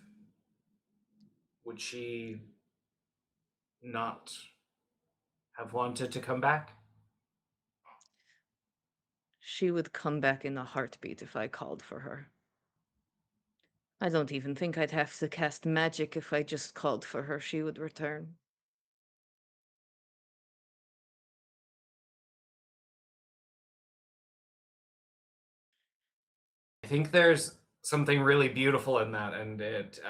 Would she not have wanted to come back? She would come back in a heartbeat if I called for her. I don't even think I'd have to cast magic if I just called for her. She would return. I think there's something really beautiful in that, and it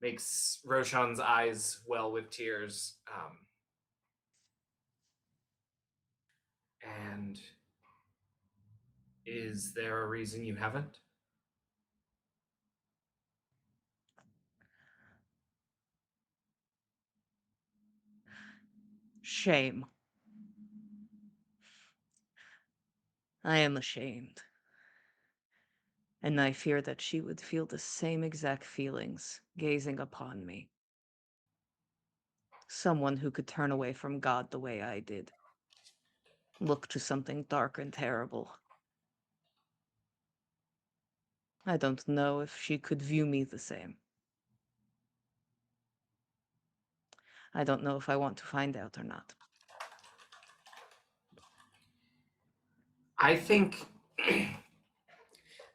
makes Roshan's eyes well with tears. And is there a reason you haven't? Shame. I am ashamed. And I fear that she would feel the same exact feelings gazing upon me. Someone who could turn away from God the way I did. Look to something dark and terrible. I don't know if she could view me the same. I don't know if I want to find out or not. I think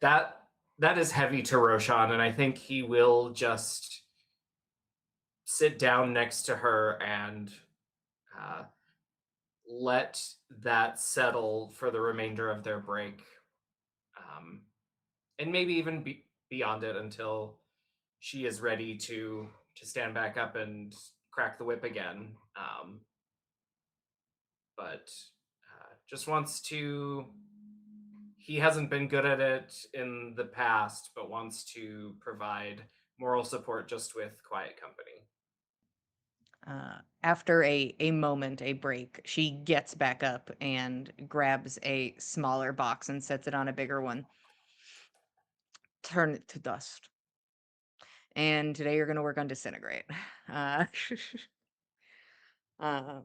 that is heavy to Roshan, and I think he will just sit down next to her and uh, let that settle for the remainder of their break, and maybe even beyond it until she is ready to stand back up and crack the whip again. But just wants to. He hasn't been good at it in the past, but wants to provide moral support just with quiet company. After a moment, a break, she gets back up and grabs a smaller box and sets it on a bigger one. Turn it to dust. And today you're going to work on disintegrate. Uh, um,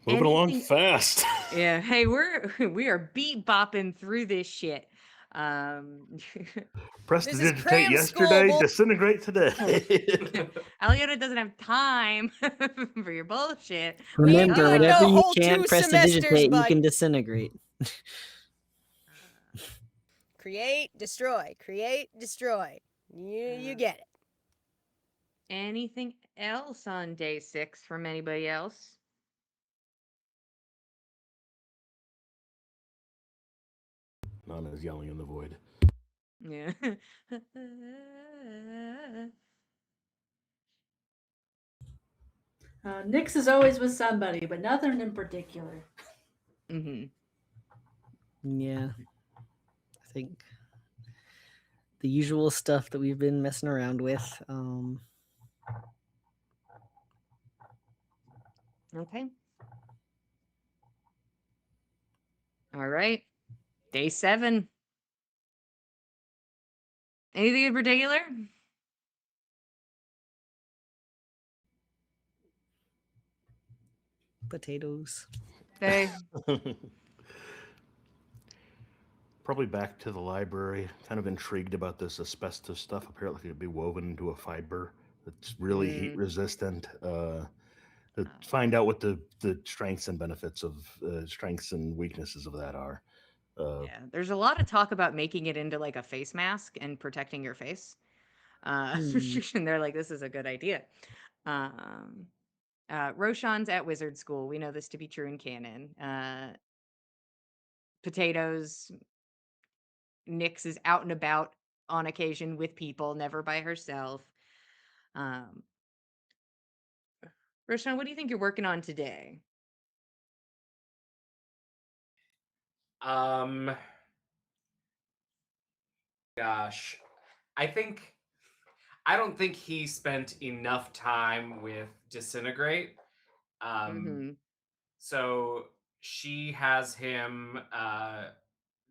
Moving along anything fast. Yeah, hey, we are beat bopping through this shit. Um, This is Prestidigitate cram school, yesterday, boy. disintegrate today. Aliona doesn't have time for your bullshit. We ain't Remember, doing whenever no you whole can't 2 semesters, prestidigitate, you bud. can disintegrate. Create, destroy. Create, destroy. You get it. Anything else on day 6 from anybody else? Nana's yelling in the void. Yeah. Nyx is always with somebody, but nothing in particular. hmm Yeah, I think the usual stuff that we've been messing around with. Okay. All right. Day 7. Anything in particular? Potatoes. Okay. Probably back to the library. Kind of intrigued about this asbestos stuff. Apparently, it could be woven into a fiber that's really heat Mm. resistant. To Oh. find out what the strengths and benefits of strengths and weaknesses of that are. Yeah. There's a lot of talk about making it into like a face mask and protecting your face. Hmm. And they're like, this is a good idea. Um, Roshan's at wizard school. We know this to be true in canon. Potatoes. Nyx is out and about on occasion with people, never by herself. Um, Roshan, what do you think you're working on today? Um, gosh, I don't think he spent enough time with disintegrate. Um, Mm-hmm. so she has him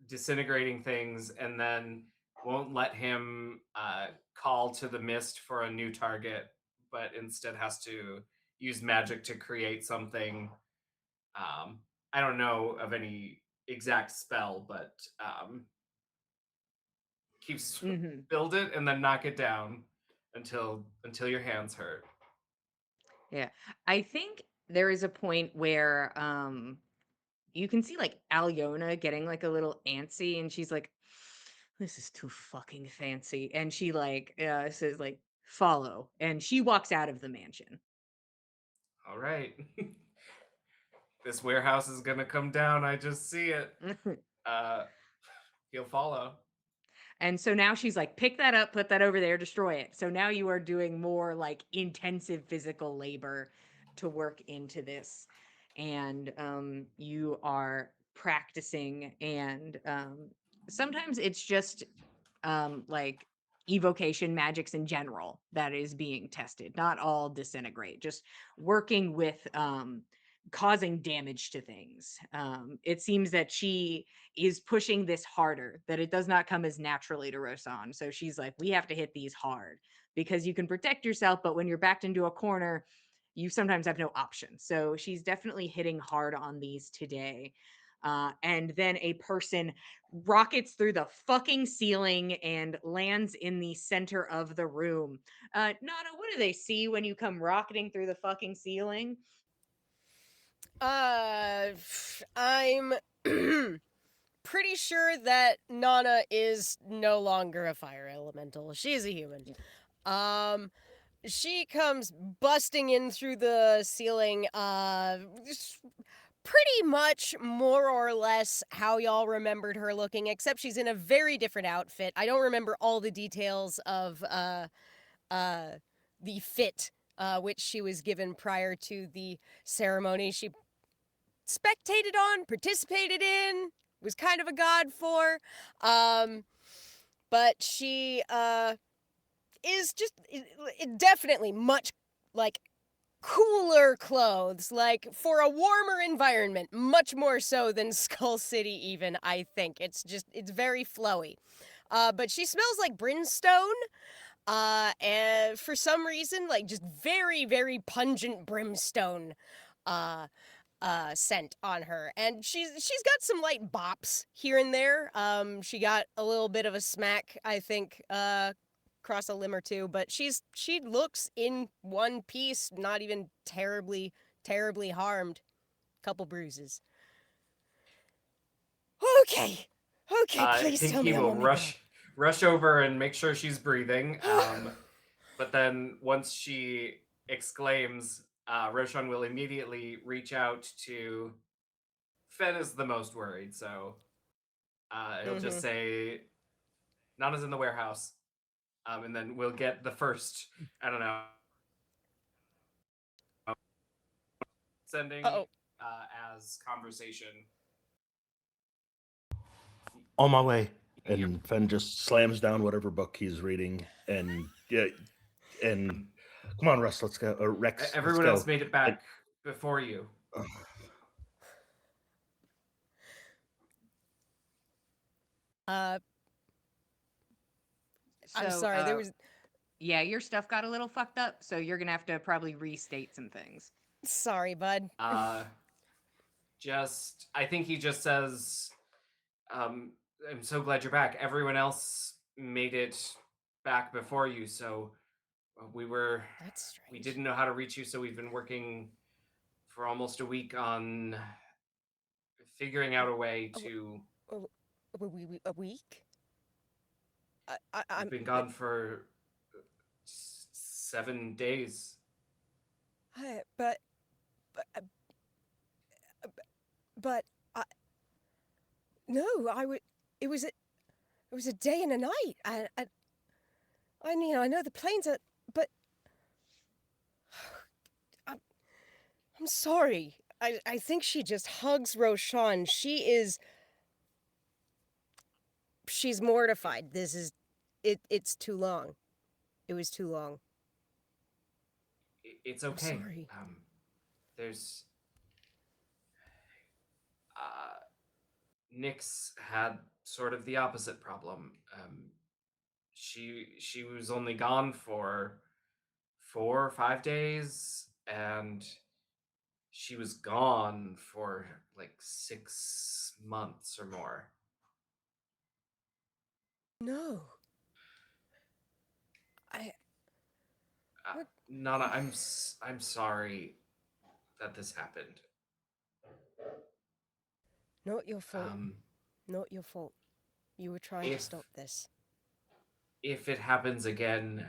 disintegrating things and then won't let him call to the mist for a new target, but instead has to use magic to create something. I don't know of any exact spell, but keeps Mm-hmm. build it and then knock it down until your hands hurt. Yeah. I think there is a point where you can see like Alyona getting like a little antsy and she's like, this is too fucking fancy. And she like says like follow and she walks out of the mansion. All right. This warehouse is gonna come down. I just see it. Uh, he'll follow. And so now she's like, pick that up, put that over there, destroy it. So now you are doing more like intensive physical labor to work into this. And you are practicing. And sometimes it's just like evocation magics in general that is being tested, not all disintegrate, just working with causing damage to things. It seems that she is pushing this harder, that it does not come as naturally to Rosan. So she's like, we have to hit these hard because you can protect yourself, but when you're backed into a corner, you sometimes have no option. So she's definitely hitting hard on these today. And then a person rockets through the fucking ceiling and lands in the center of the room. Nana, what do they see when you come rocketing through the fucking ceiling? I'm pretty sure that Nana is no longer a fire elemental. She's a human. Um, she comes busting in through the ceiling, pretty much more or less how y'all remembered her looking, except she's in a very different outfit. I don't remember all the details of the fit which she was given prior to the ceremony she spectated on, participated in, was kind of a god for. But she is just definitely much like cooler clothes, like for a warmer environment, much more so than Skull City, even, I think. It's very flowy. But she smells like brimstone. And for some reason, like just very, very pungent brimstone uh scent on her. And she's got some light bops here and there. She got a little bit of a smack, I think, across a limb or two, but she looks in one piece, not even terribly harmed. Couple bruises. Okay. Okay, please tell He me I'm will on my guard. rush over and make sure she's breathing. But then once she exclaims, Roshan will immediately reach out to Fen is the most worried, so He'll just say, Nana's in the warehouse. And then we'll get the first, I don't know, sending Uh-oh. as conversation. On my way. You're- And Fen just slams down whatever book he's reading, and and come on, Russ, let's go. Or Rex, let's Everyone go. else made it back before you. I'm So, sorry. There was. yeah, your stuff got a little fucked up, so you're gonna have to probably restate some things. Sorry, bud. I think he just says, I'm so glad you're back. Everyone else made it back before you, so That's strange. we didn't know how to reach you, so we've been working for almost a week on figuring out a way to. A week? We've I'm. been gone for 7 days. But, but, no, I would. It was a day and a night. I mean, I know the planes are, but I'm sorry. I think she just hugs Roshan. She's mortified. It's too long. It was too long. It's I'm okay. sorry. There's Nyx had sort of the opposite problem. She was only gone for 4 or 5 days, and she was gone for like 6 months or more. No. What? Nana, I'm sorry that this happened. Not your fault. Not your fault. You were trying to stop this. If it happens again,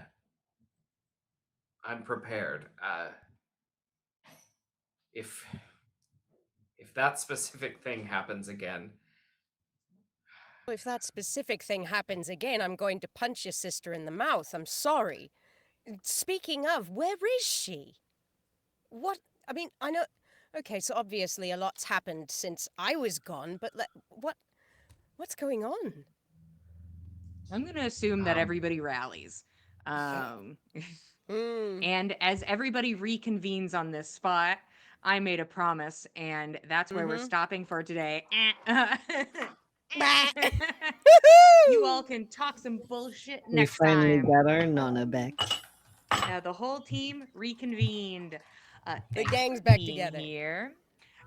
I'm prepared. If that specific thing happens again, If that specific thing happens again, I'm going to punch your sister in the mouth. I'm sorry. Speaking of, where is she? What? I mean, I know. Okay, so obviously a lot's happened since I was gone, but what's going on? I'm gonna assume that everybody rallies. And as everybody reconvenes on this spot, I made a promise, and that's where we're stopping for today. You all can talk some bullshit We next finally time. got our Nana back. The whole team reconvened. The Thanks gang's for back being together. here.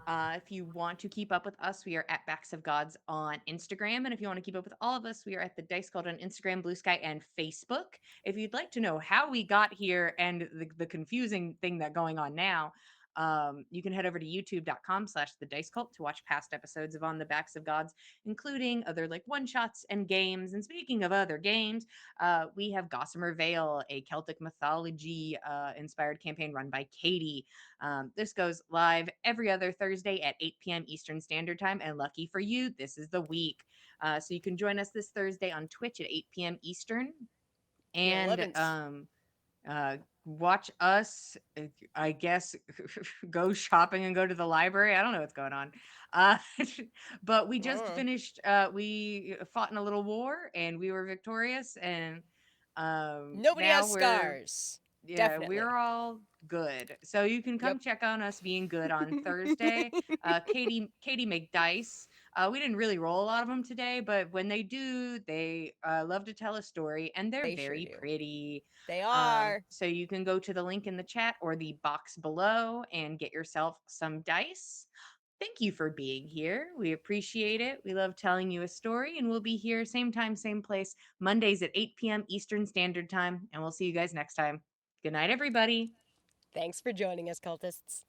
If you want to keep up with us, we are at Backs of Gods on Instagram. And if you want to keep up with all of us, we are at the Dice Cult on Instagram, Blue Sky, and Facebook. If you'd like to know how we got here and the confusing thing that's going on now, you can head over to youtube.com/the Dice Cult to watch past episodes of On the Backs of Gods, including other like one-shots and games. And speaking of other games, we have Gossamer Vale, a Celtic mythology inspired campaign run by Katie. This goes live every other Thursday at 8 p.m. Eastern Standard Time. And lucky for you, this is the week. So you can join us this Thursday on Twitch at 8 p.m. Eastern. And watch us, I guess, go shopping and go to the library. I don't know what's going on. But we just finished, we fought in a little war and we were victorious. And Nobody now has scars. yeah, Definitely. we're all good. So you can come Yep. check on us being good on Thursday. Katie make dice. We didn't really roll a lot of them today, but when they do, they love to tell a story, and they're They sure very do. pretty. They are. So you can go to the link in the chat or the box below and get yourself some dice. Thank you for being here. We appreciate it. We love telling you a story, and we'll be here same time, same place, Mondays at 8 p.m. Eastern Standard Time. And we'll see you guys next time. Good night, everybody. Thanks for joining us, cultists.